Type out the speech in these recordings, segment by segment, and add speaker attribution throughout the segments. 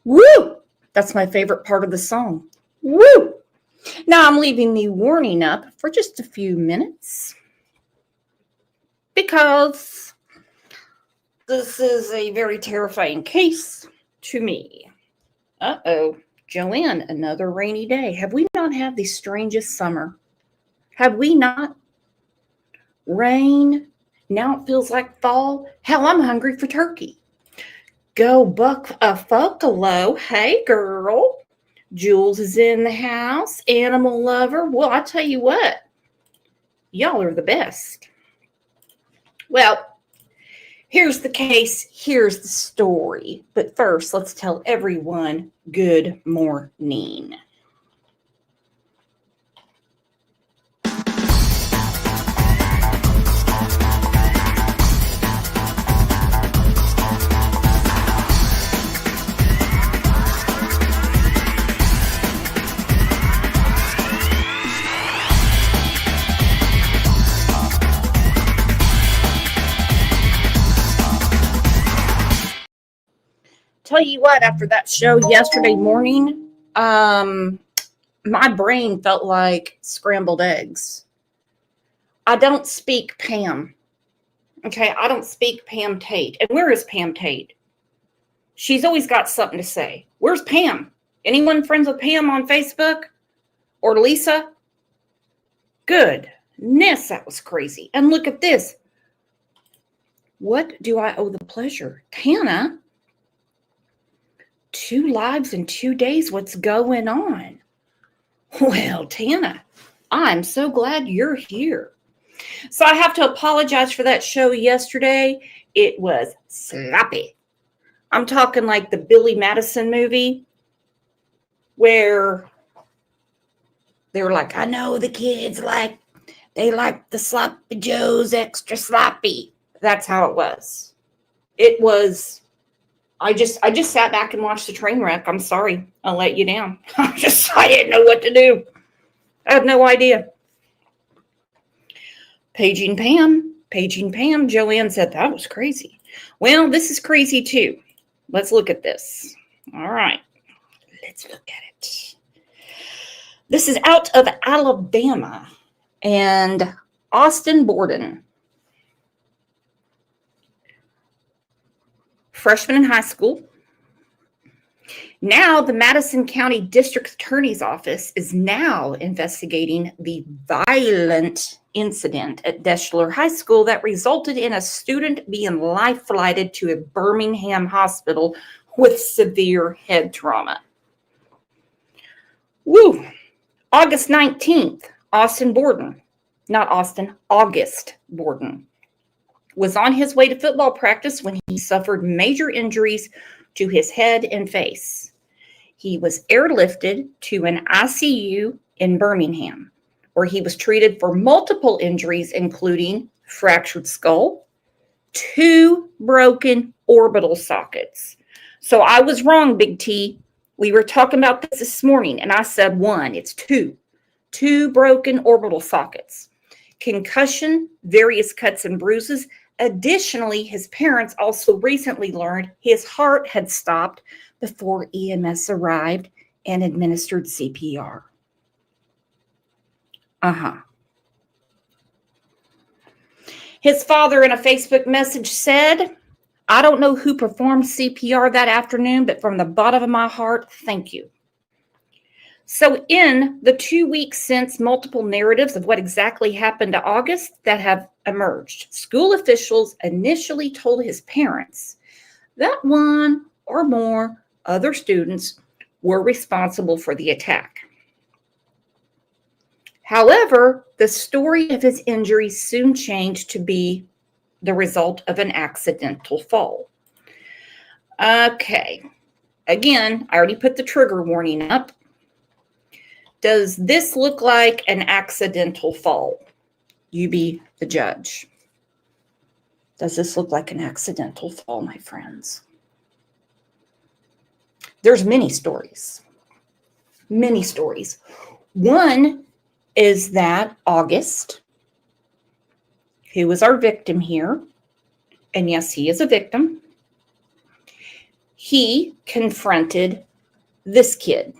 Speaker 1: Woo! That's my favorite part of the song. Woo! Now I'm leaving the warning up for just a few minutes because this is a very terrifying case to me. Uh-oh. Joanne, another rainy day. Have we not had the strangest summer? Have we not? Rain. Now it feels like fall. Hell, I'm hungry for turkey. Go buck a Focalo. Hey, girl. Jules is in the house. Animal lover. Well, I tell you what. Y'all are the best. Well, here's the case. Here's the story. But first, let's tell everyone good morning. Tell you what, after that show yesterday morning, my brain felt like scrambled eggs. I don't speak Pam. Okay, I don't speak Pam Tate. And where is Pam Tate? She's always got something to say. Where's Pam? Anyone friends with Pam on Facebook? Or Lisa? Goodness, that was crazy. And look at this. What do I owe the pleasure? Tana? 2 lives in 2 days. What's going on? Well, Tana, I'm so glad you're here. So I have to apologize for that show yesterday. It was sloppy. I'm talking like the Billy Madison movie where they were like, I know the kids they like the sloppy joes extra sloppy. That's how it was. It was I just sat back and watched the train wreck. I'm sorry. I'll let you down. I didn't know what to do. I had no idea. Paging Pam. Joanne said that was crazy. Well, this is crazy too. Let's look at this. All right. Let's look at it. This is out of Alabama and Austin Borden. Freshman in high school. Now the Madison County District Attorney's Office is now investigating the violent incident at Deschler High School that resulted in a student being life-flighted to a Birmingham hospital with severe head trauma. Woo! August 19th, August Borden was on his way to football practice when he suffered major injuries to his head and face. He was airlifted to an ICU in Birmingham, where he was treated for multiple injuries, including fractured skull, 2 broken orbital sockets. So I was wrong, Big T. We were talking about this morning, and I said 1. It's 2. 2 broken orbital sockets. Concussion, various cuts and bruises. Additionally, his parents also recently learned his heart had stopped before EMS arrived and administered CPR. His father in a Facebook message said, I don't know who performed CPR that afternoon, but from the bottom of my heart, thank you. So in the 2 weeks since, multiple narratives of what exactly happened to August that have emerged. School officials initially told his parents that 1 or more other students were responsible for the attack. However, the story of his injuries soon changed to be the result of an accidental fall. Okay. Again, I already put the trigger warning up. Does this look like an accidental fall? You be the judge. Does this look like an accidental fall, my friends? There's many stories. Many stories. One is that August, who was our victim here, and yes, he is a victim, he confronted this kid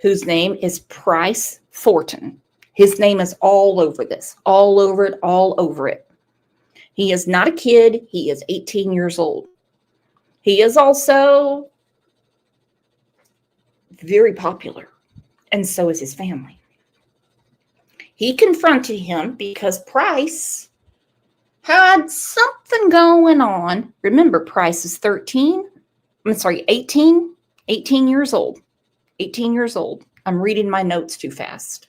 Speaker 1: whose name is Price Thornton. His name is all over this, all over it, all over it. He is not a kid. He is 18 years old. He is also very popular, and so is his family. He confronted him because Price had something going on. Remember, Price is 18 years old. 18 years old. I'm reading my notes too fast.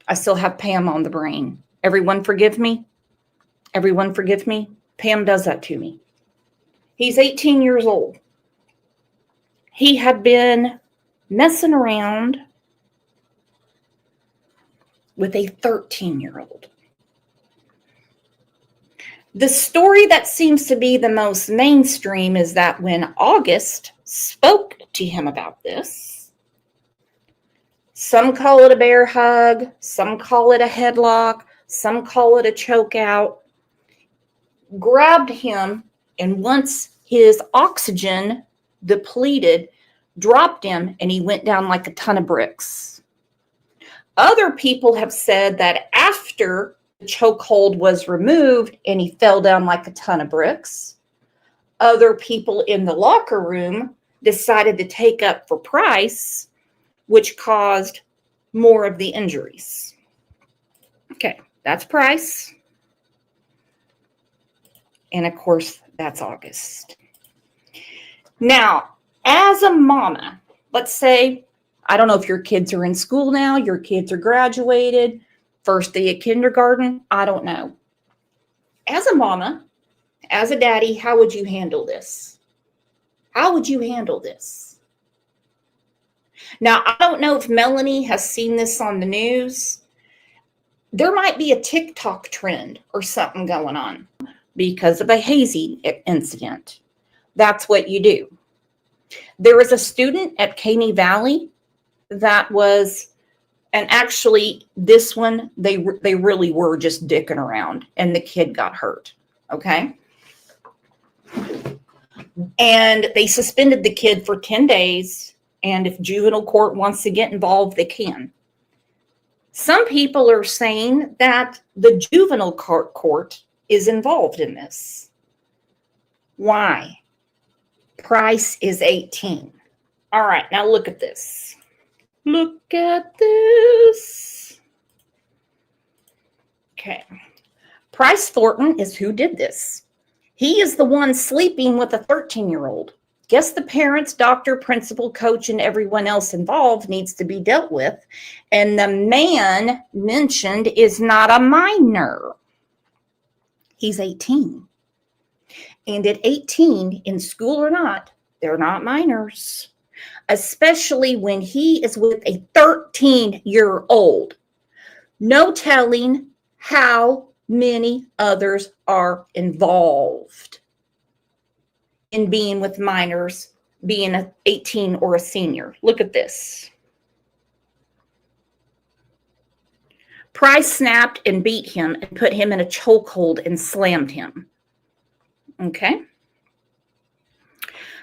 Speaker 1: I still have Pam on the brain. Everyone forgive me? Everyone forgive me? Pam does that to me. He's 18 years old. He had been messing around with a 13-year-old. The story that seems to be the most mainstream is that when August spoke to him about this, some call it a bear hug, some call it a headlock, some call it a choke out, grabbed him, and once his oxygen depleted, dropped him, and he went down like a ton of bricks. Other people have said that after the chokehold was removed and he fell down like a ton of bricks, other people in the locker room decided to take up for Price, which caused more of the injuries. Okay, that's Price. And of course, that's August. Now, as a mama, let's say, I don't know if your kids are in school now, your kids are graduated, first day of kindergarten, I don't know. As a mama, as a daddy, how would you handle this? How would you handle this? Now, I don't know if Melanie has seen this on the news. There might be a TikTok trend or something going on because of a hazing incident. That's what you do. There was a student at Caney Valley that was, and actually this one, they really were just dicking around and the kid got hurt, okay? And they suspended the kid for 10 days, and if juvenile court wants to get involved, they can. Some people are saying that the juvenile court is involved in this. Why? Price is 18. All right, now look at this. Look at this. Okay. Price Thornton is who did this. He is the one sleeping with a 13-year-old. Guess the parents, doctor, principal, coach, and everyone else involved needs to be dealt with. And the man mentioned is not a minor. He's 18. And at 18, in school or not, they're not minors. Especially when he is with a 13-year-old. No telling how many others are involved in being with minors, being an 18 or a senior. Look at this. Price snapped and beat him and put him in a chokehold and slammed him. Okay.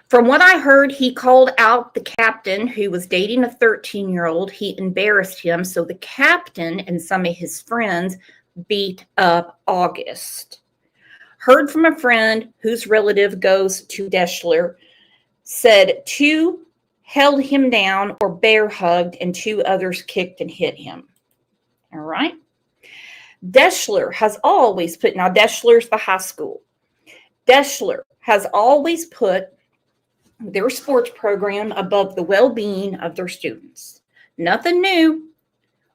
Speaker 1: From what I heard, he called out the captain who was dating a 13-year-old. He embarrassed him. So the captain and some of his friends beat up August. Heard from a friend whose relative goes to Deshler, said 2 held him down or bear hugged and 2 others kicked and hit him. All right. Deshler has always put, now Deshler's the high school. Deshler has always put their sports program above the well-being of their students. Nothing new.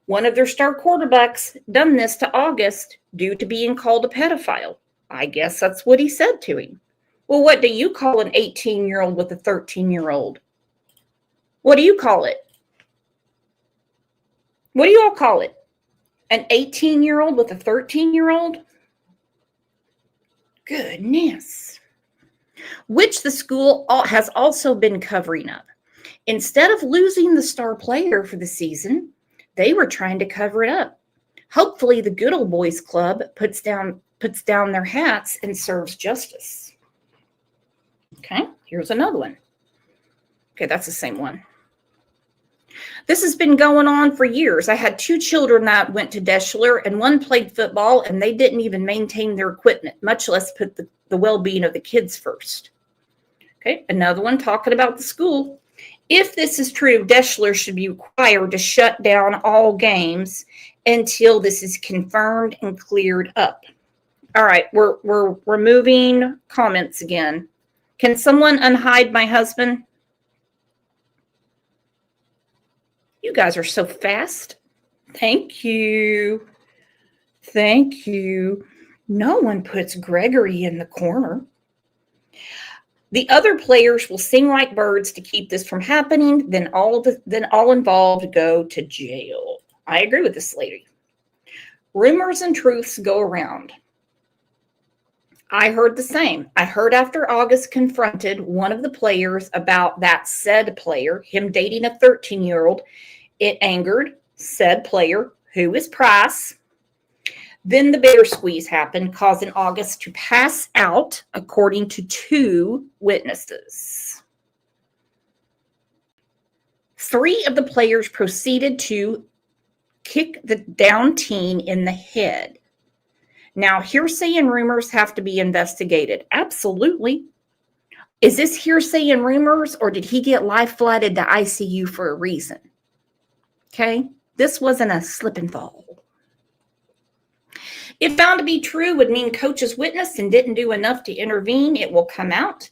Speaker 1: One of their star quarterbacks done this to August due to being called a pedophile. I guess that's what he said to him. Well, what do you call an 18-year-old with a 13-year-old? What do you call it? What do you all call it? An 18-year-old with a 13-year-old? Goodness. Which the school has also been covering up. Instead of losing the star player for the season, they were trying to cover it up. Hopefully the Good Old Boys Club puts down their hats and serves justice. Okay, here's another one. Okay, that's the same one. This has been going on for years. I had 2 children that went to Deschler, and one played football, and they didn't even maintain their equipment, much less put the well-being of the kids first. Okay, another one talking about the school. If this is true, Deschler should be required to shut down all games until this is confirmed and cleared up. All right, we're removing comments again. Can someone unhide my husband? You guys are so fast. Thank you. Thank you. No one puts Gregory in the corner. The other players will sing like birds to keep this from happening. Then all involved go to jail. I agree with this lady. Rumors and truths go around. I heard the same. I heard after August confronted one of the players about that said player, him dating a 13-year-old, it angered said player, who is Price. Then the bear squeeze happened, causing August to pass out, according to 2 witnesses. 3 of the players proceeded to kick the down teen in the head. Now, hearsay and rumors have to be investigated. Absolutely. Is this hearsay and rumors, or did he get life flighted to ICU for a reason? Okay, this wasn't a slip and fall. If found to be true, would mean coaches witnessed and didn't do enough to intervene. It will come out.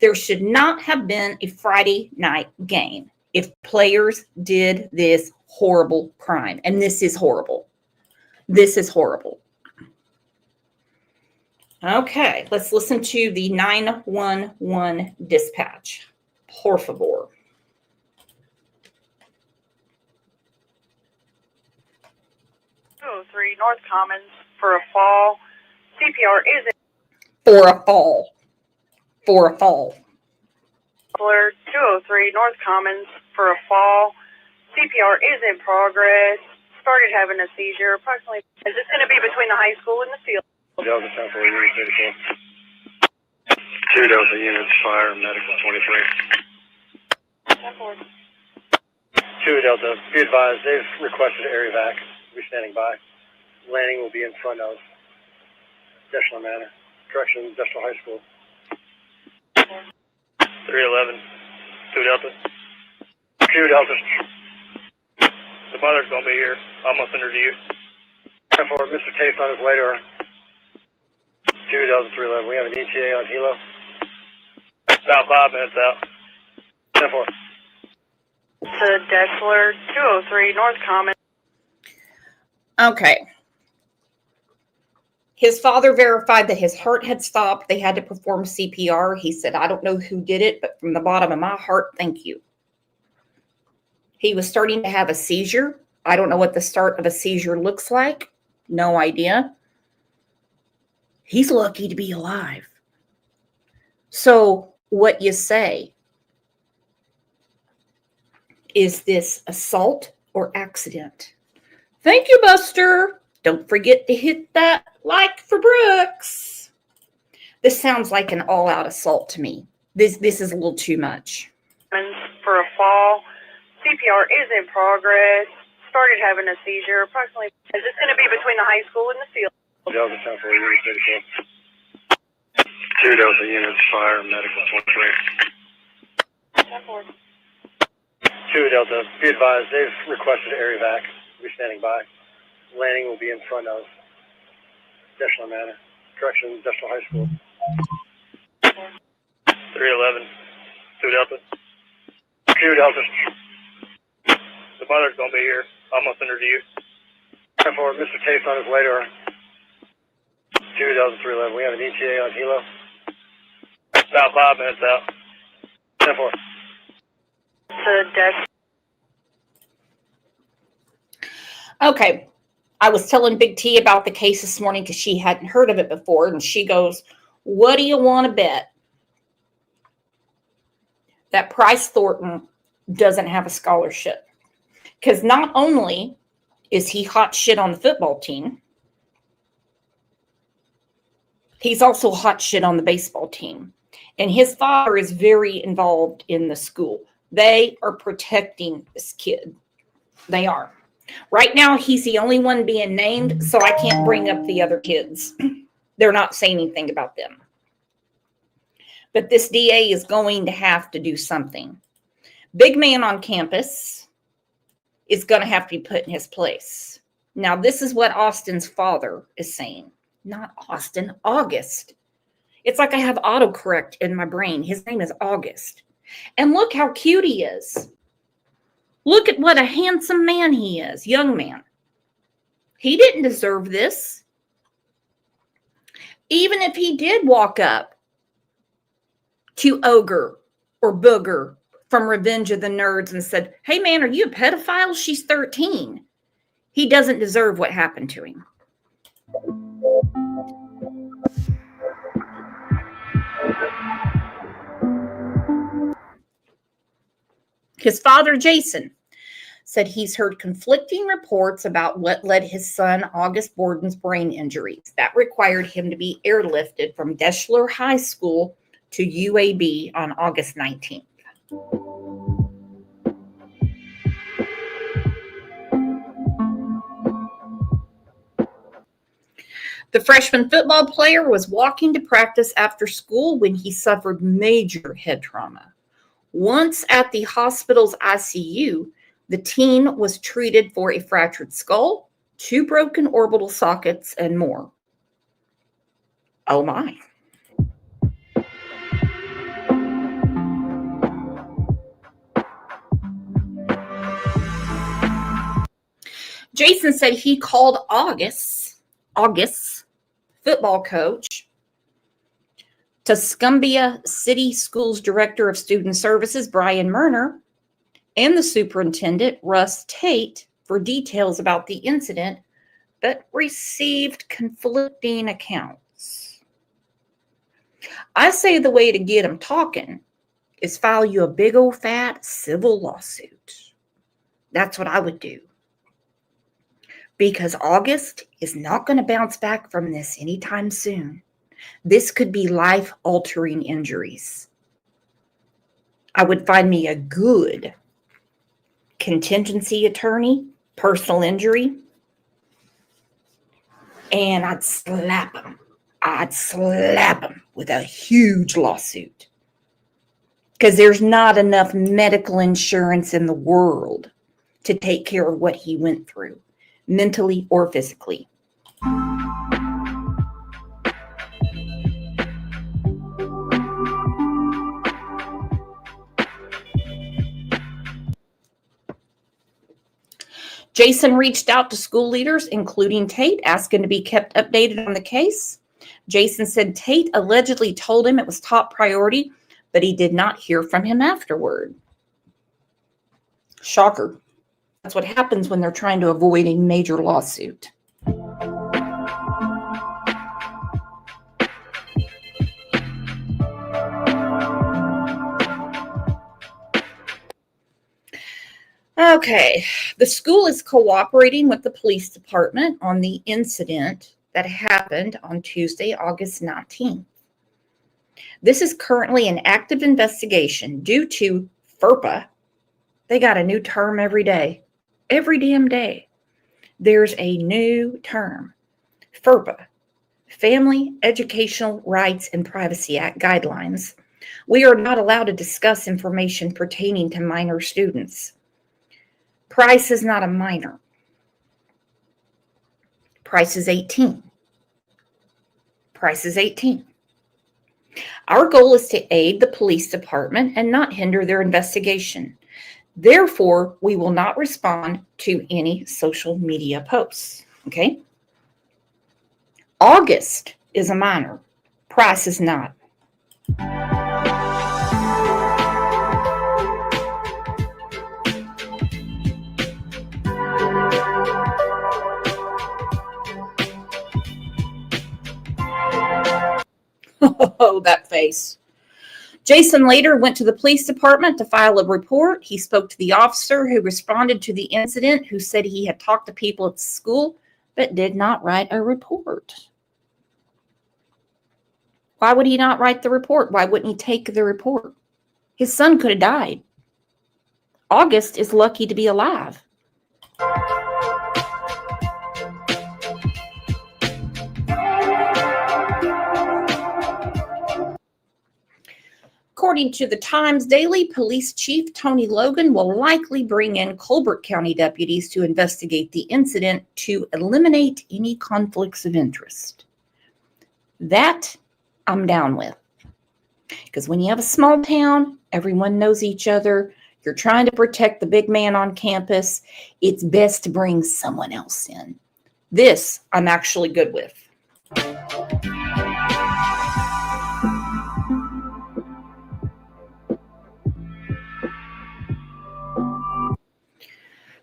Speaker 1: There should not have been a Friday night game if players did this horrible crime. And this is horrible. This is horrible. Okay, let's listen to the 911 dispatch. Por favor.
Speaker 2: 203 North Commons for a fall. CPR is in.
Speaker 1: For a fall. For a fall.
Speaker 2: 203 North Commons for a fall. CPR is in progress. Started having a seizure. Approximately. Is this going to be between the high school and the field?
Speaker 3: Delta 10 for Unit 34. 2 Delta units, fire, medical 23. 2 Delta, be advised, they've requested air evac. We'll be standing by. Landing will be in front of Deschler Manor. Correction, Deschler High School. 311, 2 Delta. 2 Delta. The mother's going to be here. I'm going to send her to you. 10 for Mr. Tate's on his way to her. 2 Delta 311. We have an ETA on Hilo. About 5 minutes out. 10 4.
Speaker 2: To Deschler, 203 North Commons.
Speaker 1: Okay. His father verified that his heart had stopped. They had to perform CPR. He said, I don't know who did it, but from the bottom of my heart, thank you. He was starting to have a seizure. I don't know what the start of a seizure looks like. No idea. He's lucky to be alive. So what you say? Is this assault or accident? Thank you, Buster. Don't forget to hit that like for Brooks. This sounds like an all-out assault to me. This is a little too much.
Speaker 2: For a fall. CPR is in progress. Started having a seizure. Approximately. Is this going to be between the high school and the field?
Speaker 3: Delta 10 for Unit 34. 2 Delta units, fire, medical 23. 2 Delta, be advised, they've requested air evac. We'll be standing by. Landing will be in front of Deschler Manor. Correction, Deschler High School. 311, 2 Delta. 2 Delta. The mother's going to be here. I'm going to send her to you. 10 for Mr. Tate's on his way to her. 2 Delta 311. We have an ETA on Hilo. About 5 minutes out. 10 4.
Speaker 2: To Deschler.
Speaker 1: Okay. I was telling Big T about the case this morning because she hadn't heard of it before. And she goes, what do you want to bet? That Price Thornton doesn't have a scholarship. Because not only is he hot shit on the football team, he's also hot shit on the baseball team. And his father is very involved in the school. They are protecting this kid. They are. Right now, he's the only one being named, so I can't bring up the other kids. They're not saying anything about them. But this DA is going to have to do something. Big man on campus is going to have to be put in his place. Now, this is what Austin's father is saying. Not Austin, August. It's like I have autocorrect in my brain. His name is August. And look how cute he is. Look at what a handsome man he is, young man. He didn't deserve this. Even if he did walk up to Ogre or Booger from Revenge of the Nerds and said, hey man, are you a pedophile? She's 13. He doesn't deserve what happened to him. His father, Jason, said he's heard conflicting reports about what led his son, August Borden's brain injuries. That required him to be airlifted from Deschler High School to UAB on August 19th. The freshman football player was walking to practice after school when he suffered major head trauma. Once at the hospital's ICU, the teen was treated for a fractured skull, 2 broken orbital sockets, and more. Oh my. Jason said he called August's football coach, Tuscumbia City Schools Director of Student Services, Brian Murner, and the superintendent, Russ Tate, for details about the incident, but received conflicting accounts. I say the way to get them talking is file you a big old fat civil lawsuit. That's what I would do. Because August is not going to bounce back from this anytime soon. This could be life-altering injuries. I would find me a good contingency attorney, personal injury, and I'd slap him. I'd slap him with a huge lawsuit. Because there's not enough medical insurance in the world to take care of what he went through, mentally or physically. Jason reached out to school leaders, including Tate, asking to be kept updated on the case. Jason said Tate allegedly told him it was top priority, but he did not hear from him afterward. Shocker. That's what happens when they're trying to avoid a major lawsuit. Okay, the school is cooperating with the police department on the incident that happened on Tuesday, August 19th. This is currently an active investigation due to FERPA. They got a new term every day. Every damn day. There's a new term. FERPA, Family Educational Rights and Privacy Act guidelines. We are not allowed to discuss information pertaining to minor students. Price is not a minor. Price is 18. Price is 18. Our goal is to aid the police department and not hinder their investigation. Therefore, we will not respond to any social media posts. Okay? August is a minor. Price is not. Oh, that face. Jason later went to the police department to file a report. He spoke to the officer who responded to the incident, who said he had talked to people at the school, but did not write a report. Why would he not write the report? Why wouldn't he take the report? His son could have died. August is lucky to be alive. According to the Times Daily, Police Chief Tony Logan will likely bring in Colbert County deputies to investigate the incident to eliminate any conflicts of interest. That I'm down with. Because when you have a small town, everyone knows each other. You're trying to protect the big man on campus. It's best to bring someone else in. This I'm actually good with.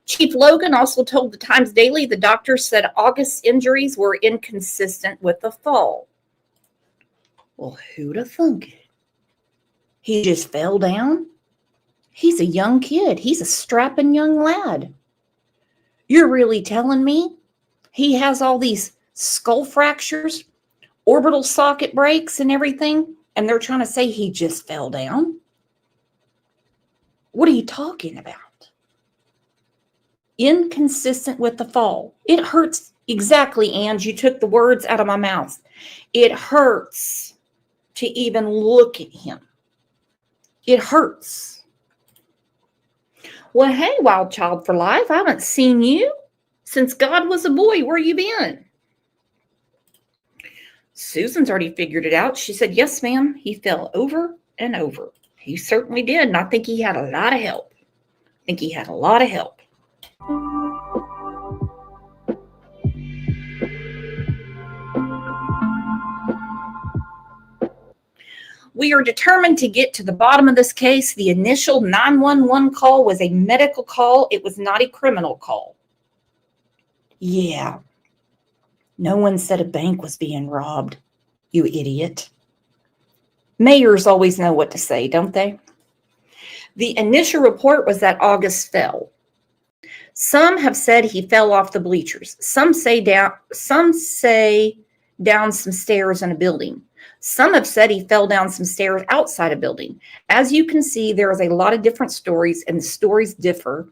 Speaker 1: Chief Logan also told the Times Daily the doctor said August's injuries were inconsistent with the fall. Well, who'd have thunk it? He just fell down? He's a young kid. He's a strapping young lad. You're really telling me he has all these skull fractures, orbital socket breaks and everything, and they're trying to say he just fell down? What are you talking about? Inconsistent with the fall. It hurts. Exactly, Ange. You took the words out of my mouth. It hurts to even look at him. It hurts. Well, hey, Wild Child for Life, I haven't seen you since God was a boy. Where you been? Susan's already figured it out. She said, yes, ma'am. He fell over and over. He certainly did. And I think he had a lot of help. We are determined to get to the bottom of this case. The initial 911 call was a medical call. It was not a criminal call. Yeah. No one said a bank was being robbed, you idiot. Mayors always know what to say, don't they? The initial report was that August fell. Some have said he fell off the bleachers. Some say down some stairs in a building. Some have said he fell down some stairs outside a building. As you can see, there is a lot of different stories, and the stories differ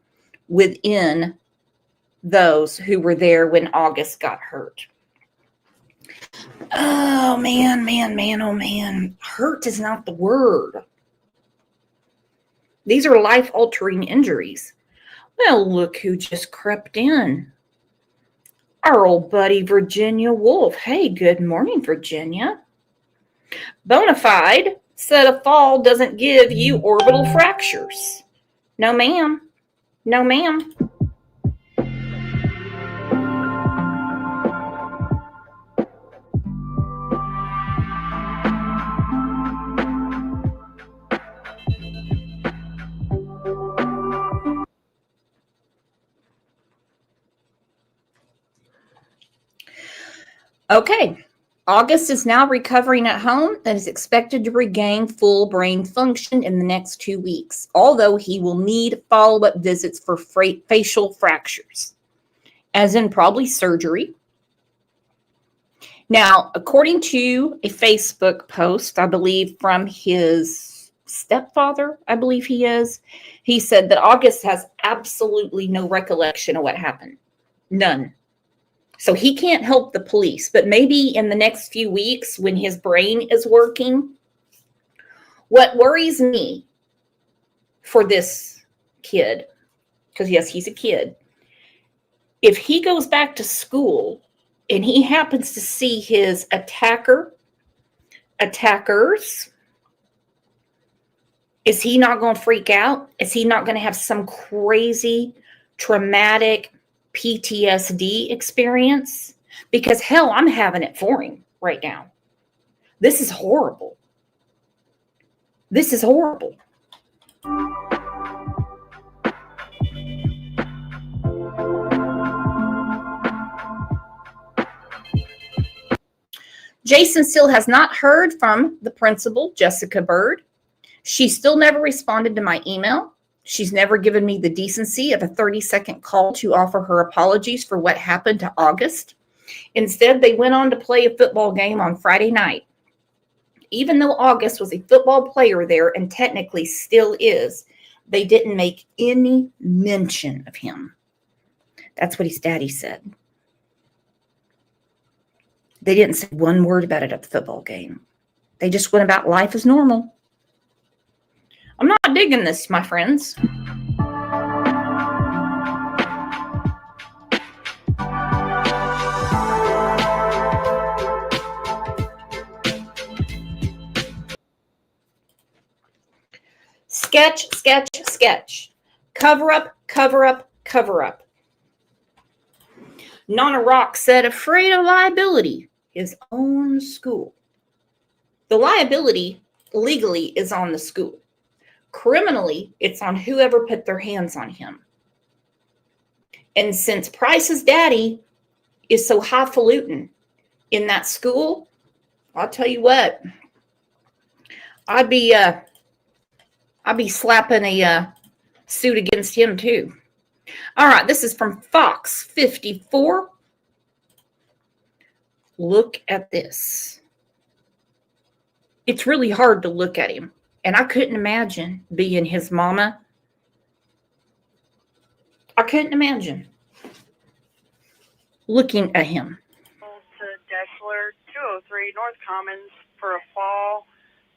Speaker 1: within those who were there when August got hurt. Oh, man. Hurt is not the word. These are life-altering injuries. Well, look who just crept in. Our old buddy, Virginia Wolf. Hey, good morning, Virginia. Bonafide said a fall doesn't give you orbital fractures. No, ma'am. No, ma'am. Okay. August is now recovering at home and is expected to regain full brain function in the next 2 weeks, although he will need follow-up visits for facial fractures, as in probably surgery. Now, according to a Facebook post, I believe from his stepfather, I believe he said that August has absolutely no recollection of what happened. None. So he can't help the police, but maybe in the next few weeks when his brain is working. What worries me for this kid, because yes, he's a kid, if he goes back to school and he happens to see his attackers, is he not going to freak out? Is he not going to have some crazy, traumatic PTSD experience? Because hell, I'm having it for him right now. This is horrible. This is horrible. Jason still has not heard from the principal, Jessica Bird. She still never responded to my email. She's never given me the decency of a 30-second call to offer her apologies for what happened to August. Instead, they went on to play a football game on Friday night. Even though August was a football player there and technically still is, They didn't make any mention of him. That's what his daddy said. They didn't say one word about it at the football game. They just went about life as normal. I'm not digging this, my friends. Sketch, sketch, sketch. Cover up, cover up, cover up. Nana Rock said, afraid of liability, his own school. The liability legally is on the school. Criminally, it's on whoever put their hands on him. And since Price's daddy is so highfalutin in that school, I'll tell you what, I'd be slapping a suit against him too. All right, this is from Fox 54. Look at this. It's really hard to look at him, and I couldn't imagine being his mama. I couldn't imagine looking at him.
Speaker 2: To Deshler, 203 North Commons for a fall.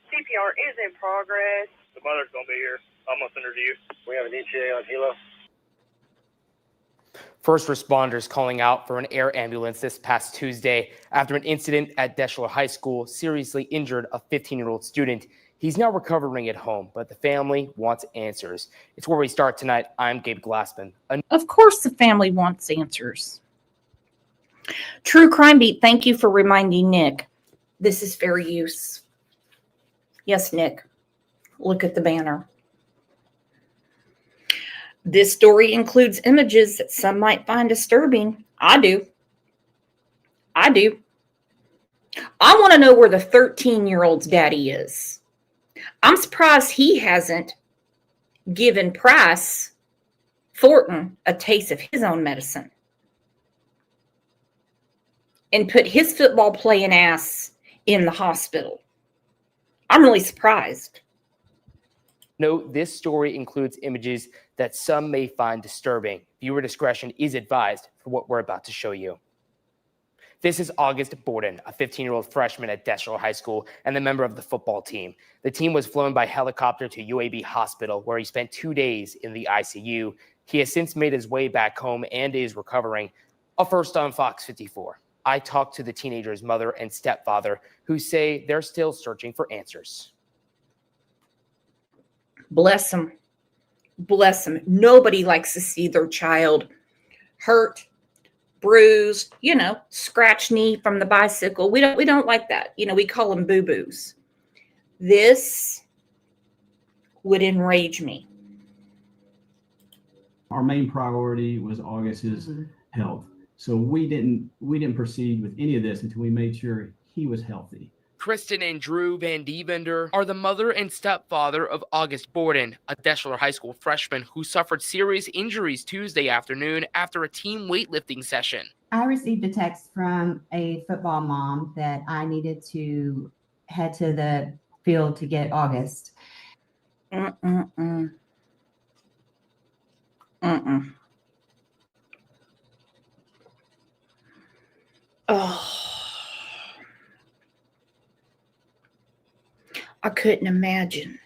Speaker 2: CPR is in progress.
Speaker 3: The mother's gonna be here. I'm gonna send her to you. We have an ETA on Hilo.
Speaker 4: First responders calling out for an air ambulance this past Tuesday after an incident at Deshler High School seriously injured a 15-year-old student. He's now recovering at home, but the family wants answers. It's where we start tonight. I'm Gabe Glassman.
Speaker 1: Of course the family wants answers. True Crime Beat, thank you for reminding Nick. This is fair use. Yes, Nick. Look at the banner. This story includes images that some might find disturbing. I do. I want to know where the 13-year-old's daddy is. I'm surprised he hasn't given Price Thornton a taste of his own medicine and put his football playing ass in the hospital. I'm really surprised.
Speaker 4: Note, this story includes images that some may find disturbing. Viewer discretion is advised for what we're about to show you. This is August Borden, a 15-year-old freshman at Deshler High School and a member of the football team. The team was flown by helicopter to UAB Hospital, where he spent 2 days in the ICU. He has since made his way back home and is recovering. Up first on Fox 54, I talked to the teenager's mother and stepfather, who say they're still searching for answers.
Speaker 1: Bless them. Bless them. Nobody likes to see their child hurt, bruised, scratch knee from the bicycle. We don't like that. We call them boo-boos. This would enrage me.
Speaker 5: Our main priority was August's health. So we didn't proceed with any of this until we made sure he was healthy.
Speaker 4: Kristen and Drew Van Dievender are the mother and stepfather of August Borden, a Deshler High School freshman who suffered serious injuries Tuesday afternoon after a team weightlifting session.
Speaker 6: I received a text from a football mom that I needed to head to the field to get August.
Speaker 1: Oh. I couldn't imagine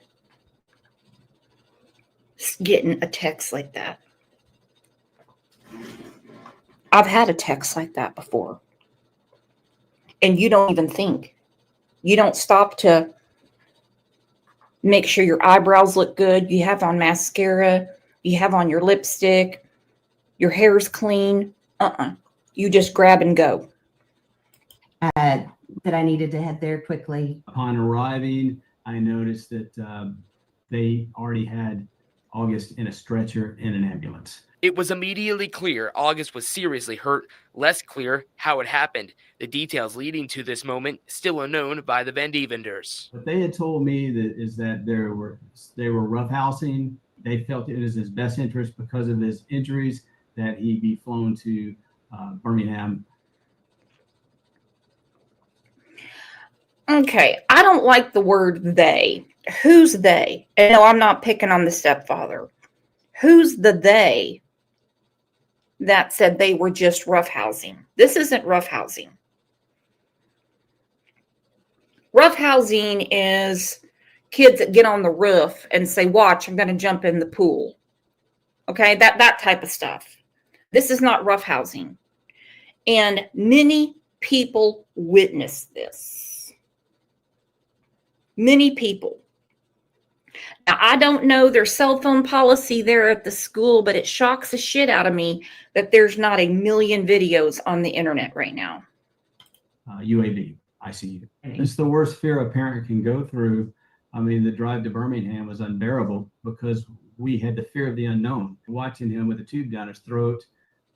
Speaker 1: getting a text like that. I've had a text like that before. And you don't even think. You don't stop to make sure your eyebrows look good. You have on mascara. You have on your lipstick. Your hair's clean. You just grab and go.
Speaker 6: That I needed to head there quickly.
Speaker 5: Upon arriving, I noticed that they already had August in a stretcher in an ambulance.
Speaker 4: It was immediately clear August was seriously hurt, less clear how it happened. The details leading to this moment still unknown by the Van Dievenders.
Speaker 5: What they had told me is that they were roughhousing. They felt it was his best interest because of his injuries that he be flown to Birmingham.
Speaker 1: Okay, I don't like the word they. Who's they? And no, I'm not picking on the stepfather. Who's the they that said they were just roughhousing? This isn't roughhousing. Roughhousing is kids that get on the roof and say, watch, I'm going to jump in the pool. Okay, that type of stuff. This is not roughhousing. And many people witness this. Many people. Now, I don't know their cell phone policy there at the school, but it shocks the shit out of me that there's not a million videos on the internet right now.
Speaker 5: UAB, ICU. It's the worst fear a parent can go through. I mean, the drive to Birmingham was unbearable because we had the fear of the unknown. Watching him with a tube down his throat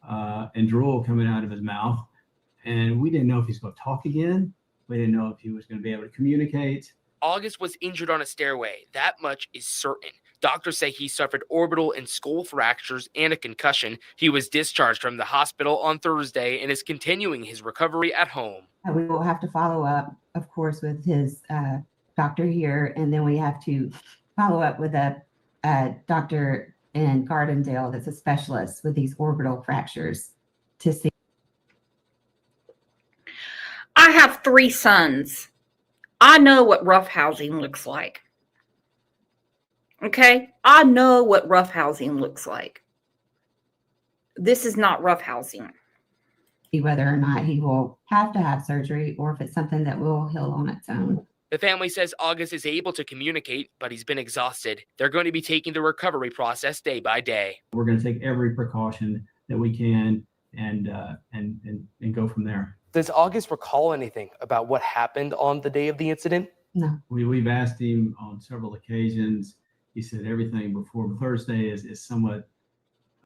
Speaker 5: and drool coming out of his mouth. And we didn't know if he's going to talk again. We didn't know if he was going to be able to communicate.
Speaker 4: August was injured on a stairway. That much is certain. Doctors say he suffered orbital and skull fractures and a concussion. He was discharged from the hospital on Thursday and is continuing his recovery at home.
Speaker 6: We will have to follow up, of course, with his doctor here, and then we have to follow up with a doctor in Gardendale that's a specialist with these orbital fractures to see.
Speaker 1: I have 3 sons. I know what roughhousing looks like. Okay? I know what roughhousing looks like. This is not roughhousing.
Speaker 6: Whether or not he will have to have surgery or if it's something that will heal on its own.
Speaker 4: The family says August is able to communicate, but he's been exhausted. They're going to be taking the recovery process day by day.
Speaker 5: We're going to take every precaution that we can and go from there.
Speaker 4: Does August recall anything about what happened on the day of the incident?
Speaker 6: No.
Speaker 5: We've asked him on several occasions. He said everything before Thursday is somewhat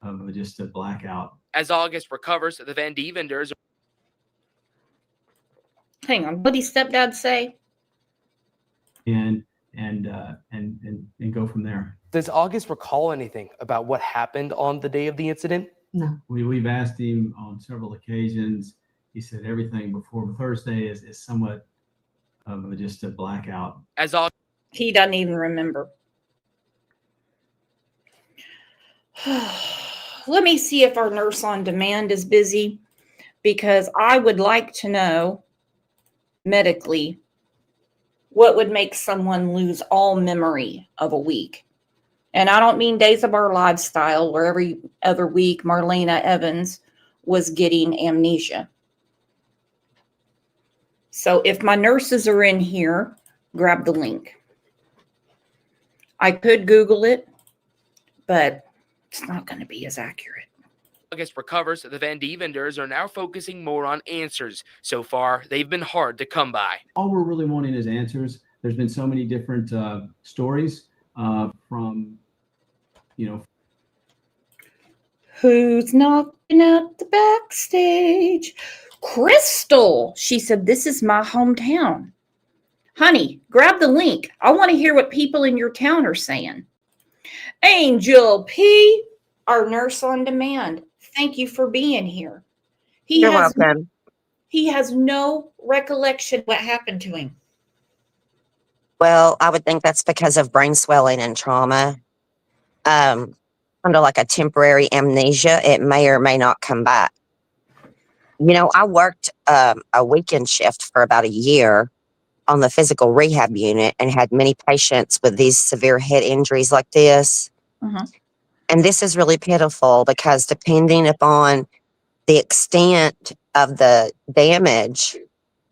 Speaker 5: of just a blackout.
Speaker 4: As August recovers, the Van Devenders.
Speaker 1: Hang on, what did stepdad say?
Speaker 5: And go from there.
Speaker 4: Does August recall anything about what happened on the day of the incident?
Speaker 6: No.
Speaker 5: We've asked him on several occasions. He said everything before Thursday is somewhat of just a blackout.
Speaker 4: As August.
Speaker 1: He doesn't even remember. Let me see if our nurse on demand is busy, because I would like to know medically what would make someone lose all memory of a week. And I don't mean Days of Our Lives style, where every other week Marlena Evans was getting amnesia. So if my nurses are in here, grab the link. I could Google it, but it's not going to be as accurate.
Speaker 4: August recovers, the Van Devenders are now focusing more on answers. So far, they've been hard to come by.
Speaker 5: All we're really wanting is answers. There's been so many different stories from,
Speaker 1: Who's knocking at the backstage? Crystal. She said, this is my hometown. Honey, grab the link. I want to hear what people in your town are saying. Angel P., our nurse on demand. Thank you for being here.
Speaker 7: You're welcome.
Speaker 1: He has no recollection what happened to him.
Speaker 7: Well, I would think that's because of brain swelling and trauma. Under like a temporary amnesia, it may or may not come back. I worked a weekend shift for about a year on the physical rehab unit and had many patients with these severe head injuries like this.
Speaker 1: Uh-huh.
Speaker 7: And this is really pitiful because depending upon the extent of the damage,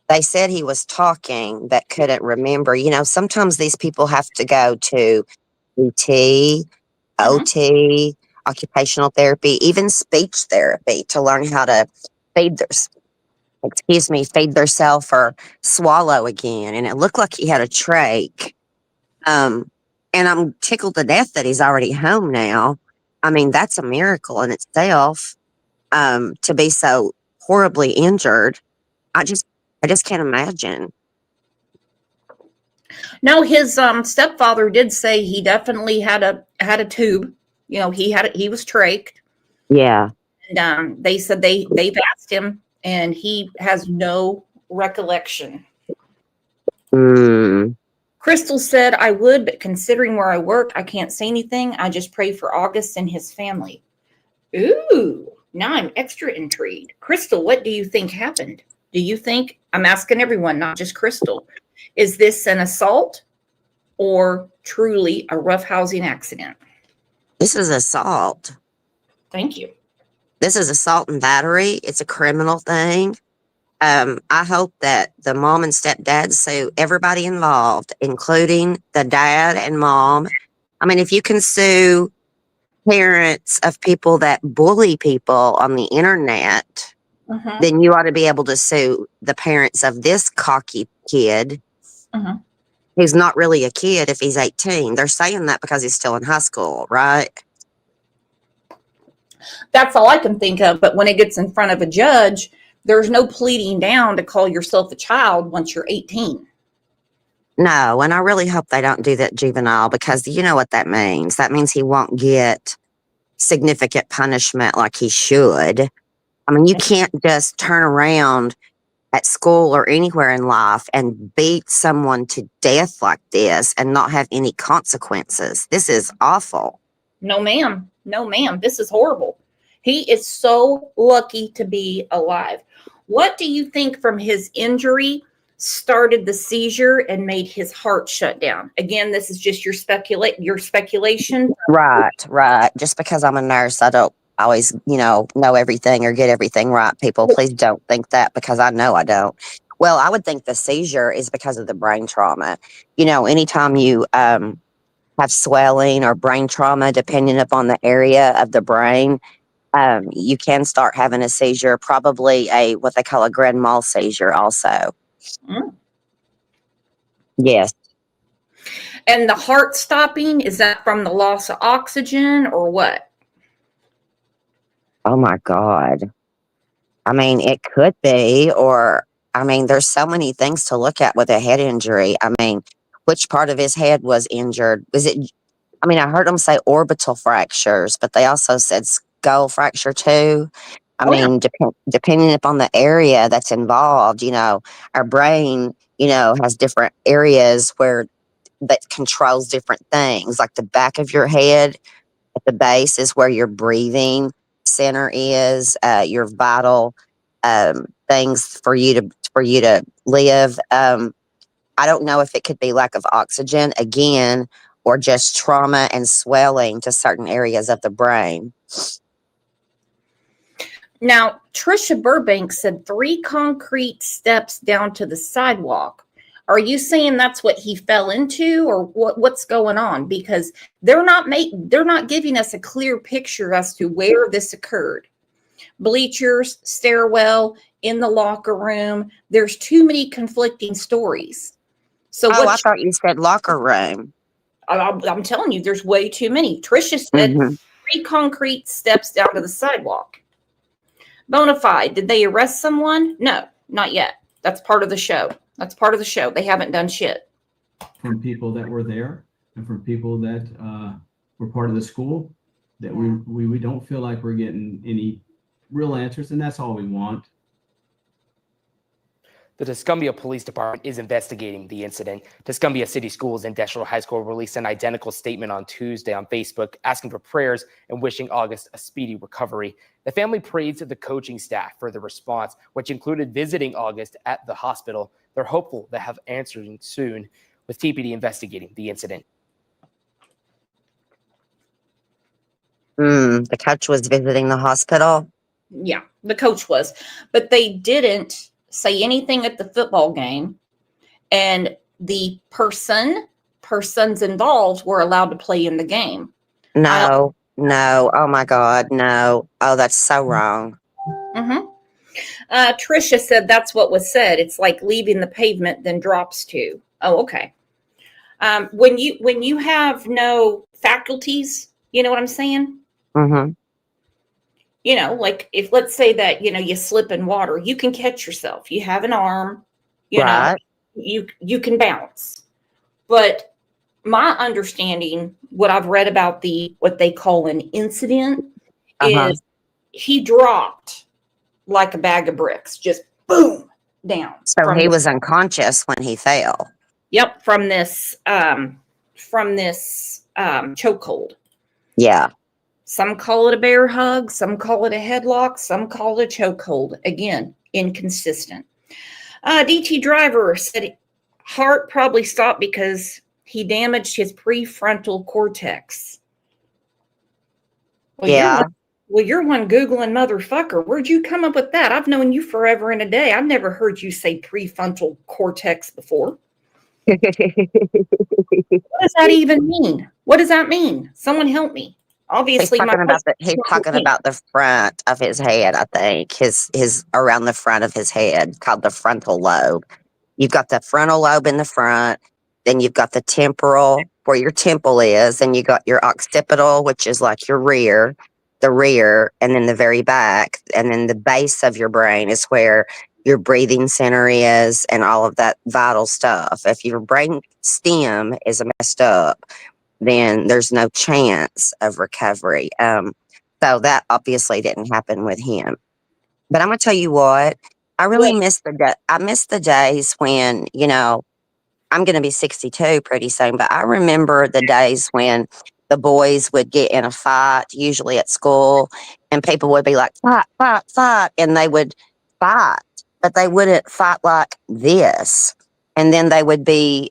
Speaker 7: they said he was talking but couldn't remember. Sometimes these people have to go to PT, OT, occupational therapy, even speech therapy to learn how to feed theirself or swallow again. And it looked like he had a trach. And I'm tickled to death that he's already home now. I mean, that's a miracle in itself. To be so horribly injured, I just can't imagine.
Speaker 1: No, his stepfather did say he definitely had a tube. He was trached.
Speaker 7: Yeah.
Speaker 1: And they said they've asked him, and he has no recollection.
Speaker 7: Mm.
Speaker 1: Crystal said, I would, but considering where I work, I can't say anything. I just pray for August and his family. Ooh, now I'm extra intrigued. Crystal, what do you think happened? Do you think, I'm asking everyone, not just Crystal, is this an assault or truly a roughhousing accident?
Speaker 7: This is assault.
Speaker 1: Thank you.
Speaker 7: This is assault and battery. It's a criminal thing. I hope that the mom and stepdad sue everybody involved, including the dad and mom. I mean, if you can sue parents of people that bully people on the internet,
Speaker 1: Mhm.
Speaker 7: then you ought to be able to sue the parents of this cocky kid
Speaker 1: Mhm.
Speaker 7: who's not really a kid if he's 18. They're saying that because he's still in high school, right?
Speaker 1: That's all I can think of. But when it gets in front of a judge, there's no pleading down to call yourself a child once you're 18.
Speaker 7: No, and I really hope they don't do that juvenile, because you know what that means. That means he won't get significant punishment like he should. I mean, you can't just turn around at school or anywhere in life and beat someone to death like this and not have any consequences. This is awful.
Speaker 1: No, ma'am. No, ma'am. This is horrible. He is so lucky to be alive. What do you think from his injury started the seizure and made his heart shut down? Again, this is just your speculation.
Speaker 7: Right. Just because I'm a nurse, I don't always, know everything or get everything right. People, please don't think that, because I know I don't. Well, I would think the seizure is because of the brain trauma. Anytime you have swelling or brain trauma, depending upon the area of the brain, you can start having a seizure, probably what they call a grand mal seizure also.
Speaker 1: Mm.
Speaker 7: Yes.
Speaker 1: And the heart stopping, is that from the loss of oxygen or what?
Speaker 7: Oh my God. I mean, it could be, there's so many things to look at with a head injury. I mean, which part of his head was injured? I heard them say orbital fractures, but they also said skull fracture too. Depending upon the area that's involved, our brain, has different areas that controls different things. Like the back of your head at the base is where your breathing center is, your vital things for you to live. I don't know if it could be lack of oxygen again, or just trauma and swelling to certain areas of the brain.
Speaker 1: Now, Trisha Burbank said 3 concrete steps down to the sidewalk. Are you saying that's what he fell into, or what's going on? Because they're not giving us a clear picture as to where this occurred. Bleachers, stairwell, in the locker room. There's too many conflicting stories. So
Speaker 7: I thought you said locker room.
Speaker 1: I'm telling you, there's way too many. Trisha said 3 concrete steps down to the sidewalk. Bonafide, did they arrest someone? No, not yet. That's part of the show. They haven't done shit.
Speaker 5: From people that were there and from people that were part of the school, that we don't feel like we're getting any real answers, and that's all we want.
Speaker 4: The Tuscumbia Police Department is investigating the incident. Tuscumbia City Schools and Deschler High School released an identical statement on Tuesday on Facebook, asking for prayers and wishing August a speedy recovery. The family praised the coaching staff for the response, which included visiting August at the hospital. They're hopeful they have answers soon, with TPD investigating the incident.
Speaker 7: The coach was visiting the hospital?
Speaker 1: Yeah, the coach was. But they didn't say anything at the football game, and the persons involved were allowed to play in the game.
Speaker 7: No. Oh my God, no. Oh, that's so wrong.
Speaker 1: Trisha said that's what was said. It's like leaving the pavement, then drops to. Oh, okay. When you have no faculties, you know what I'm saying? Like if, let's say that, you slip in water, you can catch yourself. You have an arm,
Speaker 7: Right.
Speaker 1: you can bounce. But my understanding, what I've read about what they call an incident, is he dropped like a bag of bricks, just boom, down.
Speaker 7: So he was unconscious when he fell.
Speaker 1: Yep, from this chokehold.
Speaker 7: Yeah.
Speaker 1: Some call it a bear hug, some call it a headlock, some call it a chokehold. Again, inconsistent. DT Driver said heart probably stopped because he damaged his prefrontal cortex. Well,
Speaker 7: Yeah.
Speaker 1: you're one Googling motherfucker. Where'd you come up with that? I've known you forever and a day. I've never heard you say prefrontal cortex before. What does that even mean? What does that mean? Someone help me.
Speaker 7: He's
Speaker 1: Obviously,
Speaker 7: talking about the front of his head, I think. His around the front of his head, called the frontal lobe. You've got the frontal lobe in the front, then you've got the temporal, where your temple is, and you got your occipital, which is like your rear, and then the very back, and then the base of your brain is where your breathing center is and all of that vital stuff. If your brain stem is messed up, then there's no chance of recovery. So that obviously didn't happen with him. But I'm gonna tell you what, I really miss I miss the days when, I'm gonna be 62 pretty soon, but I remember the days when the boys would get in a fight, usually at school, and people would be like, fight, fight, fight, and they would fight, but they wouldn't fight like this. And then they would be,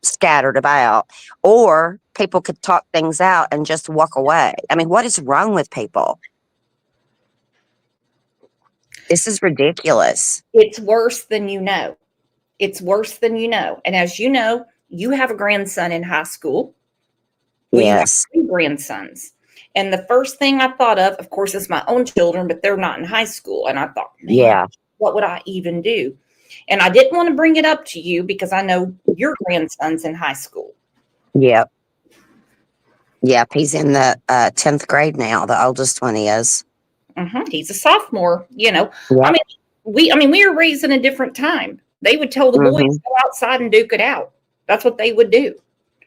Speaker 7: scattered about, or people could talk things out and just walk away. I mean, what is wrong with people? This is ridiculous.
Speaker 1: It's worse than you know. It's worse than you know. And as you know, you have a grandson in high school. Well,
Speaker 7: Yes.
Speaker 1: you have 2 grandsons. And the first thing I thought of course, is my own children, but they're not in high school. And I thought, man,
Speaker 7: Yeah.
Speaker 1: what would I even do? And I didn't want to bring it up to you because I know your grandson's in high school.
Speaker 7: Yep. Yep. He's in the 10th grade now. The oldest one is.
Speaker 1: He's a sophomore,
Speaker 7: Yep.
Speaker 1: I mean, we were raised in a different time. They would tell the boys to go outside and duke it out. That's what they would do.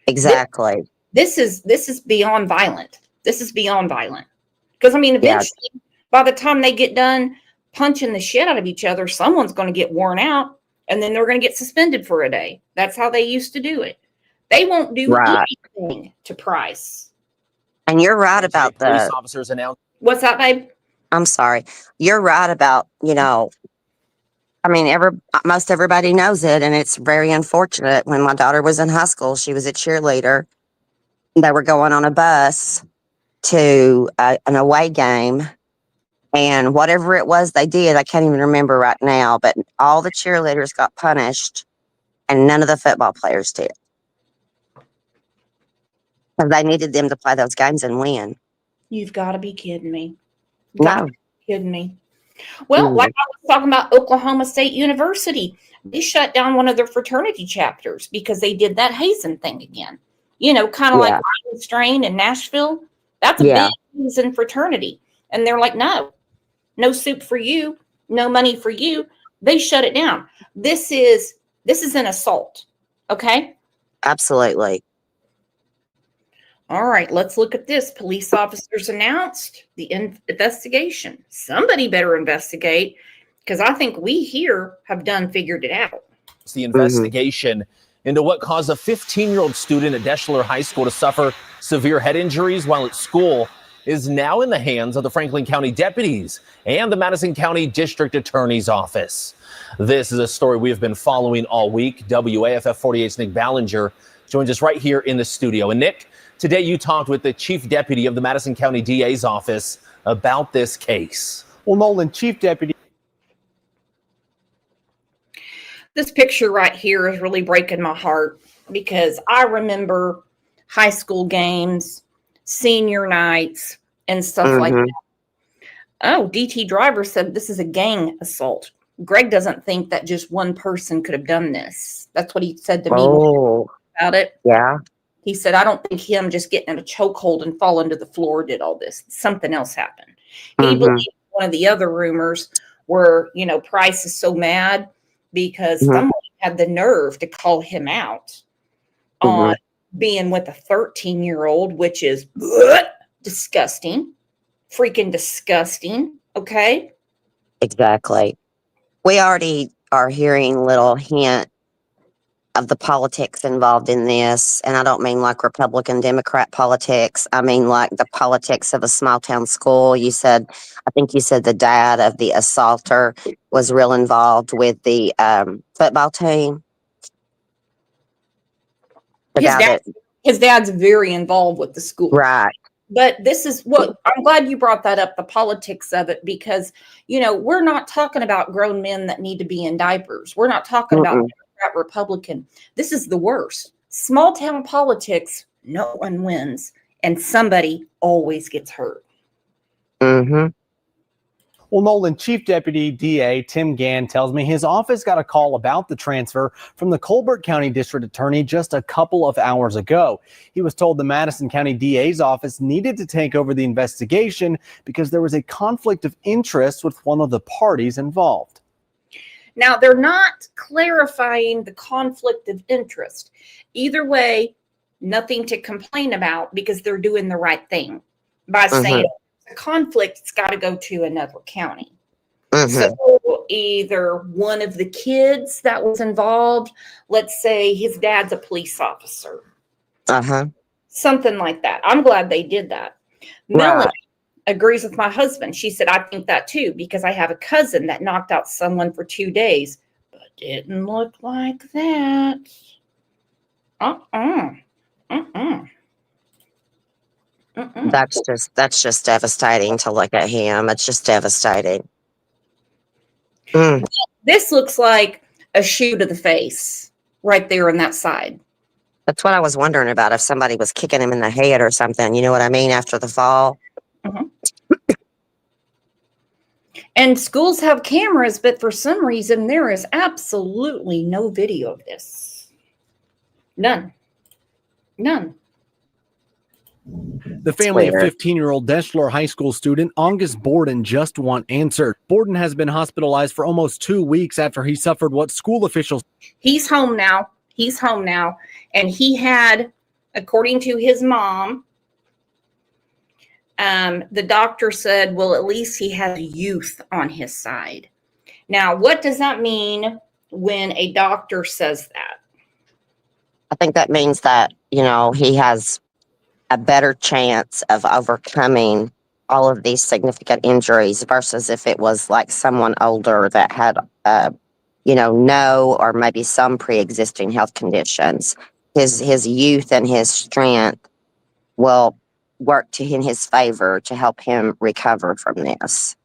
Speaker 7: Exactly.
Speaker 1: This is beyond violent. This is beyond violent. Because eventually, by the time they get done punching the shit out of each other, someone's going to get worn out, and then they're going to get suspended for a day. That's how they used to do it. They won't do anything to Price.
Speaker 7: And you're right about
Speaker 8: police officers announced.
Speaker 1: What's that, babe?
Speaker 7: I'm sorry. You're right about, most everybody knows it, and it's very unfortunate. When my daughter was in high school, she was a cheerleader. They were going on a bus to an away game, and whatever it was they did, I can't even remember right now, but all the cheerleaders got punished, and none of the football players did. Because they needed them to play those games and win.
Speaker 1: You've got to be kidding me.
Speaker 7: No.
Speaker 1: Kidding me. Well, like I was talking about Oklahoma State University, they shut down one of their fraternity chapters because they did that hazing thing again. Kind of like Ryan Strain in Nashville. That's a big hazing fraternity. And they're like, no soup for you, no money for you. They shut it down. This is an assault. Okay?
Speaker 7: Absolutely.
Speaker 1: All right, let's look at this. Police officers announced the investigation. Somebody better investigate, because I think we here have figured it out.
Speaker 8: The investigation into what caused a 15-year-old student at Deschler High School to suffer severe head injuries while at school is now in the hands of the Franklin County deputies and the Madison County District Attorney's Office. This is a story we have been following all week. WAFF 48's Nick Ballinger joins us right here in the studio. And Nick, today you talked with the Chief Deputy of the Madison County DA's office about this case.
Speaker 9: Well, Nolan, Chief Deputy.
Speaker 1: This picture right here is really breaking my heart, because I remember high school games, senior nights, and stuff like that. Oh, DT Driver said this is a gang assault. Greg doesn't think that just one person could have done this. That's what he said to me about it.
Speaker 7: Yeah.
Speaker 1: He said, I don't think him just getting in a chokehold and falling to the floor did all this. Something else happened. He believes one of the other rumors were, Price is so mad because someone had the nerve to call him out on being with a 13-year-old, which is disgusting, freaking disgusting. Okay.
Speaker 7: Exactly. We already are hearing little hint of the politics involved in this. And I don't mean like Republican, Democrat politics. I mean like the politics of a small town school. I think you said the dad of the assaulter was real involved with the football team. The
Speaker 1: His
Speaker 7: guy
Speaker 1: dad, his dad's very involved with the school.
Speaker 7: right.
Speaker 1: But this is what I'm glad you brought that up, the politics of it, because, you know, we're not talking about grown men that need to be in diapers. We're not talking about Democrat, Republican. This is the worst. Small town politics, no one wins, and somebody always gets hurt.
Speaker 7: Mm-hmm.
Speaker 9: Well, Nolan, Chief Deputy DA Tim Gann tells me his office got a call about the transfer from the Colbert County District Attorney just a couple of hours ago. He was told the Madison County DA's office needed to take over the investigation because there was a conflict of interest with one of the parties involved.
Speaker 1: Now, they're not clarifying the conflict of interest. Either way, nothing to complain about because they're doing the right thing by saying the conflict's got to go to another county. So either one of the kids that was involved, let's say his dad's a police officer, something like that. I'm glad they did that. Melanie agrees with my husband. She said, I think that too, because I have a cousin that knocked out someone for 2 days, but didn't look like that.
Speaker 7: That's just devastating to look at him. It's just devastating.
Speaker 1: This looks like a shoe to the face right there on that side.
Speaker 7: That's what I was wondering about, if somebody was kicking him in the head or something. You know what I mean? After the fall.
Speaker 1: And schools have cameras, but for some reason, there is absolutely no video of this. None.
Speaker 9: The family of 15-year-old Deschler High School student August Borden just want answered. Borden has been hospitalized for almost 2 weeks after he suffered what school officials...
Speaker 1: He's home now. And he had, according to his mom, the doctor said, well, at least he has youth on his side. Now, what does that mean when a doctor says that?
Speaker 7: I think that means that, you know, he has a better chance of overcoming all of these significant injuries versus if it was like someone older that had, no or maybe some pre-existing health conditions. His youth and his strength will work in his favor to help him recover from this.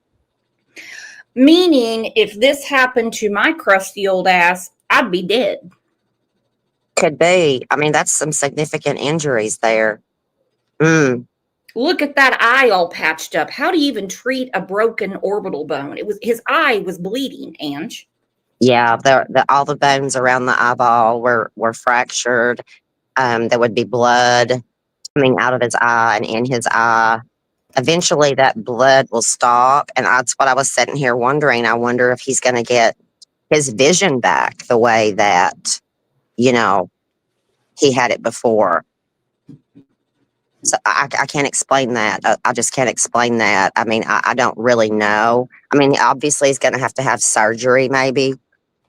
Speaker 1: Meaning, if this happened to my crusty old ass, I'd be dead.
Speaker 7: Could be. I mean, that's some significant injuries there.
Speaker 1: Look at that eye all patched up. How do you even treat a broken orbital bone? His eye was bleeding, Ange.
Speaker 7: Yeah, all the bones around the eyeball were fractured. There would be blood coming out of his eye and in his eye. Eventually, that blood will stop, and that's what I was sitting here wondering. I wonder if he's going to get his vision back the way that, he had it before. So I can't explain that. I just can't explain that. I mean, I don't really know. I mean, obviously he's going to have surgery maybe,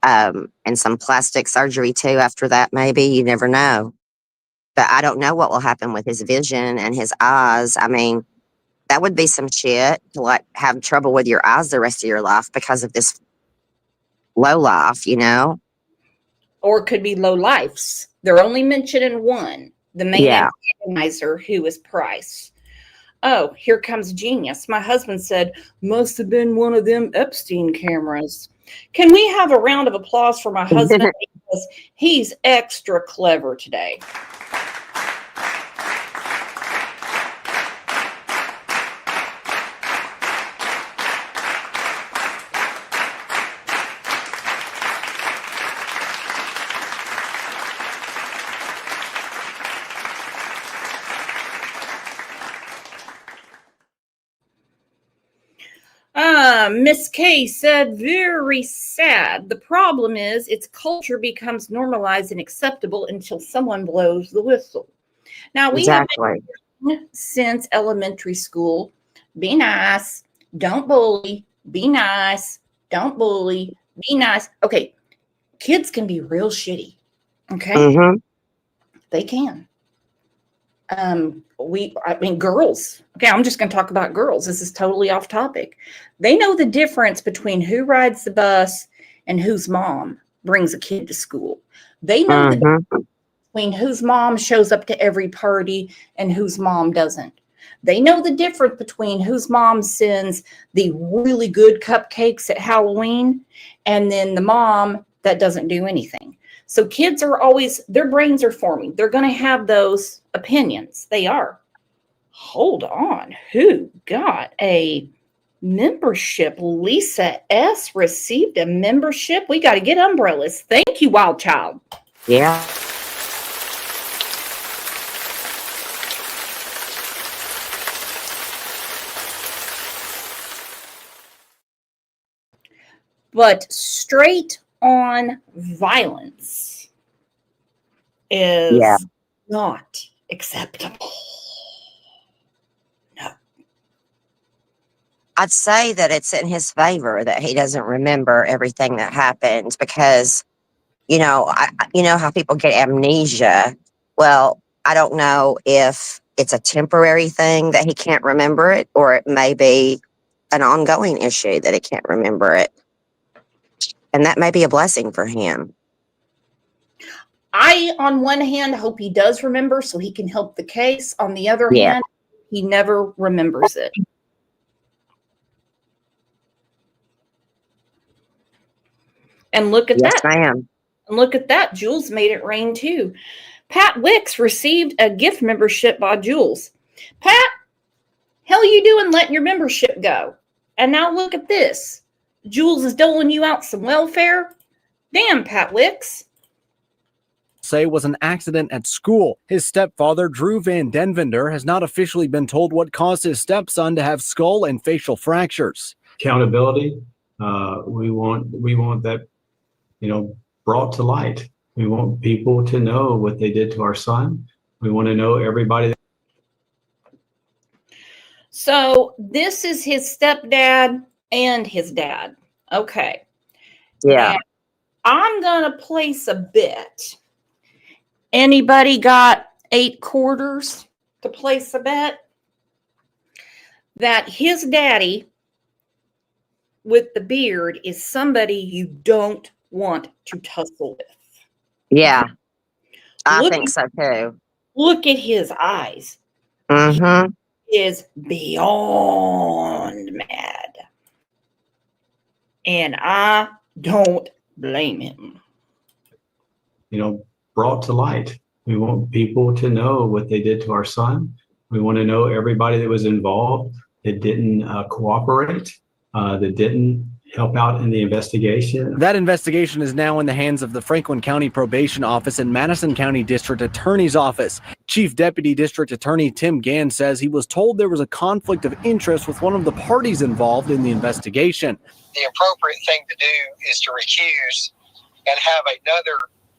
Speaker 7: and some plastic surgery too after that maybe. You never know. But I don't know what will happen with his vision and his eyes. I mean, that would be some shit to like have trouble with your eyes the rest of your life because of this low life,
Speaker 1: Or it could be low lifes. They're only mentioning one. The main antagonizer, who is Price. Oh, here comes genius. My husband said, must have been one of them Epstein cameras. Can we have a round of applause for my husband? Because he's extra clever today. Miss K said, very sad. The problem is its culture becomes normalized and acceptable until someone blows the whistle. Now, we have been since elementary school, be nice, don't bully, be nice, don't bully, be nice. Okay, kids can be real shitty. Okay.
Speaker 7: Mm-hmm.
Speaker 1: They can. Girls. Okay, I'm just going to talk about girls. This is totally off topic. They know the difference between who rides the bus and whose mom brings a kid to school. They know the difference
Speaker 7: Mm-hmm.
Speaker 1: between whose mom shows up to every party and whose mom doesn't. They know the difference between whose mom sends the really good cupcakes at Halloween and then the mom that doesn't do anything. So kids are always, their brains are forming. They're going to have those opinions. They are. Hold on. Who got a membership? Lisa S. received a membership. We got to get umbrellas. Thank you, Wild Child.
Speaker 7: Yeah.
Speaker 1: But straight on violence is
Speaker 7: Yeah.
Speaker 1: not acceptable. No.
Speaker 7: I'd say that it's in his favor that he doesn't remember everything that happened because, you know, you know how people get amnesia. Well, I don't know if it's a temporary thing that he can't remember it, or it may be an ongoing issue that he can't remember it. And that may be a blessing for him.
Speaker 1: I, on one hand, hope he does remember so he can help the case. On the other
Speaker 7: Yeah.
Speaker 1: hand, he never remembers it. And look at
Speaker 7: Yes,
Speaker 1: that.
Speaker 7: ma'am.
Speaker 1: And look at that. Jules made it rain too. Pat Wicks received a gift membership by Jules. Pat, hell you doing letting your membership go? And now look at this. Jules is doling you out some welfare. Damn, Pat Wicks.
Speaker 9: Say was an accident at school. His stepfather, Drew Van Denvender, has not officially been told what caused his stepson to have skull and facial fractures.
Speaker 5: Accountability. We want that, brought to light. We want people to know what they did to our son. We want to know everybody.
Speaker 1: So this is his stepdad and his dad. Okay.
Speaker 7: Yeah.
Speaker 1: Now, I'm going to place a bet. Anybody got 8 quarters to place a bet? That his daddy with the beard is somebody you don't want to tussle with.
Speaker 7: Yeah. I
Speaker 1: Look-
Speaker 7: think so too.
Speaker 1: Look at his eyes.
Speaker 7: Mm-hmm.
Speaker 1: He is beyond mad. And I don't blame him.
Speaker 5: Brought to light. We want people to know what they did to our son. We want to know everybody that was involved that didn't cooperate, that didn't help out in the investigation.
Speaker 9: That investigation is now in the hands of the Franklin County Probation Office and Madison County District Attorney's Office. Chief Deputy District Attorney Tim Gann says he was told there was a conflict of interest with one of the parties involved in the investigation.
Speaker 10: The appropriate thing to do is to recuse and have another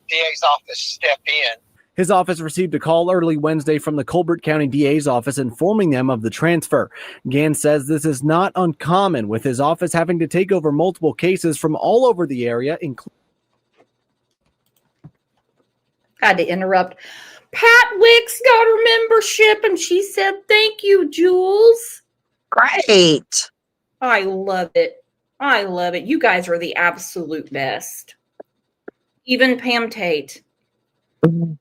Speaker 10: DA's office step in.
Speaker 9: His office received a call early Wednesday from the Colbert County DA's office informing them of the transfer. Gann says this is not uncommon, with his office having to take over multiple cases from all over the area, including.
Speaker 1: Had to interrupt. Pat Wicks got her membership and she said, "Thank you, Jules."
Speaker 7: Great.
Speaker 1: I love it. I love it. You guys are the absolute best. Even Pam Tate.
Speaker 7: Mhm.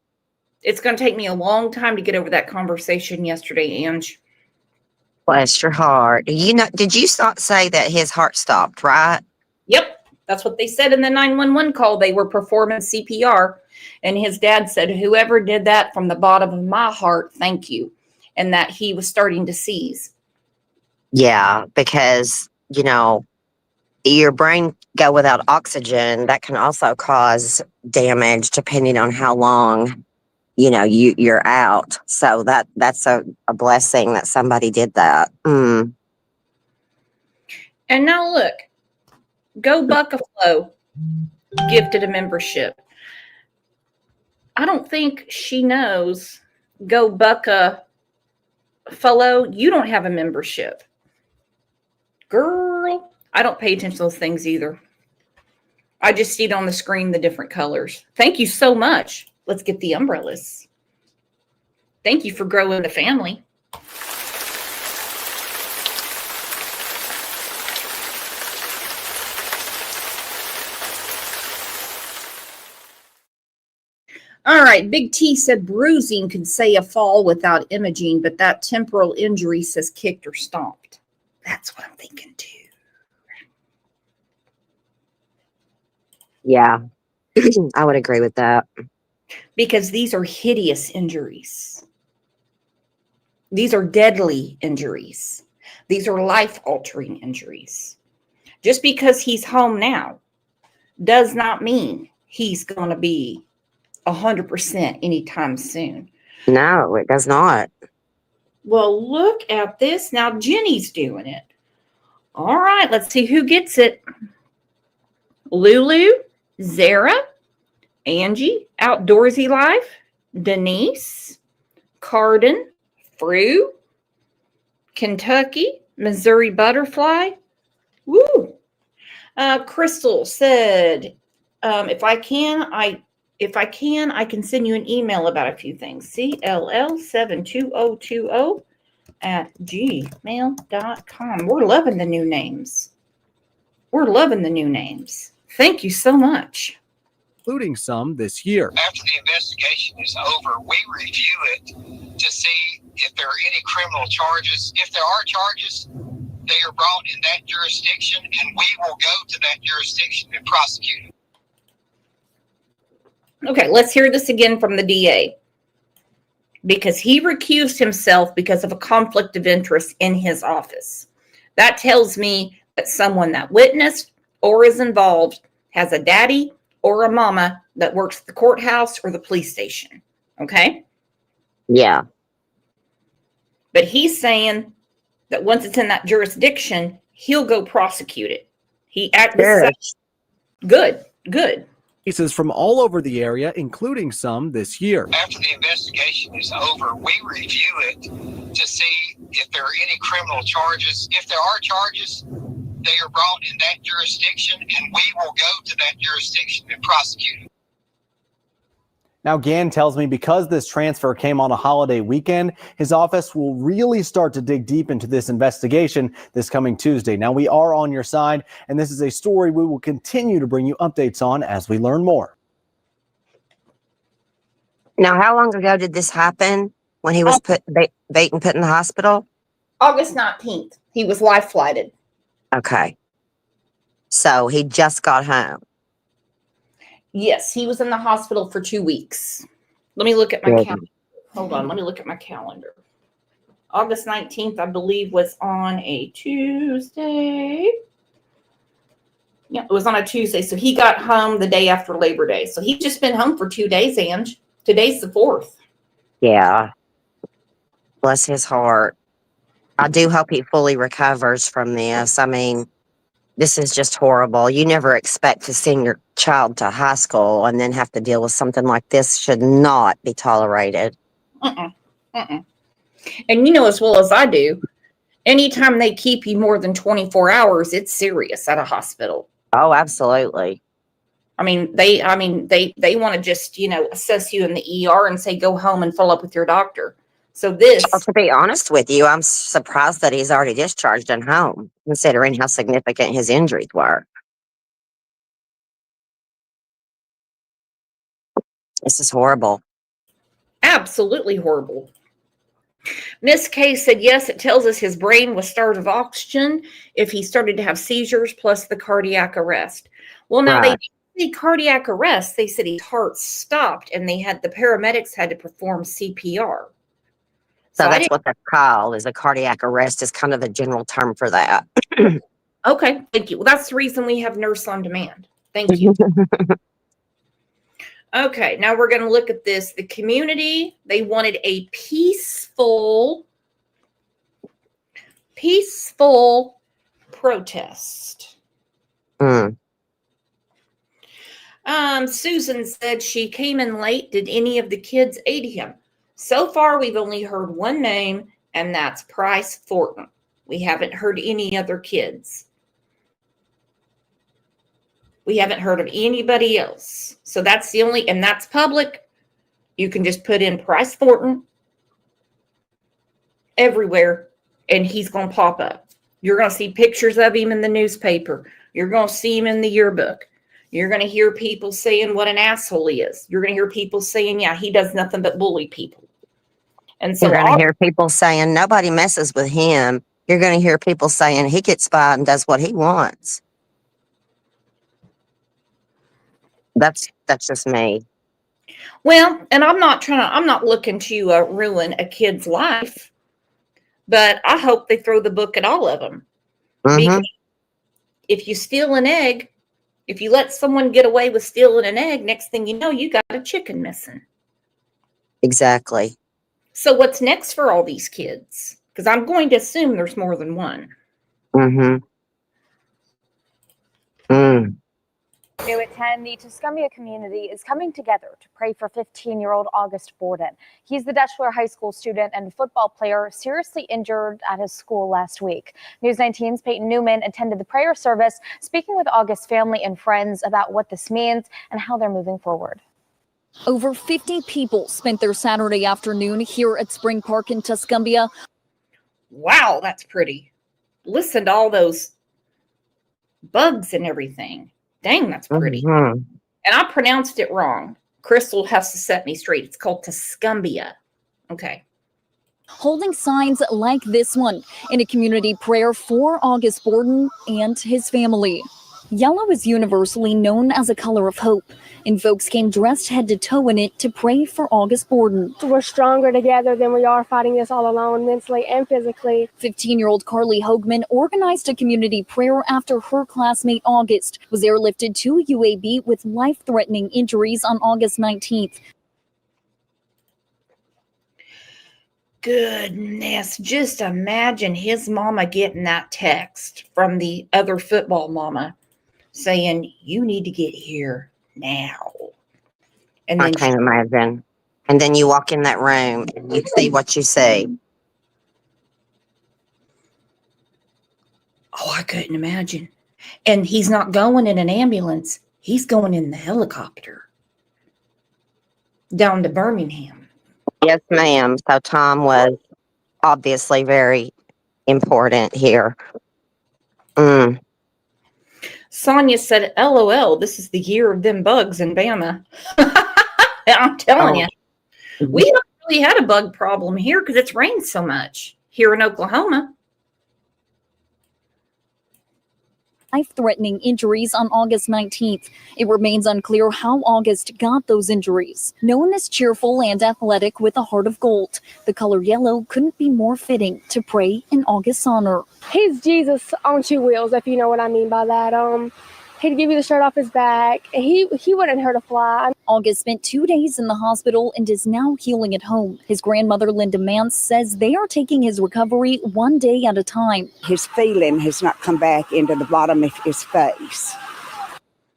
Speaker 1: It's going to take me a long time to get over that conversation yesterday, Ange.
Speaker 7: Bless your heart. Did you say that his heart stopped, right?
Speaker 1: Yep. That's what they said in the 911 call. They were performing CPR. And his dad said, "Whoever did that, from the bottom of my heart, thank you." And that he was starting to seize.
Speaker 7: Yeah, because, your brain go without oxygen. That can also cause damage depending on how long, you're out. So that's a blessing that somebody did that. Mm.
Speaker 1: And now look, Go Buckaflow gifted a membership. I don't think she knows, Go Buckaflow, you don't have a membership. Girl, I don't pay attention to those things either. I just see it on the screen, the different colors. Thank you so much. Let's get the umbrellas. Thank you for growing the family. All right, Big T said bruising could say a fall without imaging, but that temporal injury says kicked or stomped. That's what I'm thinking too.
Speaker 7: Yeah, I would agree with that.
Speaker 1: Because these are hideous injuries. These are deadly injuries. These are life-altering injuries. Just because he's home now does not mean he's going to be 100% anytime soon.
Speaker 7: No, it does not.
Speaker 1: Well, look at this. Now Jenny's doing it. All right, let's see who gets it. Lulu, Zara, Angie, Outdoorsy Life, Denise, Carden, Frew, Kentucky, Missouri Butterfly. Woo! Crystal said, if I can, I can send you an email about a few things. CLL72020@gmail.com. We're loving the new names. We're loving the new names. Thank you so much.
Speaker 9: Including some this year.
Speaker 10: After the investigation is over, we review it to see if there are any criminal charges. If there are charges, they are brought in that jurisdiction, and we will go to that jurisdiction and prosecute it.
Speaker 1: Okay, let's hear this again from the DA. Because he recused himself because of a conflict of interest in his office. That tells me that someone that witnessed or is involved has a daddy or a mama that works at the courthouse or the police station. Okay?
Speaker 7: Yeah.
Speaker 1: But he's saying that once it's in that jurisdiction, he'll go prosecute it. He acted good.
Speaker 9: Cases from all over the area, including some this year.
Speaker 10: After the investigation is over, we review it to see if there are any criminal charges. If there are charges, they are brought in that jurisdiction, and we will go to that jurisdiction and prosecute it.
Speaker 9: Now, Gann tells me because this transfer came on a holiday weekend, his office will really start to dig deep into this investigation this coming Tuesday. Now, we are on your side, and this is a story we will continue to bring you updates on as we learn more.
Speaker 7: Now, how long ago did this happen when he was put in the hospital?
Speaker 1: August 19th. He was life flighted.
Speaker 7: Okay. So he just got home.
Speaker 1: Yes, he was in the hospital for 2 weeks. Let me look at my calendar. Hold on, let me look at my calendar. August 19th, I believe, was on a Tuesday. Yeah, it was on a Tuesday. So he got home the day after Labor Day. So he's just been home for 2 days, Ange. Today's the 4th.
Speaker 7: Yeah. Bless his heart. I do hope he fully recovers from this. I mean, this is just horrible. You never expect to send your child to high school and then have to deal with something like this. Should not be tolerated.
Speaker 1: And you know as well as I do, anytime they keep you more than 24 hours, it's serious at a hospital.
Speaker 7: Oh, absolutely.
Speaker 1: They want to just, assess you in the ER and say, go home and follow up with your doctor. So
Speaker 7: Well, to be honest with you, I'm surprised that he's already discharged and home, considering how significant his injuries were. This is horrible.
Speaker 1: Absolutely horrible. Miss K said, yes, it tells us his brain was starved of oxygen if he started to have seizures plus the cardiac arrest. Well, now they didn't say cardiac arrest. They said his heart stopped and the paramedics had to perform CPR.
Speaker 7: So that's what that's called, is a cardiac arrest is kind of a general term for that.
Speaker 1: Okay, thank you. Well, that's the reason we have Nurse on Demand. Thank you. Okay, now we're going to look at this. The community, they wanted a peaceful protest. Susan said she came in late. Did any of the kids aid him? So far, we've only heard one name, and that's Price Thornton. We haven't heard any other kids. We haven't heard of anybody else. So that's the only, and that's public. You can just put in Price Thornton everywhere and he's going to pop up. You're going to see pictures of him in the newspaper. You're going to see him in the yearbook. You're going to hear people saying what an asshole he is. You're going to hear people saying, yeah, he does nothing but bully people. And so
Speaker 7: You're going to hear people saying nobody messes with him. You're going to hear people saying he gets by and does what he wants. That's just me.
Speaker 1: well, and I'm not looking to ruin a kid's life, but I hope they throw the book at all of them.
Speaker 7: Hmm.
Speaker 1: Because if you steal an egg, if you let someone get away with stealing an egg, next thing you know, you got a chicken missing.
Speaker 7: Exactly.
Speaker 1: So what's next for all these kids? Because I'm going to assume there's more than one.
Speaker 7: Mm-hmm. Mm.
Speaker 11: New at 10, the Tuscumbia community is coming together to pray for 15-year-old August Borden. He's the Deschler High School student and football player seriously injured at his school last week. News 19's Peyton Newman attended the prayer service, speaking with August's family and friends about what this means and how they're moving forward.
Speaker 12: Over 50 people spent their Saturday afternoon here at Spring Park in Tuscumbia.
Speaker 1: Wow, that's pretty. Listen to all those bugs and everything. Dang, that's pretty.
Speaker 7: Mm-hmm.
Speaker 1: And I pronounced it wrong. Crystal has to set me straight. It's called Tuscumbia. Okay.
Speaker 12: Holding signs like this one in a community prayer for August Borden and his family. Yellow is universally known as a color of hope, and folks came dressed head to toe in it to pray for August Borden.
Speaker 13: We're stronger together than we are fighting this all alone, mentally and physically.
Speaker 12: 15-year-old Carly Hoagman organized a community prayer after her classmate August was airlifted to UAB with life-threatening injuries on August 19th.
Speaker 1: Goodness, just imagine his mama getting that text from the other football mama saying, you need to get here now. And
Speaker 7: I
Speaker 1: then
Speaker 7: can't imagine. And then you walk in that room and you see what you see.
Speaker 1: oh, I couldn't imagine. And he's not going in an ambulance. He's going in the helicopter down to Birmingham.
Speaker 7: Yes, ma'am. So Tom was obviously very important here. Mm.
Speaker 1: Sonia said, LOL, this is the year of them bugs in Bama. I'm telling you, we haven't really had a bug problem here because it's rained so much here in Oklahoma.
Speaker 12: Life-threatening injuries on August 19th. It remains unclear how August got those injuries. Known as cheerful and athletic with a heart of gold, the color yellow couldn't be more fitting to pray in August's honor.
Speaker 13: He's Jesus on two wheels, if you know what I mean by that. He'd give you the shirt off his back. He wouldn't hurt a fly.
Speaker 12: August spent 2 days in the hospital and is now healing at home. His grandmother, Linda Mance, says they are taking his recovery one day at a time.
Speaker 14: His feeling has not come back into the bottom of his face.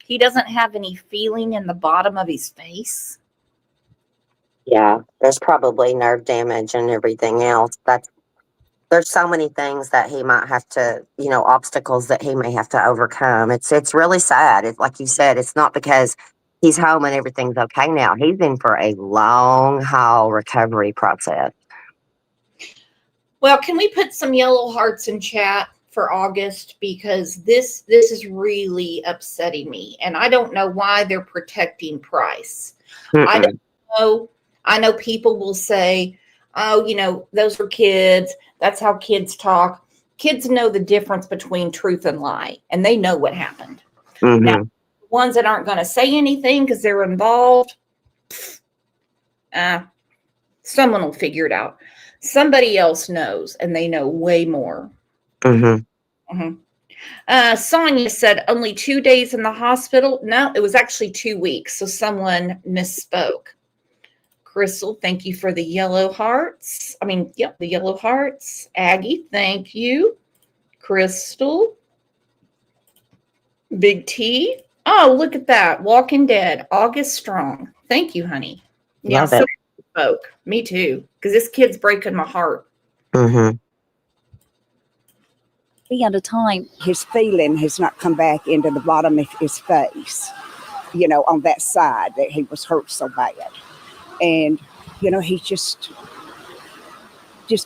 Speaker 1: He doesn't have any feeling in the bottom of his face.
Speaker 7: Yeah, there's probably nerve damage and everything else. There's so many things that he might have to, obstacles that he may have to overcome. It's really sad. It's like you said, it's not because he's home and everything's okay now. He's in for a long haul recovery process.
Speaker 1: Well, can we put some yellow hearts in chat for August? Because this is really upsetting me. And I don't know why they're protecting Price. I don't know. I know people will say, oh, those were kids. That's how kids talk. Kids know the difference between truth and lie, and they know what happened.
Speaker 7: Mm-hmm.
Speaker 1: Now, the ones that aren't going to say anything because they're involved, someone will figure it out. Somebody else knows, and they know way more.
Speaker 7: Mm-hmm.
Speaker 1: Mm-hmm. Sonia said only 2 days in the hospital. No, it was actually 2 weeks, so someone misspoke. Crystal, thank you for the yellow hearts. The yellow hearts. Aggie, thank you. Crystal. Big T. Oh, look at that. Walking Dead. August Strong. Thank you, honey. Yeah, so spoke. Me too. Because this kid's breaking my heart.
Speaker 7: Mm-hmm.
Speaker 12: day at a time.
Speaker 14: His feeling has not come back into the bottom of his face, on that side that he was hurt so bad. And, he just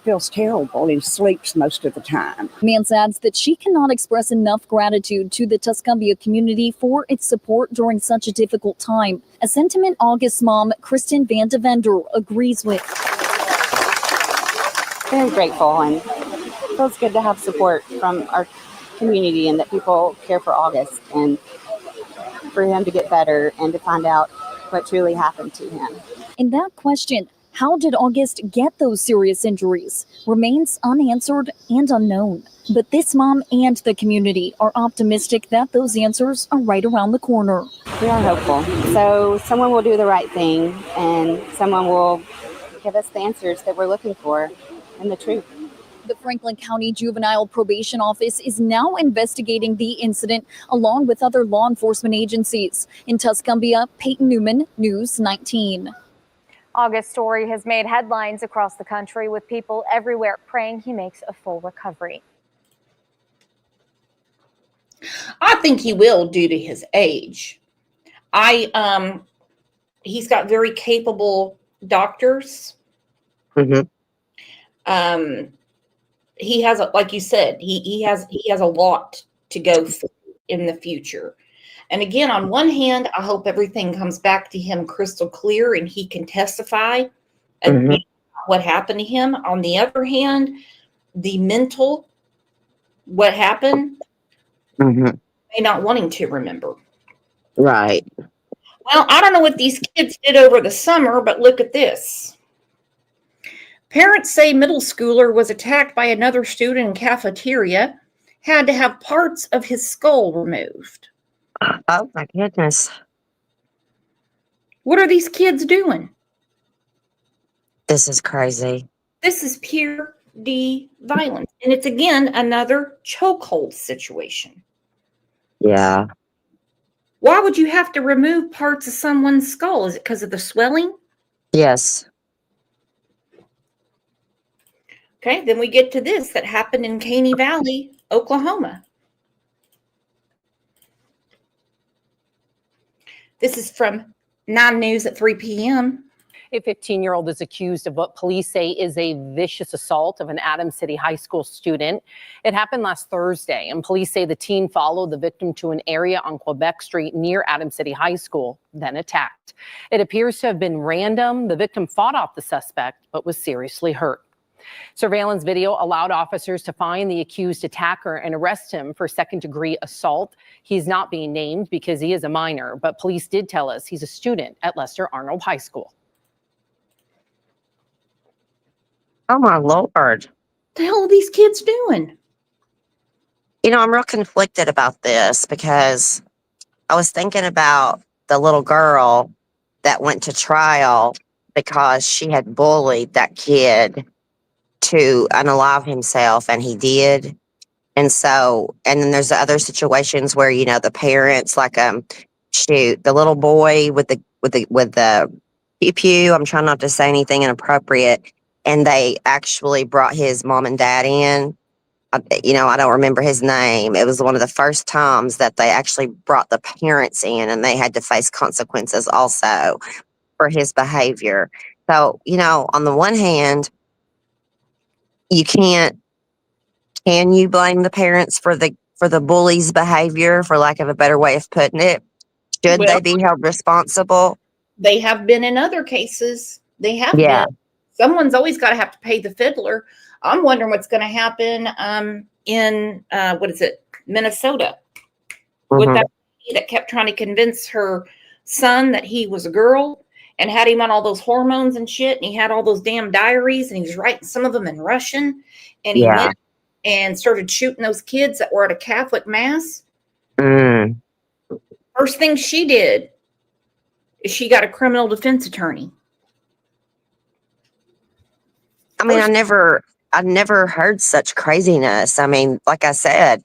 Speaker 14: feels terrible and sleeps most of the time.
Speaker 12: Mance adds that she cannot express enough gratitude to the Tuscumbia community for its support during such a difficult time, a sentiment August's mom, Kristen Van de Vender, agrees with.
Speaker 15: Very grateful, and it feels good to have support from our community and that people care for August and for him to get better and to find out what truly happened to him.
Speaker 12: And that question, how did August get those serious injuries, remains unanswered and unknown. But this mom and the community are optimistic that those answers are right around the corner.
Speaker 15: We are hopeful. So someone will do the right thing and someone will give us the answers that we're looking for and the truth.
Speaker 12: The Franklin County Juvenile Probation Office is now investigating the incident along with other law enforcement agencies. In Tuscumbia, Peyton Newman, News 19.
Speaker 11: August's story has made headlines across the country with people everywhere praying he makes a full recovery.
Speaker 1: I think he will due to his age. He's got very capable doctors.
Speaker 7: Mm-hmm.
Speaker 1: He has, like you said, he has a lot to go through in the future. And again, on one hand, I hope everything comes back to him crystal clear and he can testify what happened to him. On the other hand, the mental, what happened, may not wanting to remember.
Speaker 7: Right.
Speaker 1: Well, I don't know what these kids did over the summer, but look at this. Parents say middle schooler was attacked by another student in cafeteria, had to have parts of his skull removed.
Speaker 7: Oh my goodness.
Speaker 1: What are these kids doing?
Speaker 7: This is crazy.
Speaker 1: This is pure D violence. And it's again another chokehold situation.
Speaker 7: Yeah.
Speaker 1: Why would you have to remove parts of someone's skull? Is it because of the swelling?
Speaker 7: Yes.
Speaker 1: Okay, then we get to this that happened in Caney Valley, Oklahoma. This is from 9 News at 3 p.m.
Speaker 16: A 15-year-old is accused of what police say is a vicious assault of an Adams City High School student. It happened last Thursday, and police say the teen followed the victim to an area on Quebec Street near Adams City High School, then attacked. It appears to have been random. The victim fought off the suspect, but was seriously hurt. Surveillance video allowed officers to find the accused attacker and arrest him for second-degree assault. He's not being named because he is a minor, but police did tell us he's a student at Lester Arnold High School.
Speaker 7: Oh my Lord.
Speaker 1: What the hell are these kids doing?
Speaker 7: I'm real conflicted about this because I was thinking about the little girl that went to trial because she had bullied that kid to unalive himself, and he did. And then there's the other situations where, the parents, like, the little boy with the pew, I'm trying not to say anything inappropriate, and they actually brought his mom and dad in. I don't remember his name. It was one of the first times that they actually brought the parents in, and they had to face consequences also for his behavior. So, on the one hand, can you blame the parents for the bully's behavior, for lack of a better way of putting it? Should they be held responsible?
Speaker 1: They have been in other cases. They have
Speaker 7: Yeah.
Speaker 1: been. Someone's always got to have to pay the fiddler. I'm wondering what's going to happen in Minnesota, with that lady that kept trying to convince her son that he was a girl and had him on all those hormones and shit, and he had all those damn diaries, and he was writing some of them in Russian, and he went and started shooting those kids that were at a Catholic mass. First thing she did is she got a criminal defense attorney.
Speaker 7: I mean, I never heard such craziness. I mean, like I said,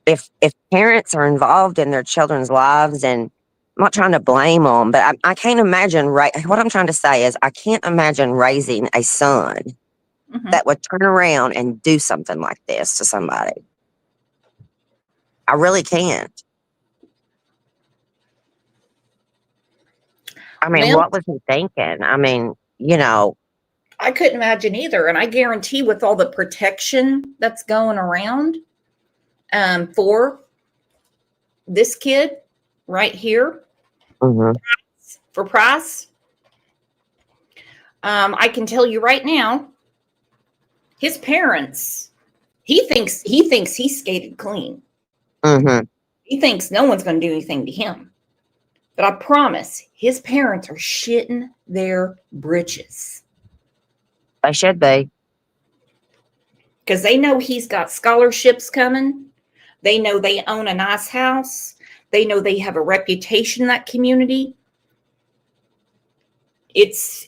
Speaker 7: if parents are involved in their children's lives, and I'm not trying to blame them, but I can't imagine, what I'm trying to say is I can't imagine raising a son
Speaker 1: Mhm.
Speaker 7: that would turn around and do something like this to somebody. I really can't. I mean,
Speaker 1: Well,
Speaker 7: what was he thinking? I mean, you know,
Speaker 1: I couldn't imagine either. And I guarantee with all the protection that's going around for this kid right here
Speaker 7: mhm.
Speaker 1: for Price, I can tell you right now, his parents, he thinks he's skated clean.
Speaker 7: Mhm.
Speaker 1: He thinks no one's going to do anything to him. But I promise his parents are shitting their britches
Speaker 7: They should be.
Speaker 1: because they know he's got scholarships coming. They know they own a nice house. They know they have a reputation in that community. It's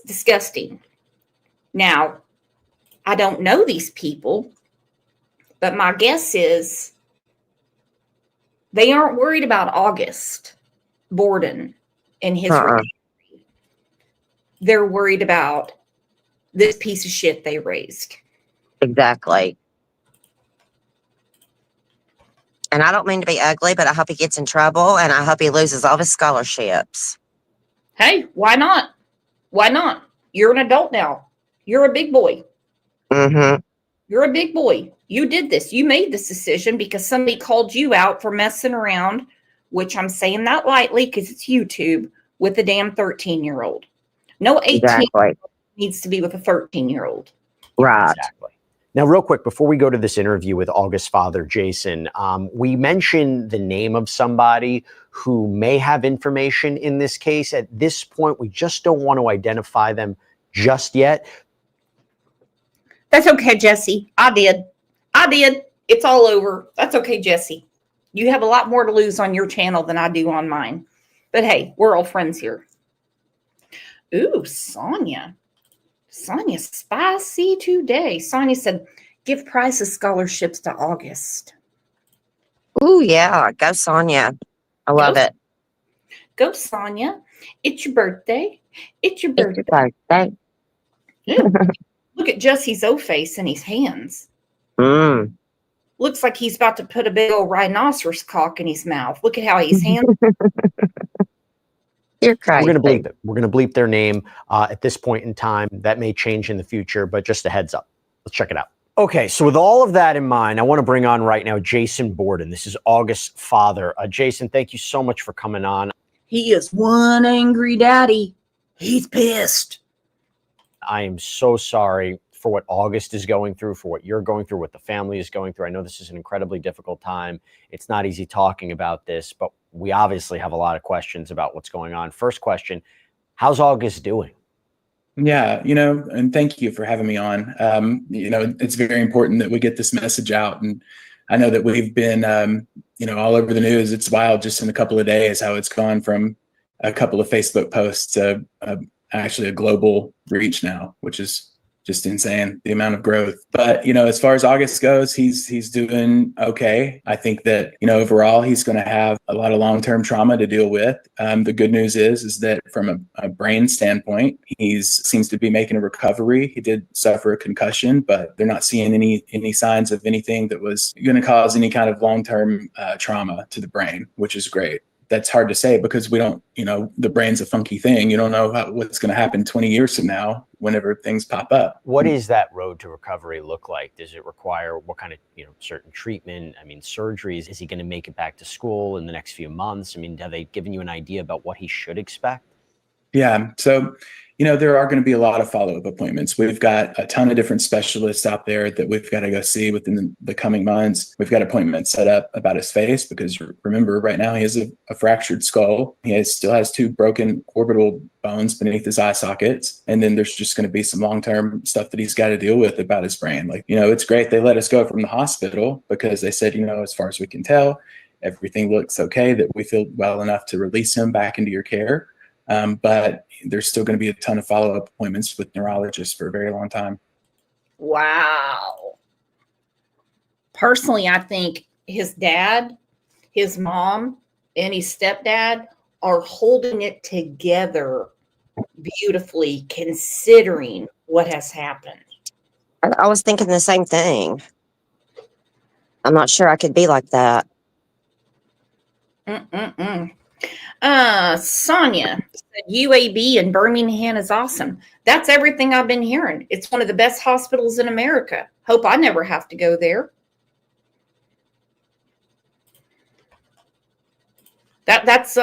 Speaker 1: disgusting. Now, I don't know these people, but my guess is they aren't worried about August Borden and his recovery. They're worried about this piece of shit they raised.
Speaker 7: Exactly. And I don't mean to be ugly, but I hope he gets in trouble and I hope he loses all his scholarships.
Speaker 1: Hey, why not? Why not? You're an adult now. You're a big boy.
Speaker 7: Mm-hmm.
Speaker 1: You're a big boy. You did this. You made this decision because somebody called you out for messing around, which I'm saying that lightly because it's YouTube, with a damn 13-year-old. No 18
Speaker 7: Exactly.
Speaker 1: needs to be with a 13-year-old.
Speaker 7: Right.
Speaker 17: Exactly. Now, real quick, before we go to this interview with August's father, Jason, we mentioned the name of somebody who may have information in this case. At this point, we just don't want to identify them just yet.
Speaker 1: That's okay, Jesse. I did. It's all over. That's okay, Jesse. You have a lot more to lose on your channel than I do on mine. But hey, we're all friends here. Ooh, Sonia. Sonia's spicy today. Sonia said, give Price's scholarships to August.
Speaker 7: Ooh, yeah. Go, Sonia. I love it.
Speaker 1: Go, Sonia. It's your birthday. It's your
Speaker 7: It's
Speaker 1: birthday.
Speaker 7: your birthday.
Speaker 1: Yeah. Look at Jesse's O-face in his hands.
Speaker 7: Mm.
Speaker 1: Looks like he's about to put a big old rhinoceros cock in his mouth. Look at how he's hands.
Speaker 7: You're crazy.
Speaker 17: We're going to bleep it. We're going to bleep their name at this point in time. That may change in the future, but just a heads up. Let's check it out. Okay, so with all of that in mind, I want to bring on right now Jason Borden. This is August's father. Jason, thank you so much for coming on.
Speaker 1: He is one angry daddy. He's pissed.
Speaker 17: I am so sorry for what August is going through, for what you're going through, what the family is going through. I know this is an incredibly difficult time. It's not easy talking about this, but we obviously have a lot of questions about what's going on. First question, how's August doing?
Speaker 18: Yeah, and thank you for having me on. It's very important that we get this message out. And I know that we've been, all over the news. It's wild just in a couple of days how it's gone from a couple of Facebook posts to actually a global reach now, which is just insane, the amount of growth. But, as far as August goes, he's doing okay. I think that, overall, he's going to have a lot of long-term trauma to deal with. The good news is that from a brain standpoint, he seems to be making a recovery. He did suffer a concussion, but they're not seeing any signs of anything that was going to cause any kind of long-term trauma to the brain, which is great. That's hard to say because we don't, the brain's a funky thing. You don't know what's going to happen 20 years from now whenever things pop up.
Speaker 17: What is that road to recovery look like? Does it require what kind of, certain treatment? I mean, surgeries? Is he going to make it back to school in the next few months? I mean, have they given you an idea about what he should expect?
Speaker 18: Yeah. So, there are going to be a lot of follow-up appointments. We've got a ton of different specialists out there that we've got to go see within the coming months. We've got appointments set up about his face because remember, right now he has a fractured skull. He still has 2 broken orbital bones beneath his eye sockets. And then there's just going to be some long-term stuff that he's got to deal with about his brain. Like, it's great they let us go from the hospital because they said, as far as we can tell, everything looks okay, that we feel well enough to release him back into your care. But there's still going to be a ton of follow-up appointments with neurologists for a very long time.
Speaker 1: Wow. Personally, I think his dad, his mom, and his stepdad are holding it together beautifully considering what has happened.
Speaker 7: I was thinking the same thing. I'm not sure I could be like that.
Speaker 1: Sonia said UAB in Birmingham is awesome. That's everything I've been hearing. It's one of the best hospitals in America. Hope I never have to go there. That's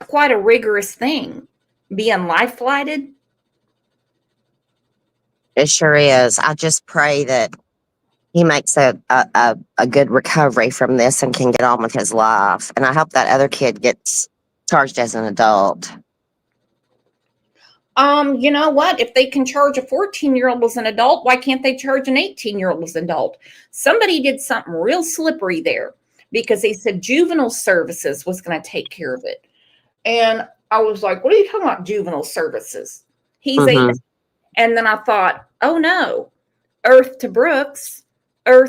Speaker 1: quite a rigorous thing. Being life flighted.
Speaker 7: It sure is. I just pray that he makes a good recovery from this and can get on with his life. And I hope that other kid gets charged as an adult.
Speaker 1: You know what? If they can charge a 14-year-old as an adult, why can't they charge an 18-year-old as an adult? Somebody did something real slippery there because they said juvenile services was going to take care of it. And I was like, what are you talking about, juvenile services? He's 18. And then I thought, oh no, Earth to Brooks. They're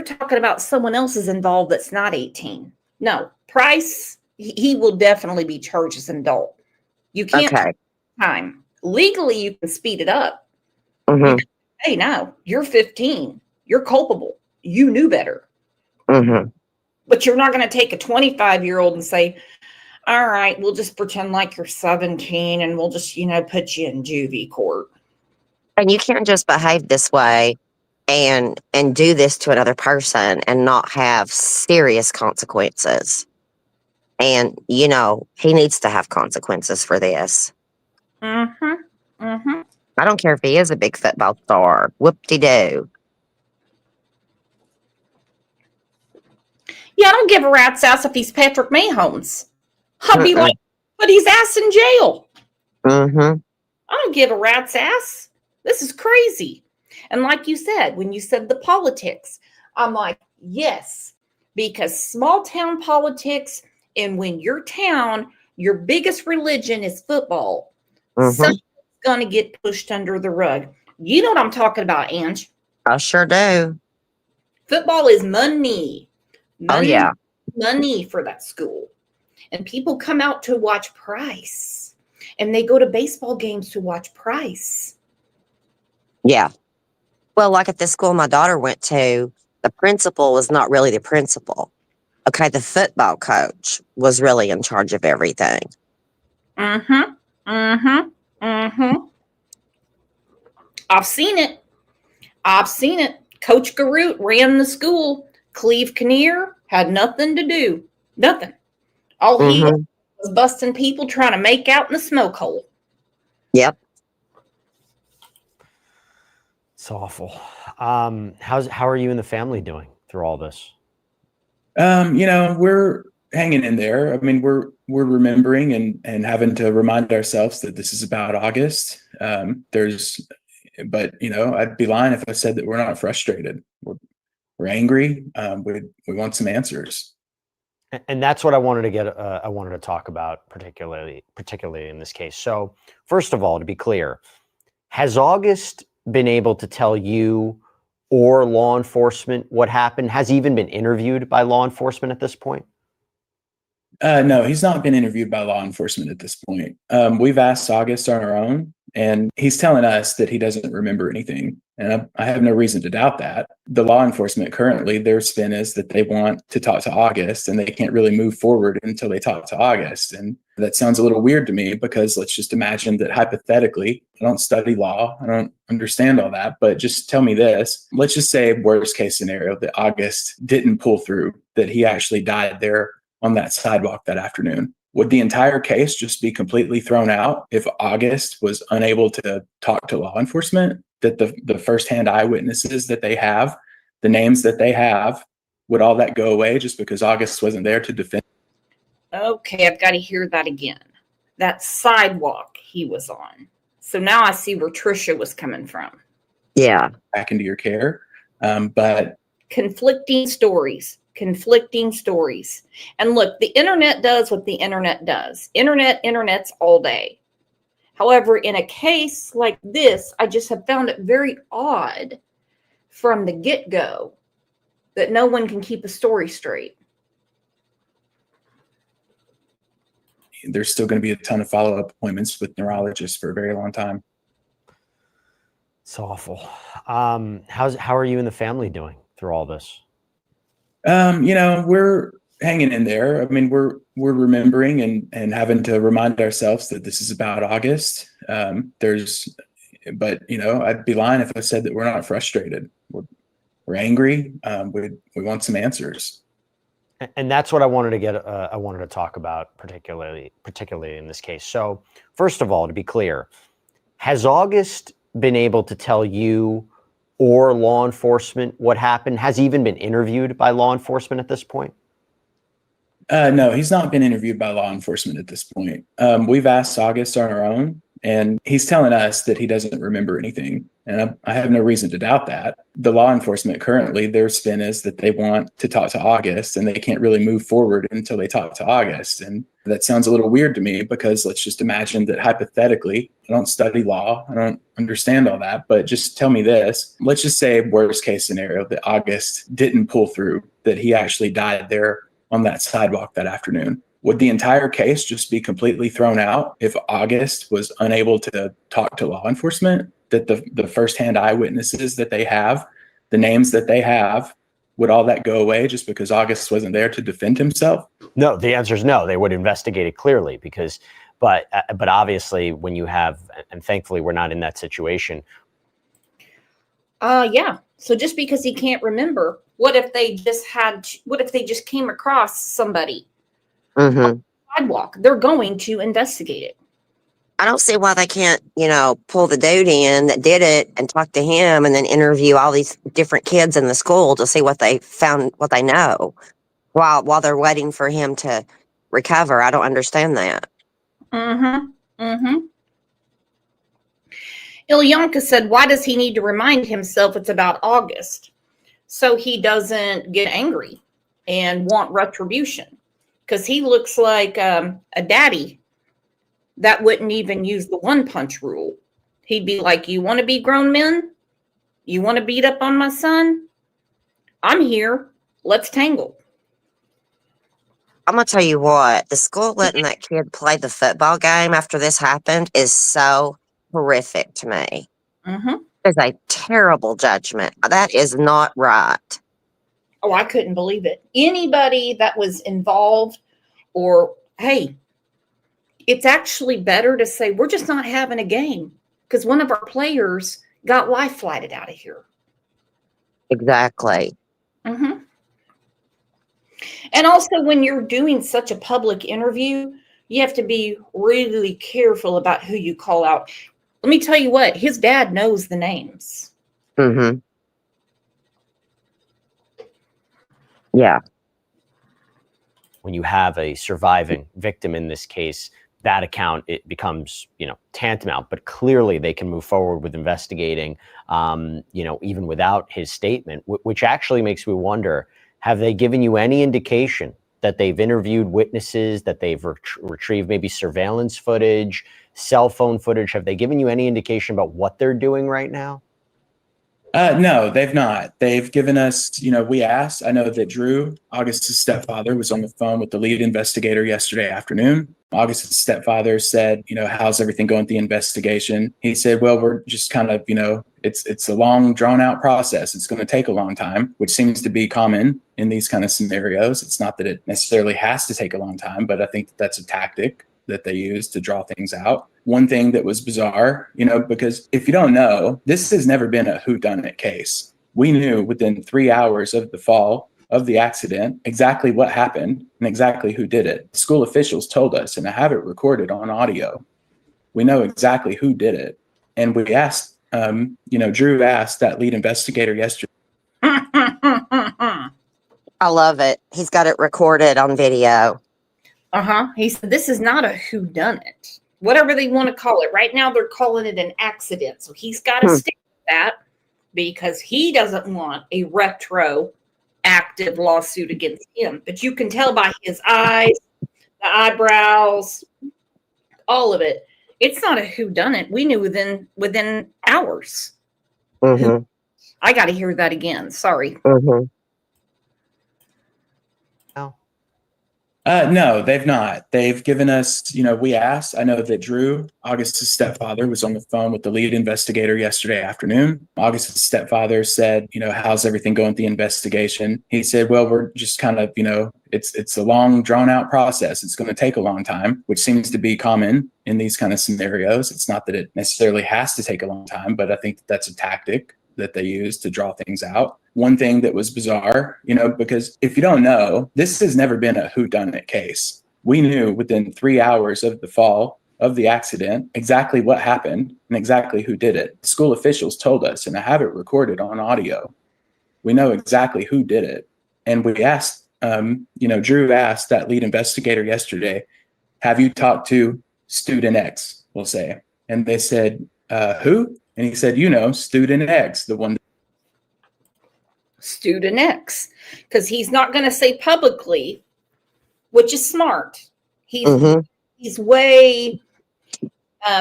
Speaker 1: talking about someone else is involved that's not 18. No, Price, he will definitely be charged as an adult. You can't time. Legally, you can speed it up. Hey, no, you're 15. You're culpable. You knew better. But you're not going to take a 25-year-old and say, all right, we'll just pretend like you're 17 and we'll just, put you in juvie court.
Speaker 7: And you can't just behave this way and do this to another person and not have serious consequences. And, he needs to have consequences for this. I don't care if he is a big football star. Whoop-de-doo.
Speaker 1: Yeah, I don't give a rat's ass if he's Patrick Mahomes. I'll be like, put his ass in jail. I don't give a rat's ass. This is crazy. And like you said, when you said the politics, I'm like, yes, because small town politics, and when your town, your biggest religion is football, something's going to get pushed under the rug. You know what I'm talking about, Ange?
Speaker 7: I sure do.
Speaker 1: Football is money.
Speaker 7: Oh, yeah.
Speaker 1: Money for that school. And people come out to watch Price. And they go to baseball games to watch Price.
Speaker 7: Yeah. Well, like at the school my daughter went to, the principal was not really the principal. Okay, the football coach was really in charge of everything.
Speaker 1: I've seen it. Coach Garrett ran the school. Cleve Kinnear had nothing to do. Nothing. All he was busting people trying to make out in the smoke hole.
Speaker 7: Yep.
Speaker 17: It's awful. How are you and the family doing through all this?
Speaker 18: We're hanging in there. I mean, we're remembering and having to remind ourselves that this is about August. I'd be lying if I said that we're not frustrated. We're angry. We want some answers.
Speaker 17: And that's what I wanted to talk about particularly in this case. So first of all, to be clear, has August been able to tell you or law enforcement what happened? Has he even been interviewed by law enforcement at this point?
Speaker 18: No, he's not been interviewed by law enforcement at this point. We've asked August on our own, and he's telling us that he doesn't remember anything. And I have no reason to doubt that. The law enforcement currently, their spin is that they want to talk to August, and they can't really move forward until they talk to August. And that sounds a little weird to me because let's just imagine that hypothetically, I don't study law, I don't understand all that, but just tell me this. Let's just say worst case scenario that August didn't pull through, that he actually died there on that sidewalk that afternoon. Would the entire case just be completely thrown out if August was unable to talk to law enforcement? That the firsthand eyewitnesses that they have, the names that they have, would all that go away just because August wasn't there to defend?
Speaker 1: Okay, I've got to hear that again. That sidewalk he was on. So now I see where Trisha was coming from.
Speaker 7: Yeah.
Speaker 18: Back into your care. But
Speaker 1: conflicting stories. And look, the internet does what the internet does. Internet's all day. However, in a case like this, I just have found it very odd from the get-go that no one can keep a story straight.
Speaker 18: There's still going to be a ton of follow-up appointments with neurologists for a very long time.
Speaker 17: It's awful. How are you and the family doing through all this?
Speaker 18: We're hanging in there. I mean, we're remembering and having to remind ourselves that this is about August. But I'd be lying if I said that we're not frustrated. We're angry. We want some answers.
Speaker 17: And that's what I wanted to get. I wanted to talk about particularly in this case. So, first of all, to be clear, has August been able to tell you or law enforcement what happened? Has he even been interviewed by law enforcement at this point?
Speaker 18: No, he's not been interviewed by law enforcement at this point. We've asked August on our own, and he's telling us that he doesn't remember anything. And I have no reason to doubt that. The law enforcement currently, their spin is that they want to talk to August, and they can't really move forward until they talk to August. And that sounds a little weird to me, because let's just imagine that hypothetically, I don't study law, I don't understand all that, but just tell me this. Let's just say worst case scenario that August didn't pull through, that he actually died there on that sidewalk that afternoon. Would the entire case just be completely thrown out if August was unable to talk to law enforcement? That the firsthand eyewitnesses that they have, the names that they have, would all that go away just because August wasn't there to defend himself?
Speaker 17: No, the answer is no. They would investigate it clearly but obviously when you have, and thankfully we're not in that situation.
Speaker 1: Yeah. So just because he can't remember, what if they just came across somebody on the sidewalk? They're going to investigate it.
Speaker 7: I don't see why they can't, pull the dude in that did it and talk to him and then interview all these different kids in the school to see what they found, what they know, while they're waiting for him to recover. I don't understand that.
Speaker 1: Ilyanka said, why does he need to remind himself it's about August? So he doesn't get angry and want retribution. Because he looks like a daddy that wouldn't even use the one punch rule. He'd be like, you want to be grown men? You want to beat up on my son? I'm here. Let's tangle.
Speaker 7: I'm going to tell you what, the school letting that kid play the football game after this happened is so horrific to me. It's a terrible judgment. That is not right.
Speaker 1: Oh, I couldn't believe it. Anybody that was involved, or, hey, it's actually better to say, we're just not having a game because one of our players got life flighted out of here.
Speaker 7: Exactly.
Speaker 1: And also, when you're doing such a public interview, you have to be really careful about who you call out. Let me tell you what, his dad knows the names.
Speaker 7: Yeah.
Speaker 17: When you have a surviving victim in this case, that account, it becomes, tantamount, but clearly they can move forward with investigating, even without his statement, which actually makes me wonder, have they given you any indication that they've interviewed witnesses, that they've retrieved maybe surveillance footage, cell phone footage? Have they given you any indication about what they're doing right now?
Speaker 18: No, they've not. They've given us, we asked. I know that Drew, August's stepfather, was on the phone with the lead investigator yesterday afternoon. August's stepfather said, how's everything going with the investigation? He said, well, we're just kind of, it's a long, drawn out process. It's going to take a long time, which seems to be common in these kind of scenarios. It's not that it necessarily has to take a long time, but I think that's a tactic that they use to draw things out. One thing that was bizarre, because if you don't know, this has never been a whodunit case. We knew within 3 hours of the fall of the accident exactly what happened and exactly who did it. School officials told us, and I have it recorded on audio. We know exactly who did it. And we asked, Drew asked that lead investigator yesterday.
Speaker 7: I love it. He's got it recorded on video.
Speaker 1: He said, this is not a whodunit. Whatever they want to call it. Right now, they're calling it an accident. So he's got to stick with that because he doesn't want a retroactive lawsuit against him. But you can tell by his eyes, the eyebrows, all of it. It's not a whodunit. We knew within hours. I got to hear that again. Sorry.
Speaker 18: No, they've not. They've given us, we asked. I know that Drew, August's stepfather, was on the phone with the lead investigator yesterday afternoon. August's stepfather said, how's everything going with the investigation? He said, well, we're just kind of, it's a long, drawn out process. It's going to take a long time, which seems to be common in these kind of scenarios. It's not that it necessarily has to take a long time, but I think that's a tactic that they use to draw things out. One thing that was bizarre, because if you don't know, this has never been a whodunit case. We knew within 3 hours of the fall of the accident exactly what happened and exactly who did it. School officials told us, and I have it recorded on audio. We know exactly who did it. And we asked, Drew asked that lead investigator yesterday, have you talked to student X, we'll say? And they said, who? And he said, student X, the one.
Speaker 1: Student X, because he's not going to say publicly, which is smart. He's way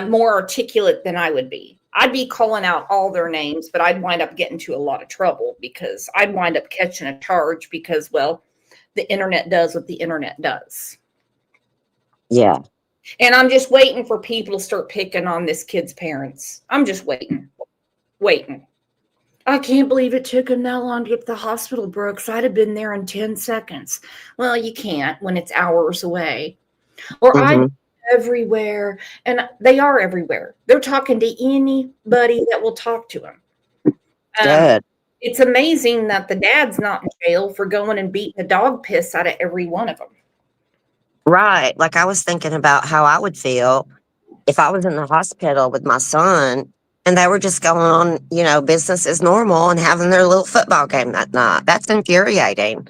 Speaker 1: more articulate than I would be. I'd be calling out all their names, but I'd wind up getting to a lot of trouble because I'd wind up catching a charge because, well, the internet does what the internet does.
Speaker 7: Yeah.
Speaker 1: And I'm just waiting for people to start picking on this kid's parents. I'm just waiting. I can't believe it took him that long to get to the hospital, Brooks. I'd have been there in 10 seconds. Well, you can't when it's hours away. Or I'm everywhere. And they are everywhere. They're talking to anybody that will talk to them.
Speaker 7: Good.
Speaker 1: It's amazing that the dad's not in jail for going and beating the dog piss out of every one of them.
Speaker 7: Right. Like I was thinking about how I would feel if I was in the hospital with my son and they were just going on, business as normal and having their little football game that night. That's infuriating.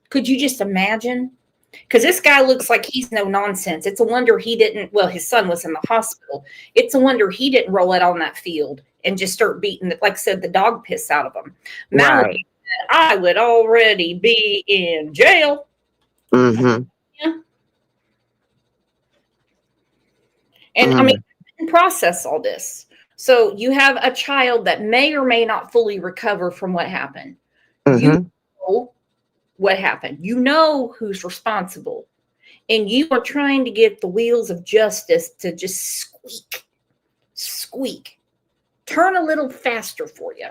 Speaker 1: Could you just imagine? Because this guy looks like he's no nonsense. It's a wonder he didn't, well, his son was in the hospital. It's a wonder he didn't roll out on that field and just start beating, like I said, the dog piss out of them.
Speaker 7: Right.
Speaker 1: I would already be in jail.
Speaker 7: Mm-hmm.
Speaker 1: Yeah. And I mean, I can process all this. So you have a child that may or may not fully recover from what happened. You know what happened. You know who's responsible. And you are trying to get the wheels of justice to just squeak. Turn a little faster for you.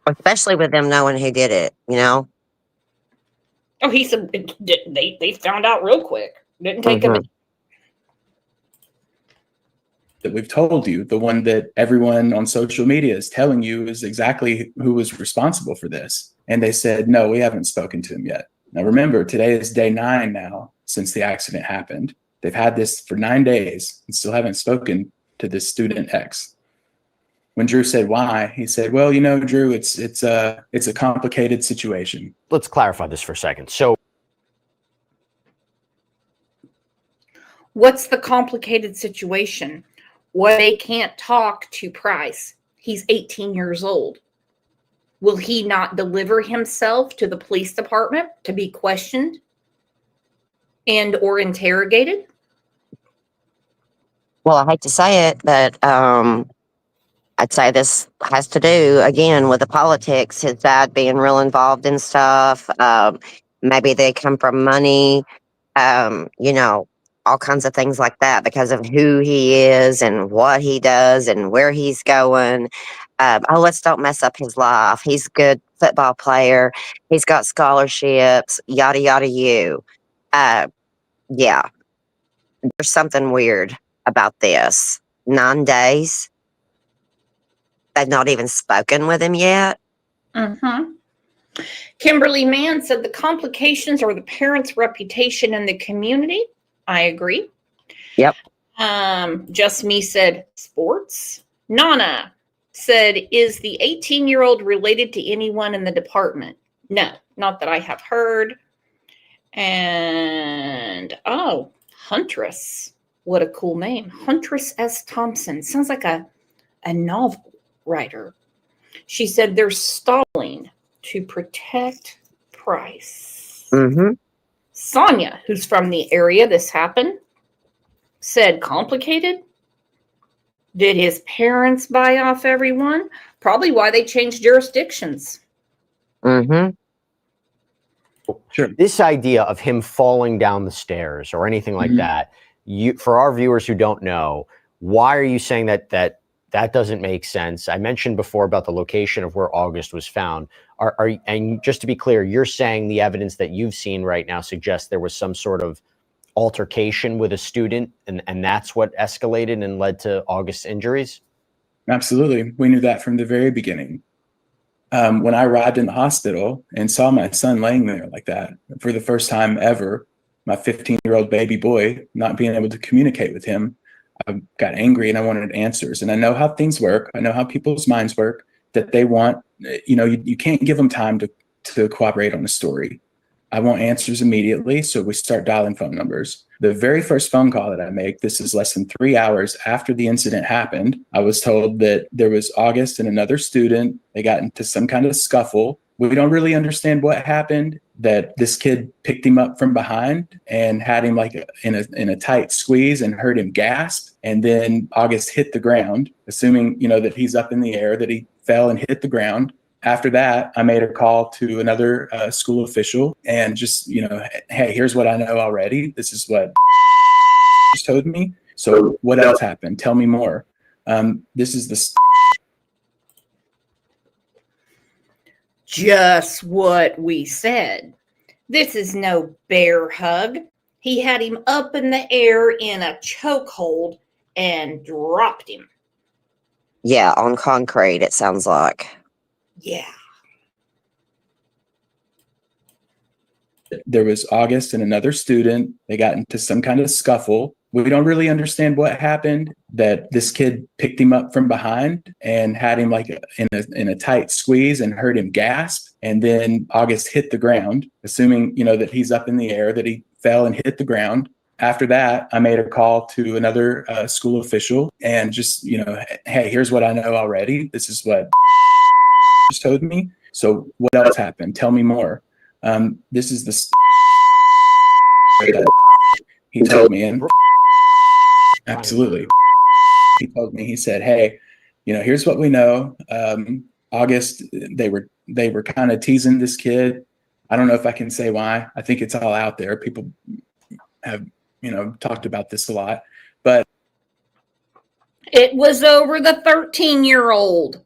Speaker 7: Especially with them knowing who did it,
Speaker 1: Oh, he said they found out real quick. Didn't take them.
Speaker 18: That we've told you, the one that everyone on social media is telling you is exactly who was responsible for this. And they said, no, we haven't spoken to him yet. Now, remember, today is day 9 now since the accident happened. They've had this for 9 days and still haven't spoken to this student X. When Drew said why, he said, well, Drew, it's a complicated situation.
Speaker 17: Let's clarify this for a second. So
Speaker 1: What's the complicated situation? Well, they can't talk to Price. He's 18 years old. Will he not deliver himself to the police department to be questioned and or interrogated?
Speaker 7: Well, I hate to say it, but I'd say this has to do, again, with the politics, his dad being real involved in stuff. Maybe they come from money, all kinds of things like that because of who he is and what he does and where he's going. Let's don't mess up his life. He's a good football player. He's got scholarships, yada, yada, you. Yeah, there's something weird about this. 9 days. They've not even spoken with him yet.
Speaker 1: Kimberly Mann said the complications are the parents' reputation in the community. I agree.
Speaker 7: Yep.
Speaker 1: Just Me said sports. Nana said, is the 18-year-old related to anyone in the department? No, not that I have heard. And, Huntress. What a cool name. Huntress S. Thompson. Sounds like a novel writer. She said they're stalling to protect Price. Sonia, who's from the area this happened, said complicated. Did his parents buy off everyone? Probably why they changed jurisdictions.
Speaker 18: Sure.
Speaker 17: This idea of him falling down the stairs or anything like that, for our viewers who don't know, why are you saying that doesn't make sense? I mentioned before about the location of where August was found. And just to be clear, you're saying the evidence that you've seen right now suggests there was some sort of altercation with a student, and that's what escalated and led to August's injuries?
Speaker 18: Absolutely. We knew that from the very beginning. When I arrived in the hospital and saw my son laying there like that for the first time ever, my 15-year-old baby boy, not being able to communicate with him, I got angry and I wanted answers. And I know how things work. I know how people's minds work, that they want, you can't give them time to cooperate on a story. I want answers immediately. So we start dialing phone numbers. The very first phone call that I make, this is less than 3 hours after the incident happened, I was told that there was August and another student. They got into some kind of scuffle. We don't really understand what happened, that this kid picked him up from behind and had him like in a tight squeeze and heard him gasp. And then August hit the ground, assuming, that he's up in the air, that he fell and hit the ground. After that, I made a call to another school official and just, hey, here's what I know already. This is what just told me. So what else happened? Tell me more. This is the
Speaker 1: Just what we said. This is no bear hug. He had him up in the air in a chokehold and dropped him.
Speaker 7: Yeah, on concrete, it sounds like.
Speaker 1: Yeah.
Speaker 18: There was August and another student. They got into some kind of scuffle. We don't really understand what happened, that this kid picked him up from behind and had him like in a tight squeeze and heard him gasp. And then August hit the ground, assuming, that he's up in the air, that he fell and hit the ground. After that, I made a call to another school official and just, hey, here's what I know already. This is what just told me. So what else happened? Tell me more. This is the that he told me. And absolutely. He told me, he said, hey, here's what we know. August, they were kind of teasing this kid. I don't know if I can say why. I think it's all out there. People have, talked about this a lot, but
Speaker 1: it was over the 13-year-old.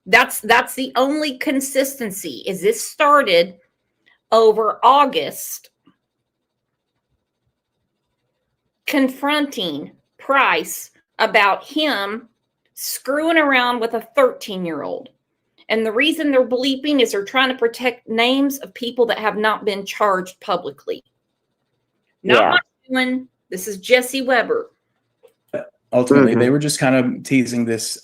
Speaker 1: That's the only consistency, is this started over August confronting Price about him screwing around with a 13-year-old. And the reason they're bleeping is they're trying to protect names of people that have not been charged publicly. Not doing. This is Jesse Weber.
Speaker 18: Ultimately, they were just kind of teasing this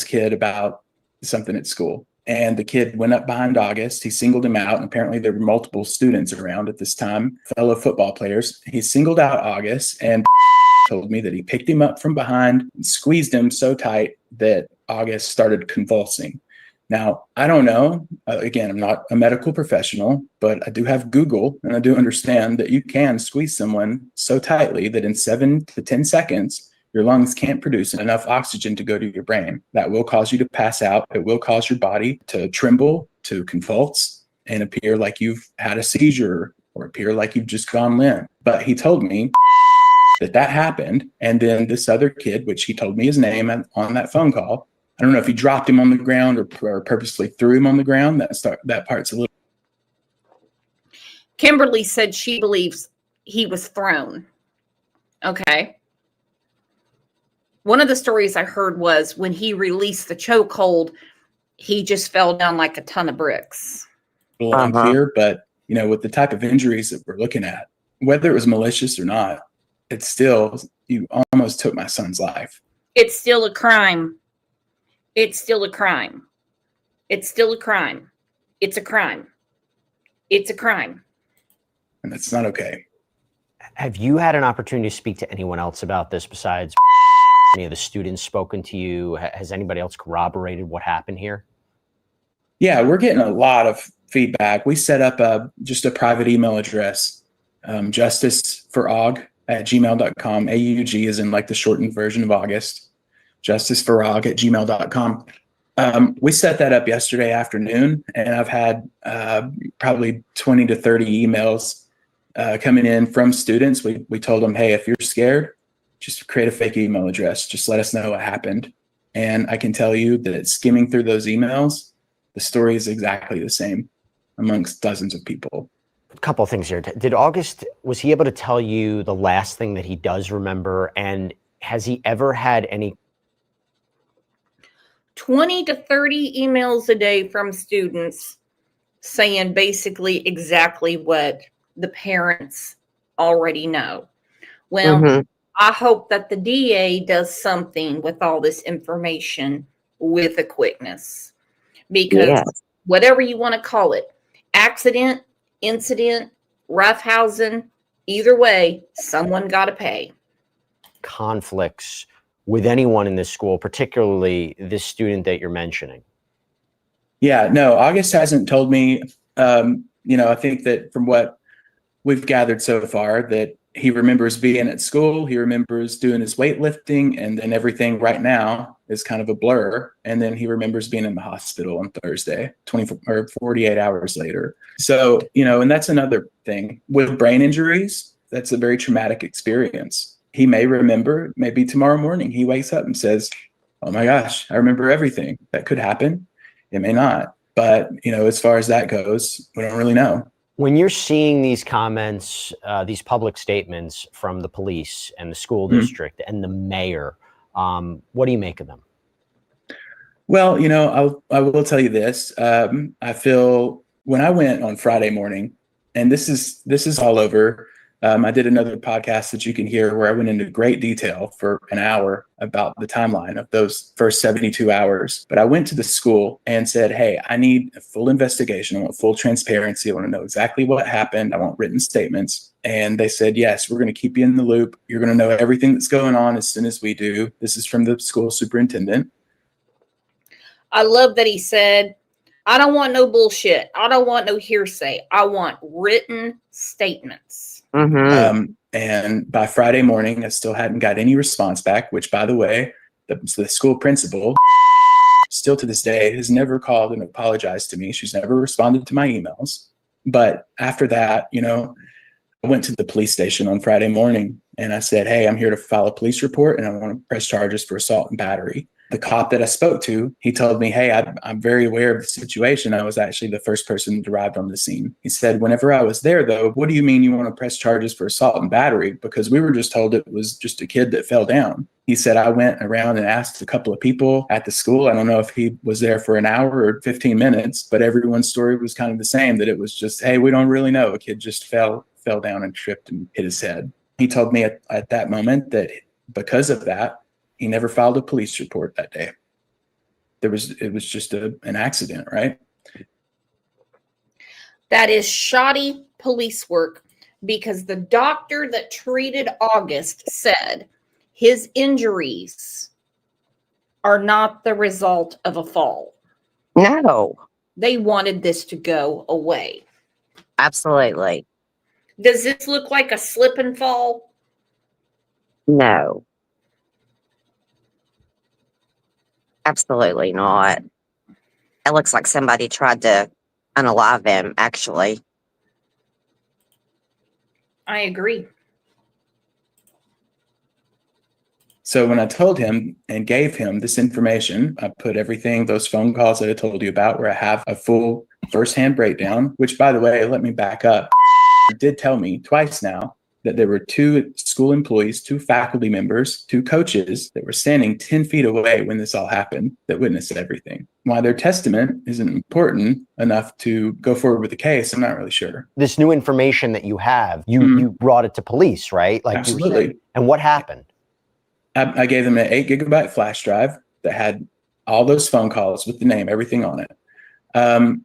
Speaker 18: kid about something at school. And the kid went up behind August. He singled him out. And apparently there were multiple students around at this time, fellow football players. He singled out August and told me that he picked him up from behind and squeezed him so tight that August started convulsing. Now, I don't know. Again, I'm not a medical professional, but I do have Google, and I do understand that you can squeeze someone so tightly that in 7 to 10 seconds, your lungs can't produce enough oxygen to go to your brain. That will cause you to pass out. It will cause your body to tremble, to convulse, and appear like you've had a seizure or appear like you've just gone limp. But he told me that happened. And then this other kid, which he told me his name on that phone call, I don't know if he dropped him on the ground or purposely threw him on the ground. That part's a little.
Speaker 1: Kimberly said she believes he was thrown. Okay. One of the stories I heard was when he released the chokehold, he just fell down like a ton of bricks.
Speaker 18: A little unclear, but with the type of injuries that we're looking at, whether it was malicious or not, it's still, you almost took my son's life.
Speaker 1: It's still a crime. It's still a crime. It's still a crime. It's a crime. It's a crime.
Speaker 18: And that's not okay.
Speaker 17: Have you had an opportunity to speak to anyone else about this besides any of the students spoken to you? Has anybody else corroborated what happened here?
Speaker 18: Yeah, we're getting a lot of feedback. We set up just a private email address, justiceforaug@gmail.com. AUG is in like the shortened version of August. justiceforaug@gmail.com. We set that up yesterday afternoon, and I've had probably 20 to 30 emails coming in from students. We told them, hey, if you're scared, just create a fake email address. Just let us know what happened. And I can tell you that skimming through those emails, the story is exactly the same amongst dozens of people.
Speaker 17: A couple of things here. Did August, was he able to tell you the last thing that he does remember? And has he ever had any
Speaker 1: 20 to 30 emails a day from students saying basically exactly what the parents already know? Well, I hope that the DA does something with all this information with a quickness, because whatever you want to call it, accident, incident, roughhousing, either way, someone got to pay.
Speaker 17: conflicts with anyone in this school, particularly this student that you're mentioning?
Speaker 18: Yeah, no, August hasn't told me. I think that from what we've gathered so far, that he remembers being at school, he remembers doing his weightlifting, and then everything right now is kind of a blur. And then he remembers being in the hospital on Thursday, 24 or 48 hours later. So, and that's another thing with brain injuries. That's a very traumatic experience. He may remember, maybe tomorrow morning he wakes up and says, oh my gosh, I remember everything. That could happen. It may not. But, as far as that goes, we don't really know.
Speaker 17: When you're seeing these comments, these public statements from the police and the school district and the mayor, what do you make of them?
Speaker 18: Well, I will tell you this. I feel when I went on Friday morning, and this is all over. I did another podcast that you can hear where I went into great detail for an hour about the timeline of those first 72 hours. But I went to the school and said, hey, I need a full investigation. I want full transparency. I want to know exactly what happened. I want written statements. And they said, yes, we're going to keep you in the loop. You're going to know everything that's going on as soon as we do. This is from the school superintendent.
Speaker 1: I love that he said, I don't want no bullshit. I don't want no hearsay. I want written statements.
Speaker 18: And by Friday morning, I still hadn't got any response back, which, by the way, the school principal still to this day has never called and apologized to me. She's never responded to my emails. But after that, I went to the police station on Friday morning and I said, hey, I'm here to file a police report and I want to press charges for assault and battery. The cop that I spoke to, he told me, hey, I'm very aware of the situation. I was actually the first person that arrived on the scene. He said, whenever I was there, though, what do you mean you want to press charges for assault and battery? Because we were just told it was just a kid that fell down. He said, I went around and asked a couple of people at the school. I don't know if he was there for an hour or 15 minutes, but everyone's story was kind of the same, that it was just, hey, we don't really know. A kid just fell down and tripped and hit his head. He told me at that moment that because of that, he never filed a police report that day. It was just an accident, right?
Speaker 1: That is shoddy police work, because the doctor that treated August said his injuries are not the result of a fall.
Speaker 7: No.
Speaker 1: They wanted this to go away.
Speaker 7: Absolutely.
Speaker 1: Does this look like a slip and fall?
Speaker 7: No. Absolutely not. It looks like somebody tried to unalive him, actually.
Speaker 1: I agree.
Speaker 18: So when I told him and gave him this information, I put everything, those phone calls that I told you about, where I have a full firsthand breakdown, which, by the way, let me back up. He did tell me twice now that there were 2 school employees, 2 faculty members, 2 coaches that were standing 10 feet away when this all happened that witnessed everything. Why their testament isn't important enough to go forward with the case, I'm not really sure.
Speaker 17: This new information that you have, you brought it to police, right? Like
Speaker 18: Absolutely.
Speaker 17: And what happened?
Speaker 18: I gave them an 8 gigabyte flash drive that had all those phone calls with the name, everything on it.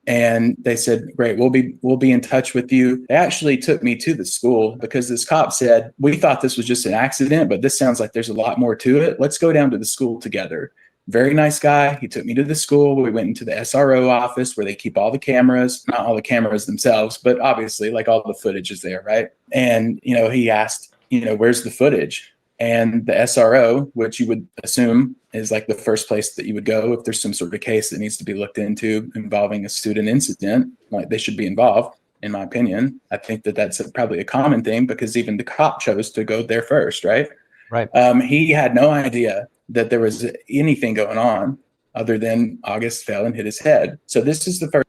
Speaker 18: And they said, great, we'll be in touch with you. They actually took me to the school because this cop said, we thought this was just an accident, but this sounds like there's a lot more to it. Let's go down to the school together. Very nice guy. He took me to the school. We went into the SRO office where they keep all the cameras, not all the cameras themselves, but obviously like all the footage is there, right? And, he asked, where's the footage? And the SRO, which you would assume is like the first place that you would go if there's some sort of case that needs to be looked into involving a student incident. Like, they should be involved, in my opinion. I think that that's probably a common thing because even the cop chose to go there first, right?
Speaker 17: Right.
Speaker 18: He had no idea that there was anything going on other than August fell and hit his head. So this is the first.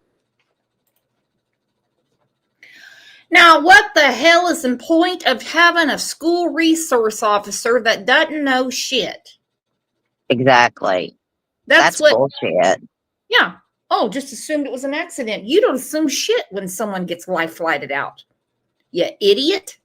Speaker 1: Now, what the hell is the point of having a school resource officer that doesn't know shit?
Speaker 7: Exactly.
Speaker 1: That's what.
Speaker 7: Bullshit.
Speaker 1: Yeah. Oh, just assumed it was an accident. You don't assume shit when someone gets life flighted out. You idiot.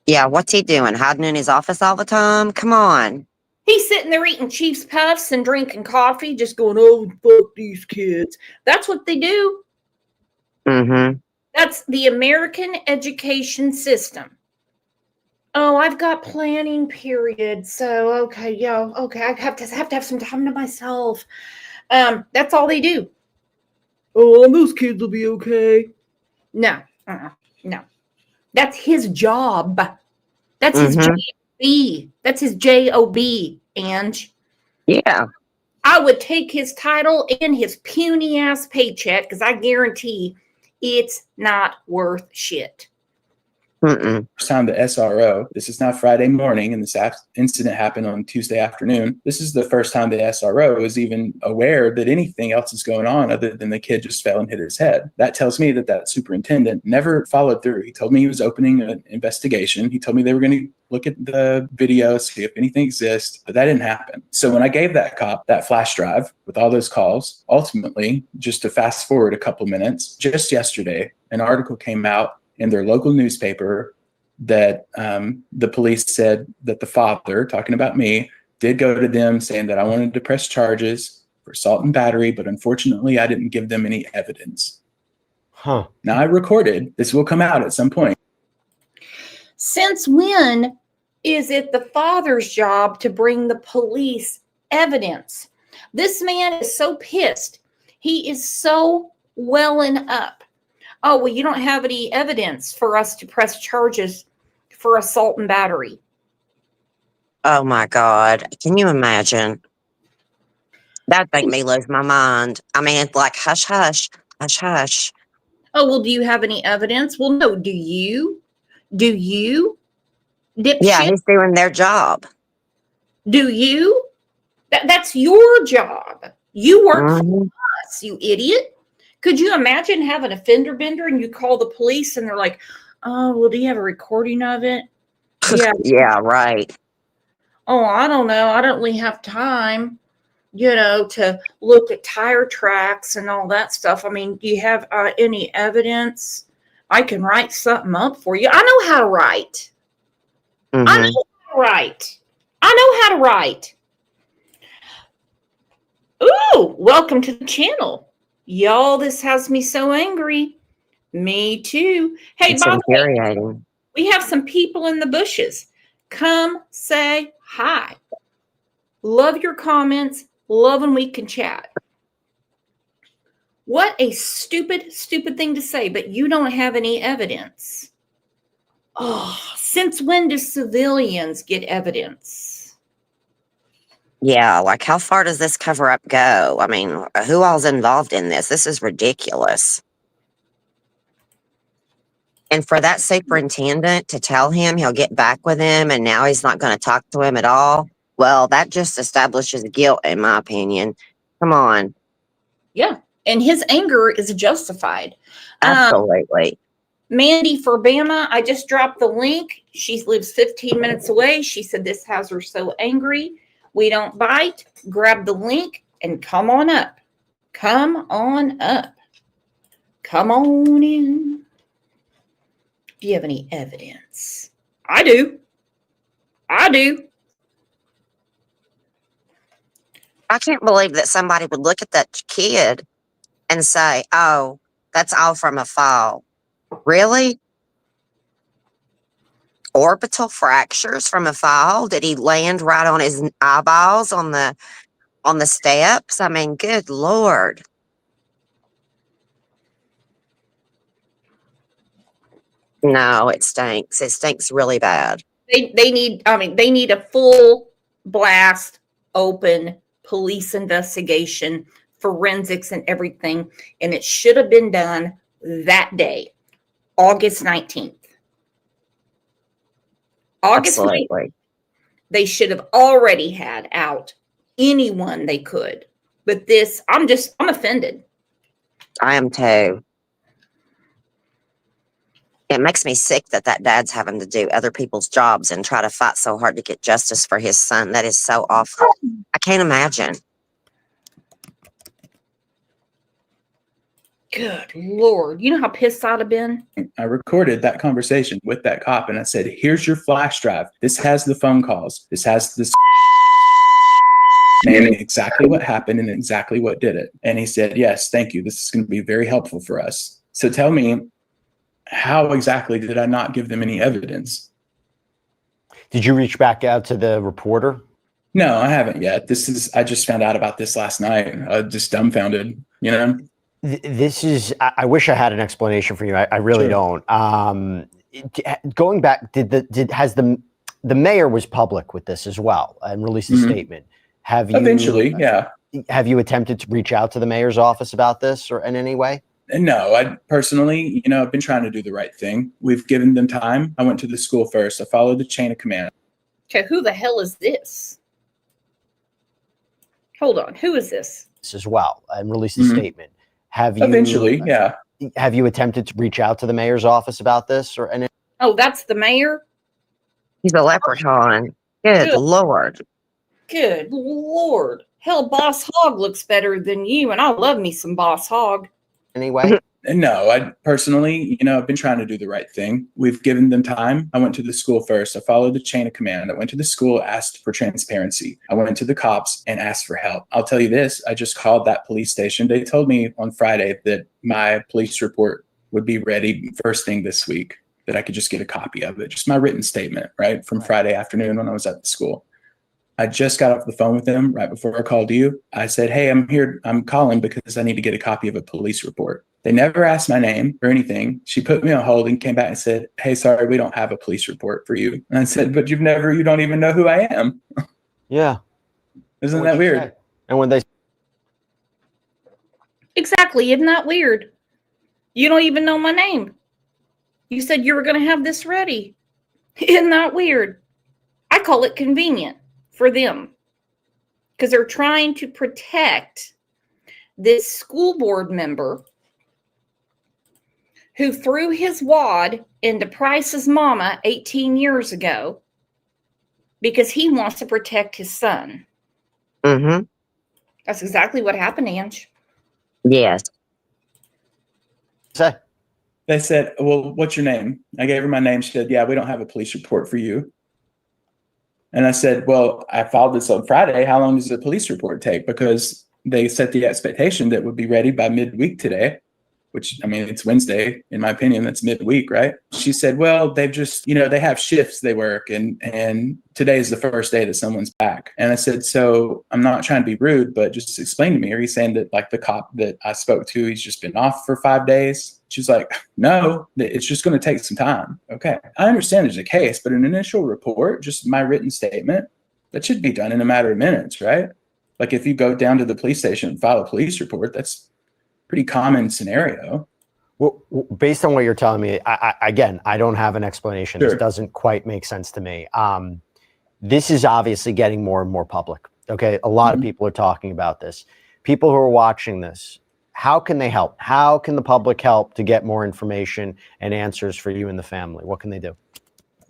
Speaker 7: Yeah, what's he doing? Hiding in his office all the time? Come on.
Speaker 1: He's sitting there eating Chiefs Puffs and drinking coffee, just going, oh, fuck these kids. That's what they do.
Speaker 7: Mm-hmm.
Speaker 1: That's the American education system. Oh, I've got planning period. So, okay, I have to have some time to myself. That's all they do. Oh, those kids will be okay. No, no. That's his job. That's his J-O-B. That's his J-O-B, Ange.
Speaker 7: Yeah.
Speaker 1: I would take his title and his puny ass paycheck because I guarantee it's not worth shit.
Speaker 18: First time the SRO, this is not Friday morning, and this incident happened on Tuesday afternoon. This is the first time the SRO is even aware that anything else is going on other than the kid just fell and hit his head. That tells me that that superintendent never followed through. He told me he was opening an investigation. He told me they were going to look at the video, see if anything exists, but that didn't happen. So when I gave that cop that flash drive with all those calls, ultimately, just to fast forward a couple minutes, just yesterday, an article came out in their local newspaper that the police said that the father, talking about me, did go to them saying that I wanted to press charges for assault and battery, but unfortunately I didn't give them any evidence.
Speaker 17: Huh.
Speaker 18: Now I recorded, this will come out at some point.
Speaker 1: Since when is it the father's job to bring the police evidence? This man is so pissed. He is so welling up. Oh, well, you don't have any evidence for us to press charges for assault and battery.
Speaker 7: Oh my God. Can you imagine? That'd make me lose my mind. I mean, it's like hush, hush, hush, hush.
Speaker 1: Oh, well, do you have any evidence? Well, no. Do you? Do you? Dipshit?
Speaker 7: Yeah, he's doing their job.
Speaker 1: Do you? That's your job. You work for us, you idiot. Could you imagine having a fender bender and you call the police and they're like, oh, well, do you have a recording of it? Yeah.
Speaker 7: Yeah, right.
Speaker 1: Oh, I don't know. I don't really have time, to look at tire tracks and all that stuff. I mean, do you have any evidence? I can write something up for you. I know how to write. I know how to write. I know how to write. Ooh, welcome to the channel. Y'all, this has me so angry. Me too. Hey,
Speaker 7: It's
Speaker 1: by the way,
Speaker 7: infuriating.
Speaker 1: we have some people in the bushes. Come say hi. Love your comments. Love when we can chat. What a stupid, stupid thing to say, but you don't have any evidence. Oh, since when do civilians get evidence?
Speaker 7: Yeah, like how far does this cover up go? I mean, who all's involved in this? This is ridiculous. And for that superintendent to tell him he'll get back with him and now he's not going to talk to him at all, well, that just establishes guilt, in my opinion. Come on.
Speaker 1: Yeah, and his anger is justified.
Speaker 7: Absolutely.
Speaker 1: Mandy for Bama, I just dropped the link. She lives 15 minutes away. She said this has her so angry. We don't bite. Grab the link and come on up. Come on up. Come on in. Do you have any evidence? I do. I do.
Speaker 7: I can't believe that somebody would look at that kid and say, oh, that's all from a fall. Really? Orbital fractures from a fall? Did he land right on his eyeballs on the steps? I mean, good Lord. No, it stinks. It stinks really bad.
Speaker 1: They need a full blast open police investigation, forensics and everything. And it should have been done that day, August 19th. August 19th.
Speaker 7: Absolutely.
Speaker 1: They should have already had out anyone they could. But this, I'm offended.
Speaker 7: I am too. It makes me sick that dad's having to do other people's jobs and try to fight so hard to get justice for his son. That is so awful. I can't imagine.
Speaker 1: Good Lord. You know how pissed I'd have been?
Speaker 18: I recorded that conversation with that cop and I said, here's your flash drive. This has the phone calls. This has this naming exactly what happened and exactly what did it. And he said, yes, thank you. This is going to be very helpful for us. So tell me, how exactly did I not give them any evidence?
Speaker 17: Did you reach back out to the reporter?
Speaker 18: No, I haven't yet. I just found out about this last night. Just dumbfounded, you know?
Speaker 17: This is, I wish I had an explanation for you. I really
Speaker 18: Sure.
Speaker 17: don't. Going back, has the mayor was public with this as well and released a statement. Have you
Speaker 18: Eventually, yeah.
Speaker 17: Have you attempted to reach out to the mayor's office about this or in any way?
Speaker 18: No, I personally, I've been trying to do the right thing. We've given them time. I went to the school first. I followed the chain of command.
Speaker 1: Okay, who the hell is this? Hold on, who is this?
Speaker 17: As well and released a statement. Have you
Speaker 18: Eventually, yeah.
Speaker 17: Have you attempted to reach out to the mayor's office about this or any?
Speaker 1: Oh, that's the mayor?
Speaker 7: He's a leprechaun. Good Lord.
Speaker 1: Good Lord. Hell, Boss Hog looks better than you, and I love me some Boss Hog.
Speaker 17: Anyway?
Speaker 18: No, I personally, I've been trying to do the right thing. We've given them time. I went to the school first. I followed the chain of command. I went to the school, asked for transparency. I went to the cops and asked for help. I'll tell you this, I just called that police station. They told me on Friday that my police report would be ready first thing this week, that I could just get a copy of it. Just my written statement, right, from Friday afternoon when I was at the school. I just got off the phone with them right before I called you. I said, hey, I'm here. I'm calling because I need to get a copy of a police report. They never asked my name or anything. She put me on hold and came back and said, hey, sorry, we don't have a police report for you. And I said, but you don't even know who I am.
Speaker 17: Yeah.
Speaker 18: Isn't that weird?
Speaker 17: Say? And when they
Speaker 1: Exactly, isn't that weird? You don't even know my name. You said you were going to have this ready. Isn't that weird? I call it convenient for them because they're trying to protect this school board member who threw his wad into Price's mama 18 years ago because he wants to protect his son.
Speaker 7: Mm-hmm.
Speaker 1: That's exactly what happened, Ange.
Speaker 7: Yes.
Speaker 17: say?
Speaker 18: They said, well, what's your name? I gave her my name. She said, yeah, we don't have a police report for you. And I said, well, I filed this on Friday. How long does the police report take? Because they set the expectation that would be ready by midweek today, which, I mean, it's Wednesday. In my opinion, that's midweek, right? She said, well, they've just, they have shifts they work and today is the first day that someone's back. And I said, so I'm not trying to be rude, but just explain to me. Are you saying that like the cop that I spoke to, he's just been off for 5 days? She's like, no, it's just going to take some time. Okay. I understand there's a case, but an initial report, just my written statement, that should be done in a matter of minutes, right? Like if you go down to the police station and file a police report, that's a pretty common scenario.
Speaker 17: Well, based on what you're telling me, I don't have an explanation.
Speaker 18: Sure.
Speaker 17: This doesn't quite make sense to me. This is obviously getting more and more public. Okay. A lot of people are talking about this. People who are watching this, how can they help? How can the public help to get more information and answers for you and the family? What can they do?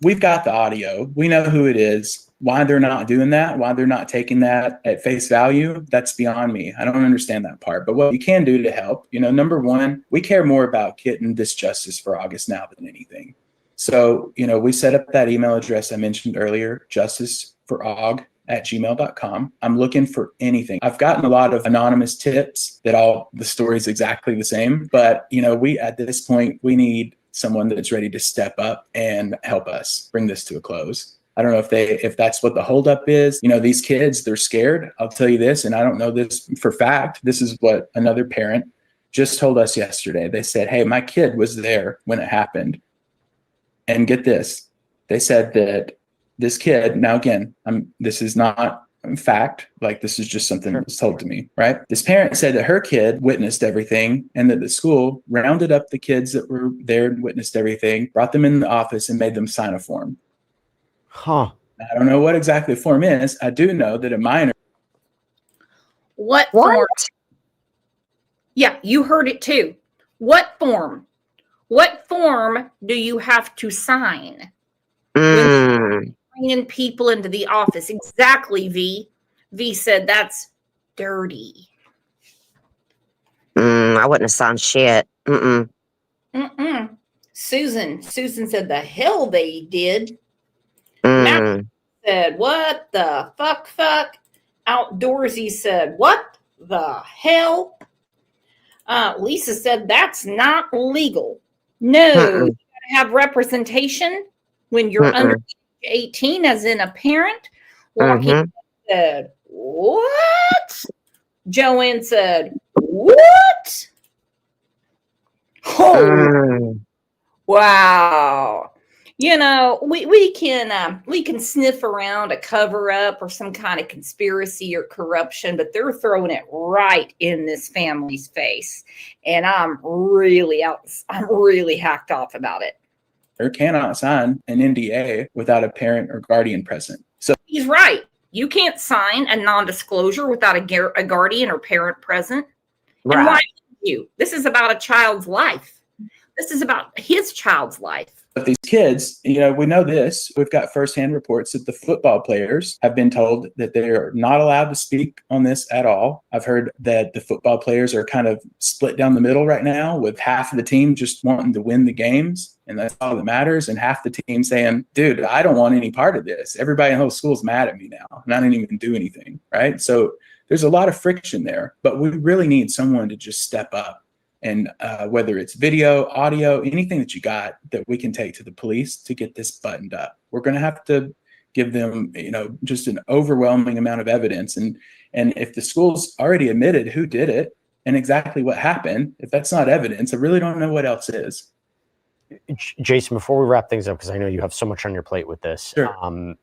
Speaker 18: We've got the audio. We know who it is. Why they're not doing that, why they're not taking that at face value, that's beyond me. I don't understand that part. But what you can do to help, number one, we care more about getting this justice for August now than anything. So, we set up that email address I mentioned earlier, justiceforaug@gmail.com. I'm looking for anything. I've gotten a lot of anonymous tips that all the story's exactly the same. But, we at this point, we need someone that's ready to step up and help us bring this to a close. I don't know if that's what the holdup is. These kids, they're scared. I'll tell you this, and I don't know this for fact. This is what another parent just told us yesterday. They said, hey, my kid was there when it happened. And get this, they said that this kid, now again, this is not fact, like this is just something that was told to me, right? This parent said that her kid witnessed everything and that the school rounded up the kids that were there and witnessed everything, brought them in the office and made them sign a form.
Speaker 17: Huh.
Speaker 18: I don't know what exactly the form is. I do know that a minor.
Speaker 1: What form? Yeah, you heard it too. What form? What form do you have to sign? Bringing people into the office. Exactly, V. V said that's dirty.
Speaker 7: I wouldn't have signed shit.
Speaker 1: Susan said the hell they did. Matt said, what the fuck? Outdoorsy said, what the hell? Lisa said, that's not legal. No, you gotta have representation when you're under 18, as in a parent. Joaquin said, what? Joanne said, what? Oh, wow. You know, we can sniff around a cover up or some kind of conspiracy or corruption, but they're throwing it right in this family's face, and I'm really hacked off about it.
Speaker 18: Or cannot sign an NDA without a parent or guardian present. So
Speaker 1: he's right. You can't sign a non-disclosure without a guardian or parent present.
Speaker 7: Right.
Speaker 1: And why would you? This is about a child's life. This is about his child's life.
Speaker 18: But these kids, you know, we know this. We've got firsthand reports that the football players have been told that they are not allowed to speak on this at all. I've heard that the football players are kind of split down the middle right now, with half of the team just wanting to win the games, and that's all that matters, and half the team saying, dude, I don't want any part of this. Everybody in the whole school's mad at me now, and I didn't even do anything, right? So there's a lot of friction there, but we really need someone to just step up. And whether it's video, audio, anything that you got that we can take to the police to get this buttoned up, we're going to have to give them, you know, just an overwhelming amount of evidence. And if the school's already admitted who did it and exactly what happened, if that's not evidence, I really don't know what else is.
Speaker 17: Jason, before we wrap things up, because I know you have so much on your plate with this,
Speaker 18: sure.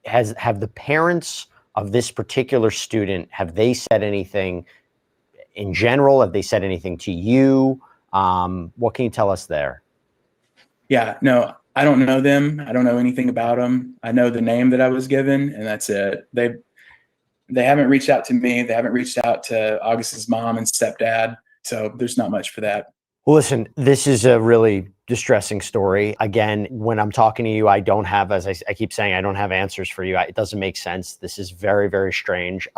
Speaker 17: Have the parents of this particular student, have they said anything in general? Have they said anything to you? What can you tell us there?
Speaker 18: Yeah, no, I don't know them. I don't know anything about them. I know the name that I was given, and that's it. They haven't reached out to me. They haven't reached out to August's mom and stepdad. So there's not much for that.
Speaker 17: Well, listen, this is a really distressing story. Again, when I'm talking to you, I don't have, as I keep saying, I don't have answers for you. It doesn't make sense. This is very, very strange.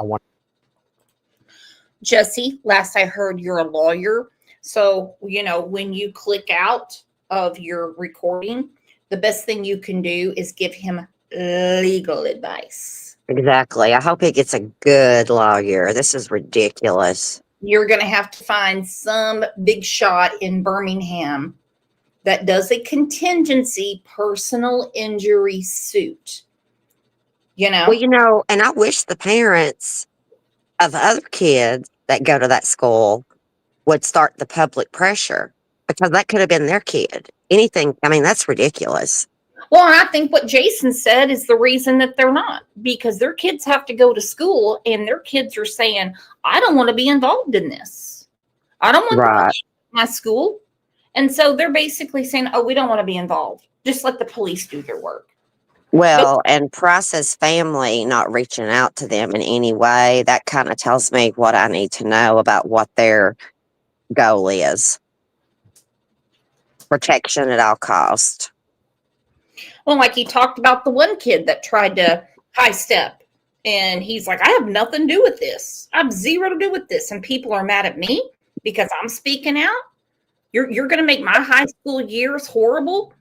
Speaker 1: Jesse, last I heard, you're a lawyer. So, you know, when you click out of your recording, the best thing you can do is give him legal advice.
Speaker 7: Exactly. I hope he gets a good lawyer. This is ridiculous.
Speaker 1: You're going to have to find some big shot in Birmingham that does a contingency personal injury suit. You know?
Speaker 7: Well, you know, and I wish the parents of other kids that go to that school would start the public pressure, because that could have been their kid. Anything, I mean, that's ridiculous.
Speaker 1: Well, I think what Jason said is the reason that they're not, because their kids have to go to school and their kids are saying, I don't want to be involved in this. I don't want to my school. And so they're basically saying, oh, we don't want to be involved. Just let the police do their work.
Speaker 7: Well, and Price's family not reaching out to them in any way, that kind of tells me what I need to know about what their goal is. Protection at all cost.
Speaker 1: Well, like he talked about the one kid that tried to high step, and he's like, I have nothing to do with this. I have zero to do with this. And people are mad at me because I'm speaking out. You're going to make my high school years horrible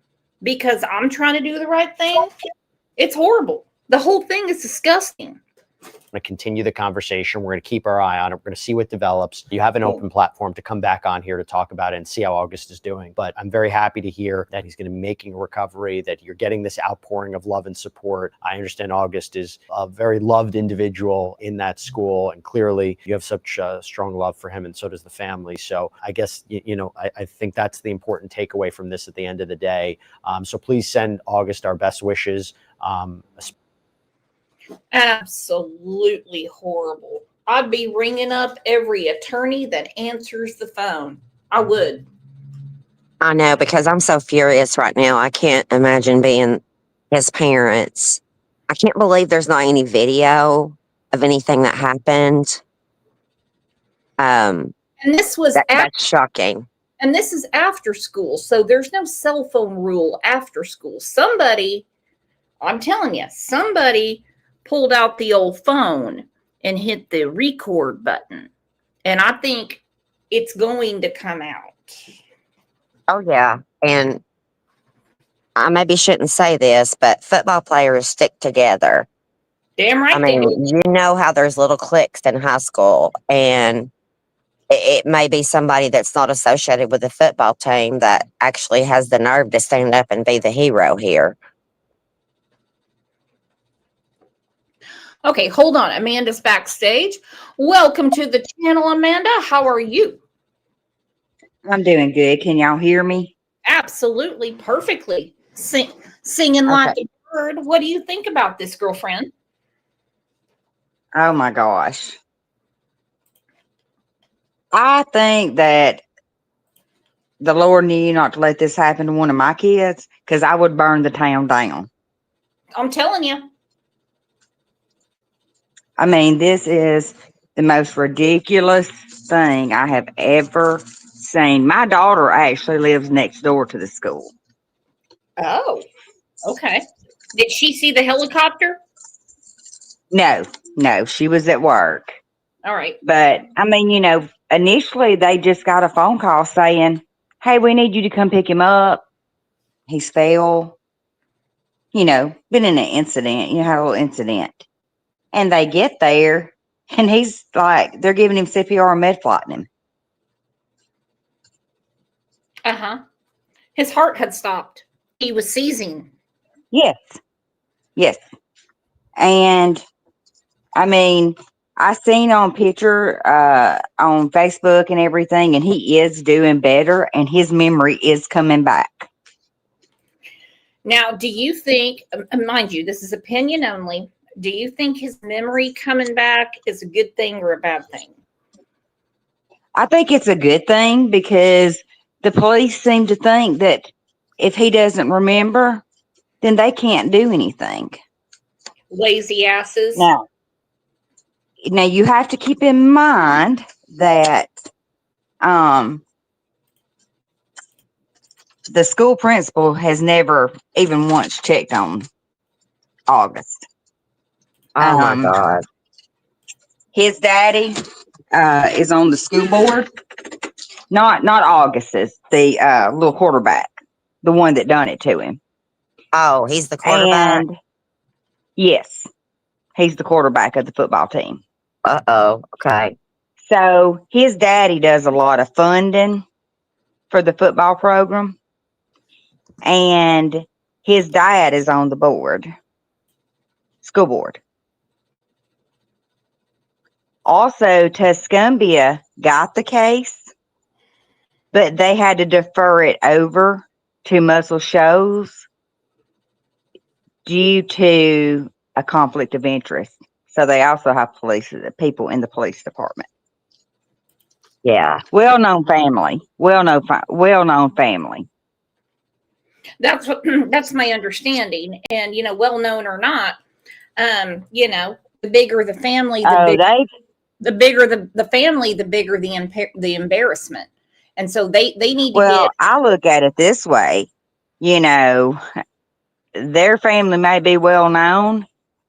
Speaker 1: because I'm trying to do the right thing. It's horrible. The whole thing is disgusting.
Speaker 17: going to continue the conversation. We're going to keep our eye on it. We're going to see what develops. You have an open platform to come back on here to talk about it and see how August is doing. But I'm very happy to hear that he's going to be making a recovery, that you're getting this outpouring of love and support. I understand August is a very loved individual in that school, and clearly you have such strong love for him, and so does the family. So I guess, I think that's the important takeaway from this at the end of the day. So please send August our best wishes.
Speaker 1: Absolutely horrible. I'd be ringing up every attorney that answers the phone. I would.
Speaker 7: I know, because I'm so furious right now. I can't imagine being his parents. I can't believe there's not any video of anything that happened.
Speaker 1: And this was
Speaker 7: That's shocking.
Speaker 1: And this is after school, so there's no cell phone rule after school. Somebody, I'm telling you, somebody pulled out the old phone and hit the record button. And I think it's going to come out.
Speaker 7: Oh, yeah. And I maybe shouldn't say this, but football players stick together.
Speaker 1: Damn right.
Speaker 7: I mean, you know how there's little cliques in high school, and it may be somebody that's not associated with the football team that actually has the nerve to stand up and be the hero here.
Speaker 1: Okay, hold on. Amanda's backstage. Welcome to the channel, Amanda. How are you?
Speaker 19: I'm doing good. Can y'all hear me?
Speaker 1: Absolutely, perfectly. Singing like a bird. What do you think about this, girlfriend?
Speaker 19: Oh my gosh. I think that the Lord knew not to let this happen to one of my kids, because I would burn the town down.
Speaker 1: I'm telling you.
Speaker 19: I mean, this is the most ridiculous thing I have ever seen. My daughter actually lives next door to the school.
Speaker 1: Oh, okay. Did she see the helicopter?
Speaker 19: No, she was at work.
Speaker 1: All right.
Speaker 19: But I mean, you know, initially they just got a phone call saying, hey, we need you to come pick him up. He's fell. You know, been in an incident, had a little incident. And they get there and he's like, they're giving him CPR and med flighting him.
Speaker 1: Uh-huh. His heart had stopped. He was seizing.
Speaker 19: Yes. And I mean, I seen on picture on Facebook and everything, and he is doing better and his memory is coming back.
Speaker 1: Now, do you think, mind you, this is opinion only, do you think his memory coming back is a good thing or a bad thing?
Speaker 19: I think it's a good thing, because the police seem to think that if he doesn't remember, then they can't do anything.
Speaker 1: Lazy asses.
Speaker 19: Now you have to keep in mind that the school principal has never even once checked on August.
Speaker 7: Oh my God.
Speaker 19: His daddy is on the school board. Not August's, the little quarterback, the one that done it to him.
Speaker 7: Oh, he's the quarterback?
Speaker 19: And yes, he's the quarterback of the football team.
Speaker 7: Uh-oh, okay.
Speaker 19: So his daddy does a lot of funding for the football program. And his dad is on the board, school board. Also, Tuscumbia got the case, but they had to defer it over to Muscle Shoals due to a conflict of interest. So they also have people in the police department.
Speaker 7: Yeah.
Speaker 19: Well-known family. Well-known family.
Speaker 1: That's my understanding. And, well known or not, the bigger the family, the bigger the family, the bigger the embarrassment. And so they need to
Speaker 19: Well, I look at it this way, their family may be well known,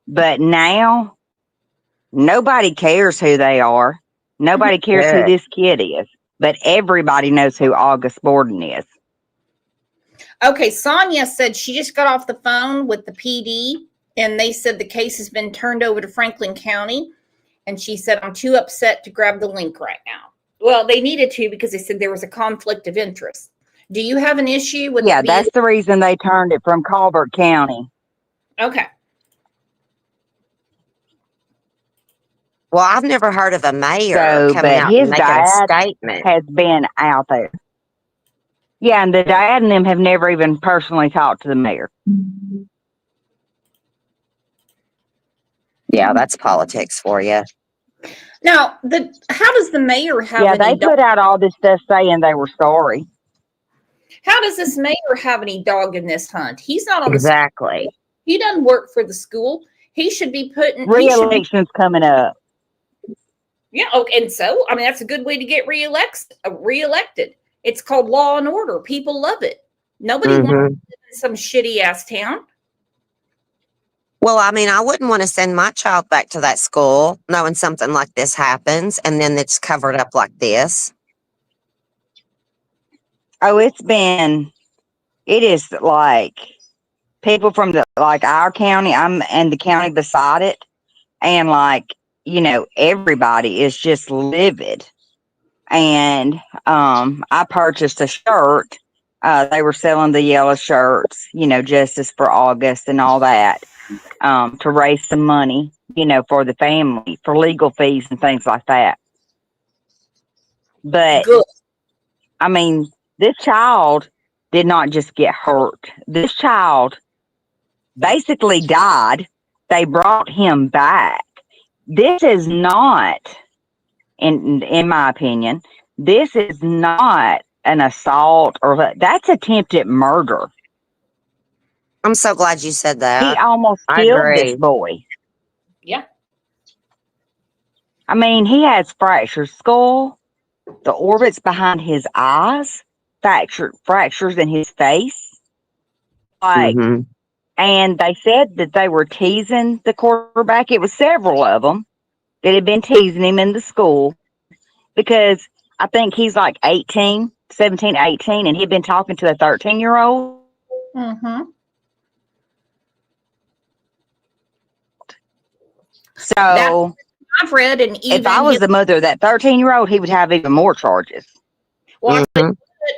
Speaker 19: but now nobody cares who they are. Nobody cares who this kid is, but everybody knows who August Borden is.
Speaker 1: Okay, Sonia said she just got off the phone with the PD, and they said the case has been turned over to Franklin County. And she said, I'm too upset to grab the link right now. Well, they needed to, because they said there was a conflict of interest. Do you have an issue with
Speaker 19: that's the reason they turned it from Colbert County.
Speaker 1: Okay.
Speaker 7: Well, I've never heard of a mayor coming out and making a statement.
Speaker 19: Has been out there. Yeah, and the dad and them have never even personally talked to the mayor.
Speaker 7: Yeah, that's politics for you.
Speaker 1: Now, how does the mayor have
Speaker 19: Yeah,
Speaker 1: any
Speaker 19: they put out all this stuff saying they were sorry.
Speaker 1: How does this mayor have any dog in this hunt? He's not on
Speaker 19: Exactly.
Speaker 1: He doesn't work for the school. He should be
Speaker 19: Re-election's coming up.
Speaker 1: Yeah, okay, and so I mean that's a good way to get reelected. It's called law and order. People love it. Nobody wants to live in some shitty ass town.
Speaker 7: Well, I mean, I wouldn't want to send my child back to that school knowing something like this happens and then it's covered up like this.
Speaker 19: Oh, it is like people from our county, and the county beside it, and everybody is just livid. And I purchased a shirt. They were selling the yellow shirts, Justice for August and all that, to raise some money, for the family, for legal fees and things like that. But I mean, this child did not just get hurt. This child basically died. They brought him back. This is not, in my opinion, this is not an assault that's attempted murder.
Speaker 7: I'm so glad you said that.
Speaker 19: He almost killed this boy.
Speaker 1: Yeah.
Speaker 19: I mean, he has fractured skull, the orbits behind his eyes, fractures in his face. And they said that they were teasing the quarterback. It was several of them that had been teasing him in the school because I think he's like 17, 18, and he'd been talking to a 13-year-old. So
Speaker 1: I've read, and even
Speaker 19: if I was the mother of that 13-year-old, he would have even more charges.
Speaker 1: Well,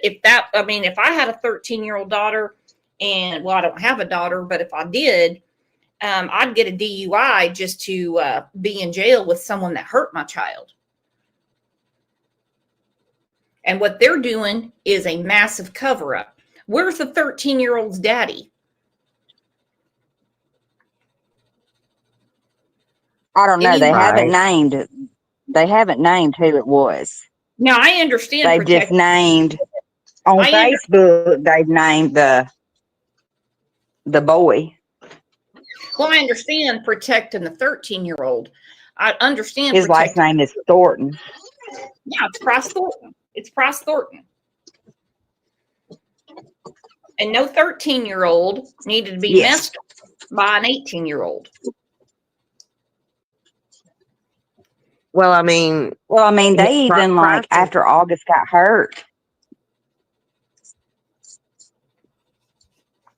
Speaker 1: if I had a 13-year-old daughter, and I don't have a daughter, but if I did, I'd get a DUI just to be in jail with someone that hurt my child. And what they're doing is a massive cover-up. Where's the 13-year-old's daddy?
Speaker 19: I don't know. They haven't named who it was.
Speaker 1: Now I understand.
Speaker 19: They've just named on Facebook. They've named the boy.
Speaker 1: Well, I understand protecting the 13-year-old. I understand
Speaker 19: his last name is Thornton.
Speaker 1: Yeah, it's Price Thornton. It's Price Thornton. And no 13-year-old needed to be messed by an 18-year-old.
Speaker 7: Well, I mean,
Speaker 19: they even after August got hurt.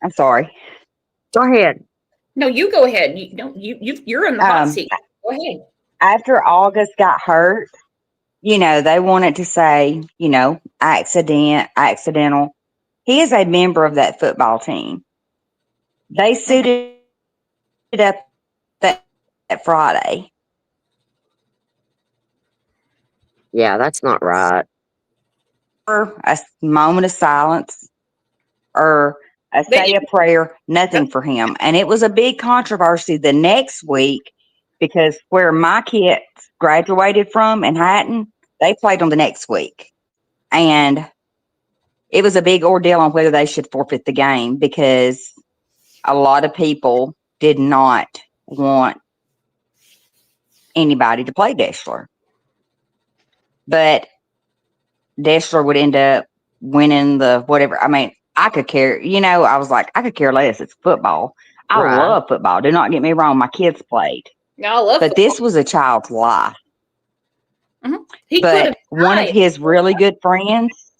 Speaker 19: I'm sorry.
Speaker 7: Go ahead.
Speaker 1: No, you go ahead. You're in the hot seat. Go ahead.
Speaker 19: After August got hurt, they wanted to say, accidental. He is a member of that football team. They suited up that Friday.
Speaker 7: Yeah, that's not right.
Speaker 19: Or a moment of silence or say a prayer, nothing for him. And it was a big controversy the next week because where my kids graduated from in Hatton, they played on the next week. And it was a big ordeal on whether they should forfeit the game because a lot of people did not want anybody to play Deshler. But Deshler would end up winning the whatever. I mean, I could care, I was like, I could care less. It's football. I love football. Do not get me wrong. My kids played.
Speaker 1: I love
Speaker 19: but
Speaker 1: football.
Speaker 19: This was a child's life.
Speaker 1: But
Speaker 19: one of his really good friends,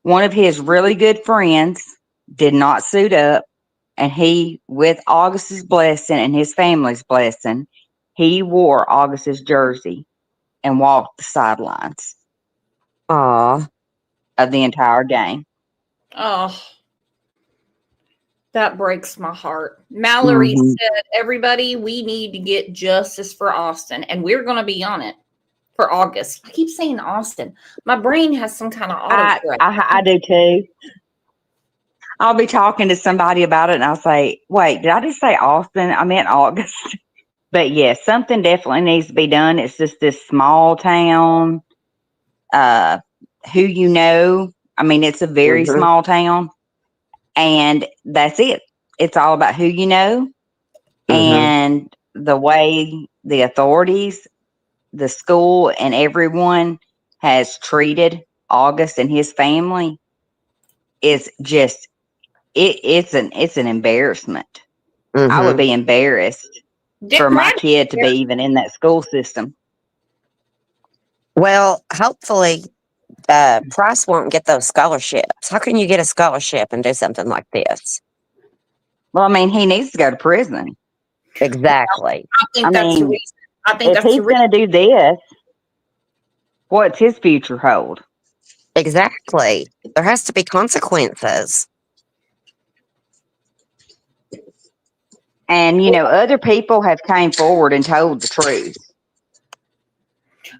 Speaker 19: one of his really good friends did not suit up. And he, with August's blessing and his family's blessing, he wore August's jersey and walked the sidelines.
Speaker 7: Of
Speaker 19: the entire game.
Speaker 1: Oh, that breaks my heart. Mallory said, everybody, we need to get justice for Austin, and we're going to be on it for August. I keep saying Austin. My brain has some kind of autocorrect.
Speaker 19: I do too. I'll be talking to somebody about it, and I'll say, wait, did I just say Austin? I meant August. But yes, something definitely needs to be done. It's just this small town. Who you know. I mean, it's a very
Speaker 7: Mhm.
Speaker 19: small town, and that's it. It's all about who you know and the way the authorities, the school, and everyone has treated August and his family is just it's an embarrassment. I would
Speaker 7: Mhm.
Speaker 19: be embarrassed for my kid to be even in that school system.
Speaker 7: Well, hopefully, Price won't get those scholarships. How can you get a scholarship and do something like this?
Speaker 19: Well, I mean, he needs to go to prison.
Speaker 7: Exactly.
Speaker 1: I think
Speaker 19: I
Speaker 1: that's the
Speaker 19: mean,
Speaker 1: reason. I think
Speaker 19: if
Speaker 1: that's the
Speaker 19: he's
Speaker 1: reason.
Speaker 19: going to do this, what's his future hold?
Speaker 7: Exactly. There has to be consequences.
Speaker 19: And you know, other people have came forward and told the truth.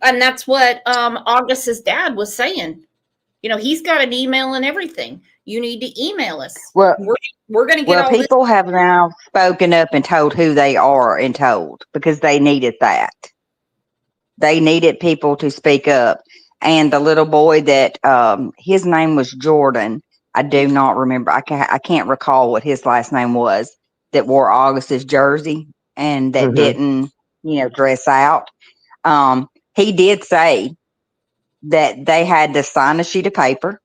Speaker 1: And that's what August's dad was saying. You know, he's got an email and everything. You need to email us.
Speaker 19: Well,
Speaker 1: We're going to get
Speaker 19: well,
Speaker 1: all this.
Speaker 19: people have now spoken up and told who they are and told because they needed that. They needed people to speak up. And the little boy that his name was Jordan. I do not remember. I can't recall what his last name was. That wore August's jersey and that didn't, you know, dress out. He did say that they had to sign a sheet of paper,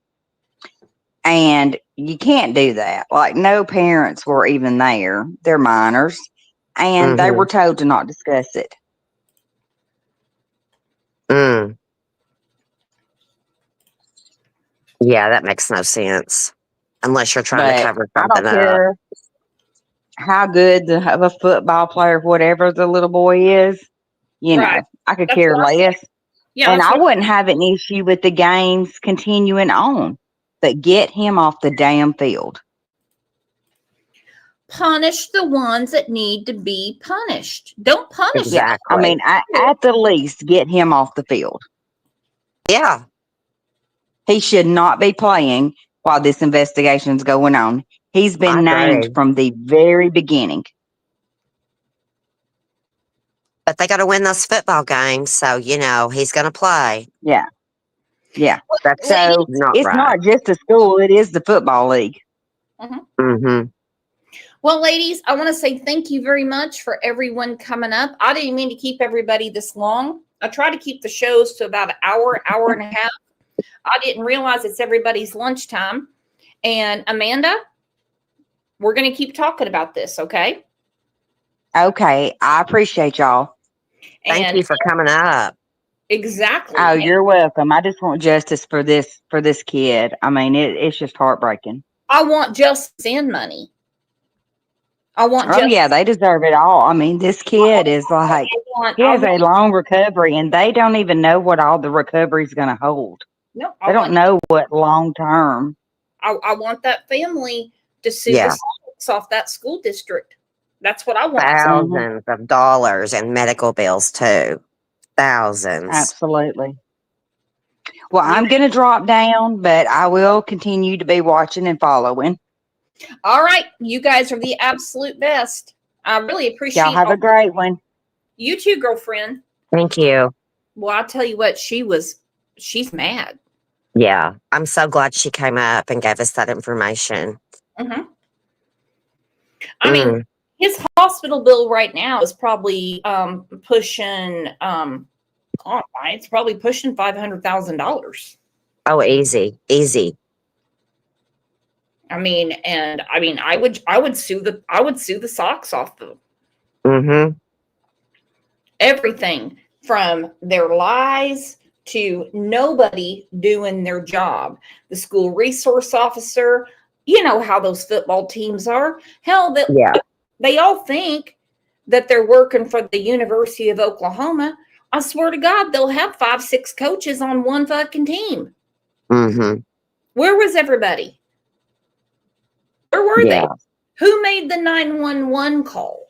Speaker 19: and you can't do that. Like, no parents were even there. They're minors, and they were told to not discuss it.
Speaker 7: Mm. Yeah, that makes no sense. Unless you're trying to
Speaker 19: But
Speaker 7: cover
Speaker 19: I
Speaker 7: something
Speaker 19: don't
Speaker 7: up.
Speaker 19: care how good of a football player, whatever the little boy is. You know,
Speaker 1: Right.
Speaker 19: I could
Speaker 1: That's
Speaker 19: care
Speaker 1: what I said.
Speaker 19: less.
Speaker 1: Yeah,
Speaker 19: And
Speaker 1: that's
Speaker 19: I
Speaker 1: what
Speaker 19: wouldn't have an issue with the games continuing on, but get him off the damn field.
Speaker 1: punish the ones that need to be punished. Don't punish
Speaker 19: Yeah,
Speaker 1: them.
Speaker 19: I mean, at the least, get him off the field.
Speaker 7: Yeah.
Speaker 19: He should not be playing while this investigation's going on. He's been named
Speaker 7: agree.
Speaker 19: from the very beginning.
Speaker 7: But they got to win those football games, so you know he's going to play.
Speaker 19: Yeah. Yeah.
Speaker 7: That's
Speaker 19: So
Speaker 7: not
Speaker 19: it's
Speaker 7: right.
Speaker 19: not just a school, it is the football league.
Speaker 7: Mm-hmm.
Speaker 1: Well, ladies, I want to say thank you very much for everyone coming up. I didn't mean to keep everybody this long. I try to keep the shows to about an hour, hour and a half. I didn't realize it's everybody's lunchtime. And Amanda, we're going to keep talking about this, okay?
Speaker 19: Okay. I appreciate y'all.
Speaker 7: Thank you for coming up.
Speaker 1: Exactly.
Speaker 19: Oh, you're welcome. I just want justice for this kid. I mean, it's just heartbreaking.
Speaker 1: I want justice and money. I want
Speaker 19: Oh
Speaker 1: justice.
Speaker 19: yeah, they deserve it all. I mean, this kid is like he has a long recovery, and they don't even know what all the recovery is going to hold.
Speaker 1: No,
Speaker 19: They don't know what long term.
Speaker 1: I want that family to sue
Speaker 7: Yeah.
Speaker 1: the socks off that school district. That's what I want.
Speaker 7: Thousands of dollars in medical bills too. Thousands.
Speaker 19: Absolutely. Well, I'm going to drop down, but I will continue to be watching and following.
Speaker 1: All right. You guys are the absolute best. I really appreciate
Speaker 19: Y'all have a great one.
Speaker 1: You too, girlfriend.
Speaker 7: Thank you.
Speaker 1: Well, I'll tell you what, she's mad.
Speaker 7: Yeah. I'm so glad she came up and gave us that information.
Speaker 1: Mm-hmm. I mean, his hospital bill right now is probably pushing it's probably pushing $500,000.
Speaker 7: Oh, easy. Easy.
Speaker 1: I mean, I would sue the socks off them.
Speaker 7: Mm-hmm.
Speaker 1: Everything from their lies to nobody doing their job. The school resource officer, you know how those football teams are. Hell, they all think that they're working for the University of Oklahoma. I swear to God, they'll have 5-6 coaches on one fucking team.
Speaker 7: Mm-hmm.
Speaker 1: Where was everybody? Where were they? Who made the 911 call?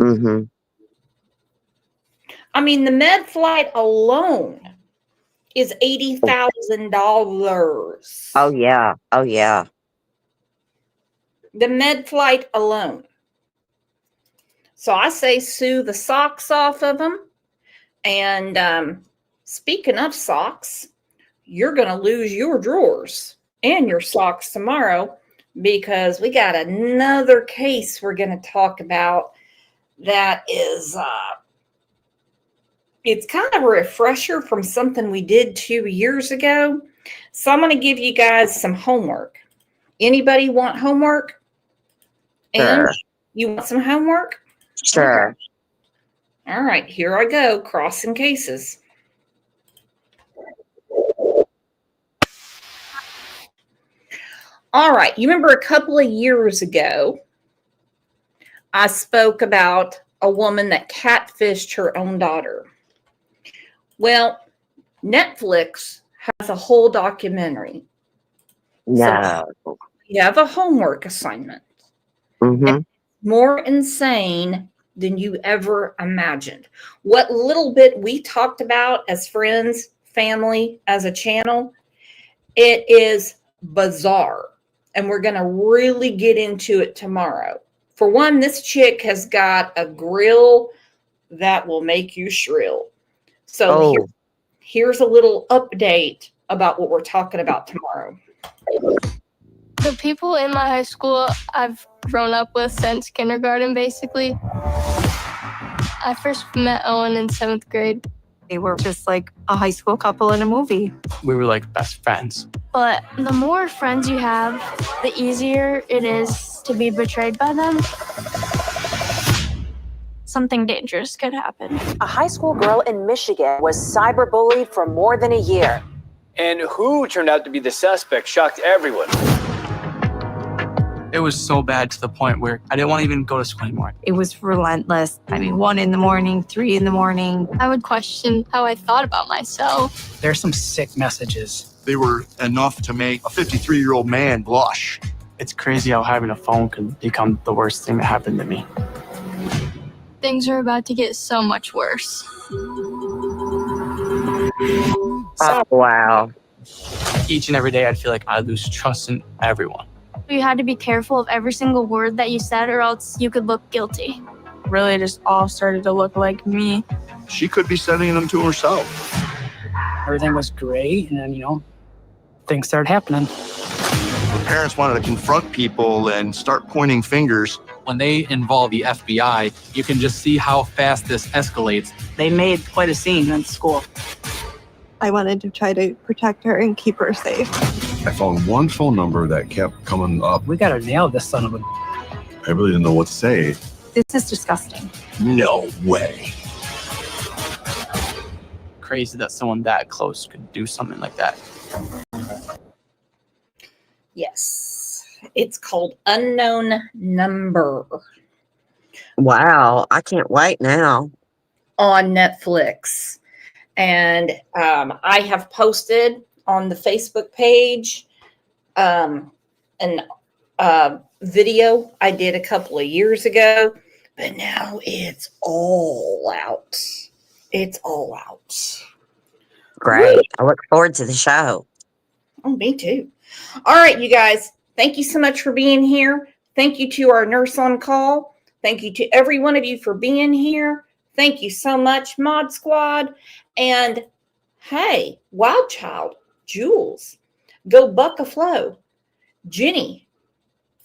Speaker 7: Mm-hmm.
Speaker 1: I mean, the med flight alone is $80,000.
Speaker 7: Oh, yeah. Oh, yeah.
Speaker 1: The med flight alone. So I say sue the socks off of them. And speaking of socks, you're going to lose your drawers and your socks tomorrow, because we got another case we're going to talk about that is, it's kind of a refresher from something we did 2 years ago. So I'm going to give you guys some homework. Anybody want homework?
Speaker 7: Sure.
Speaker 1: And you want some homework?
Speaker 7: Sure.
Speaker 1: Okay. All right, here I go, crossing cases. All right, you remember a couple of years ago, I spoke about a woman that catfished her own daughter. Well, Netflix has a whole documentary.
Speaker 7: No.
Speaker 1: So you have a homework assignment.
Speaker 7: Mm-hmm.
Speaker 1: More insane than you ever imagined. What little bit we talked about as friends, family, as a channel, it is bizarre. And we're going to really get into it tomorrow. For one, this chick has got a grill that will make you shrill. So here's a little update about what we're talking about tomorrow.
Speaker 20: The people in my high school I've grown up with since kindergarten, basically. I first met Owen in 7th grade.
Speaker 21: They were just like a high school couple in a movie.
Speaker 22: We were like best friends.
Speaker 20: But the more friends you have, the easier it is to be betrayed by them. Something dangerous could happen.
Speaker 23: A high school girl in Michigan was cyberbullied for more than a year.
Speaker 24: And who turned out to be the suspect shocked everyone.
Speaker 22: It was so bad to the point where I didn't want to even go to school anymore.
Speaker 21: It was relentless. I mean, 1 a.m, 3 a.m.
Speaker 20: I would question how I thought about myself.
Speaker 22: There's some sick messages.
Speaker 25: They were enough to make a 53-year-old man blush.
Speaker 22: It's crazy how having a phone could become the worst thing that happened to me.
Speaker 20: Things are about to get so much worse.
Speaker 7: Oh, wow.
Speaker 22: Each and every day, I'd feel like I lose trust in everyone.
Speaker 20: You had to be careful of every single word that you said, or else you could look guilty.
Speaker 21: Really just all started to look like me.
Speaker 25: She could be sending them to herself.
Speaker 22: Everything was great, and then, things started happening.
Speaker 25: The parents wanted to confront people and start pointing fingers.
Speaker 22: When they involve the FBI, you can just see how fast this escalates.
Speaker 21: They made quite a scene in school.
Speaker 26: I wanted to try to protect her and keep her safe.
Speaker 27: I found one phone number that kept coming up.
Speaker 22: We gotta nail this son of a...
Speaker 27: I really didn't know what to say.
Speaker 21: This is disgusting.
Speaker 27: No way.
Speaker 22: Crazy that someone that close could do something like that.
Speaker 1: Yes, it's called Unknown Number.
Speaker 7: Wow, I can't wait now.
Speaker 1: On Netflix. And I have posted on the Facebook page an video I did a couple of years ago, but now it's all out. It's all out.
Speaker 7: Great. I look forward to the show.
Speaker 1: Oh, me too. All right, you guys. Thank you so much for being here. Thank you to our nurse on call. Thank you to every one of you for being here. Thank you so much, Mod Squad. And hey, Wild Child, Jules, Go Buck a Flow, Jenny,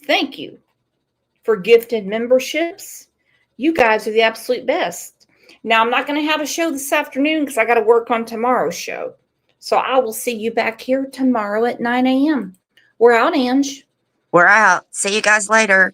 Speaker 1: thank you for gifted memberships. You guys are the absolute best. Now, I'm not going to have a show this afternoon because I got to work on tomorrow's show. So I will see you back here tomorrow at 9 a.m. We're out, Ange.
Speaker 7: We're out. See you guys later.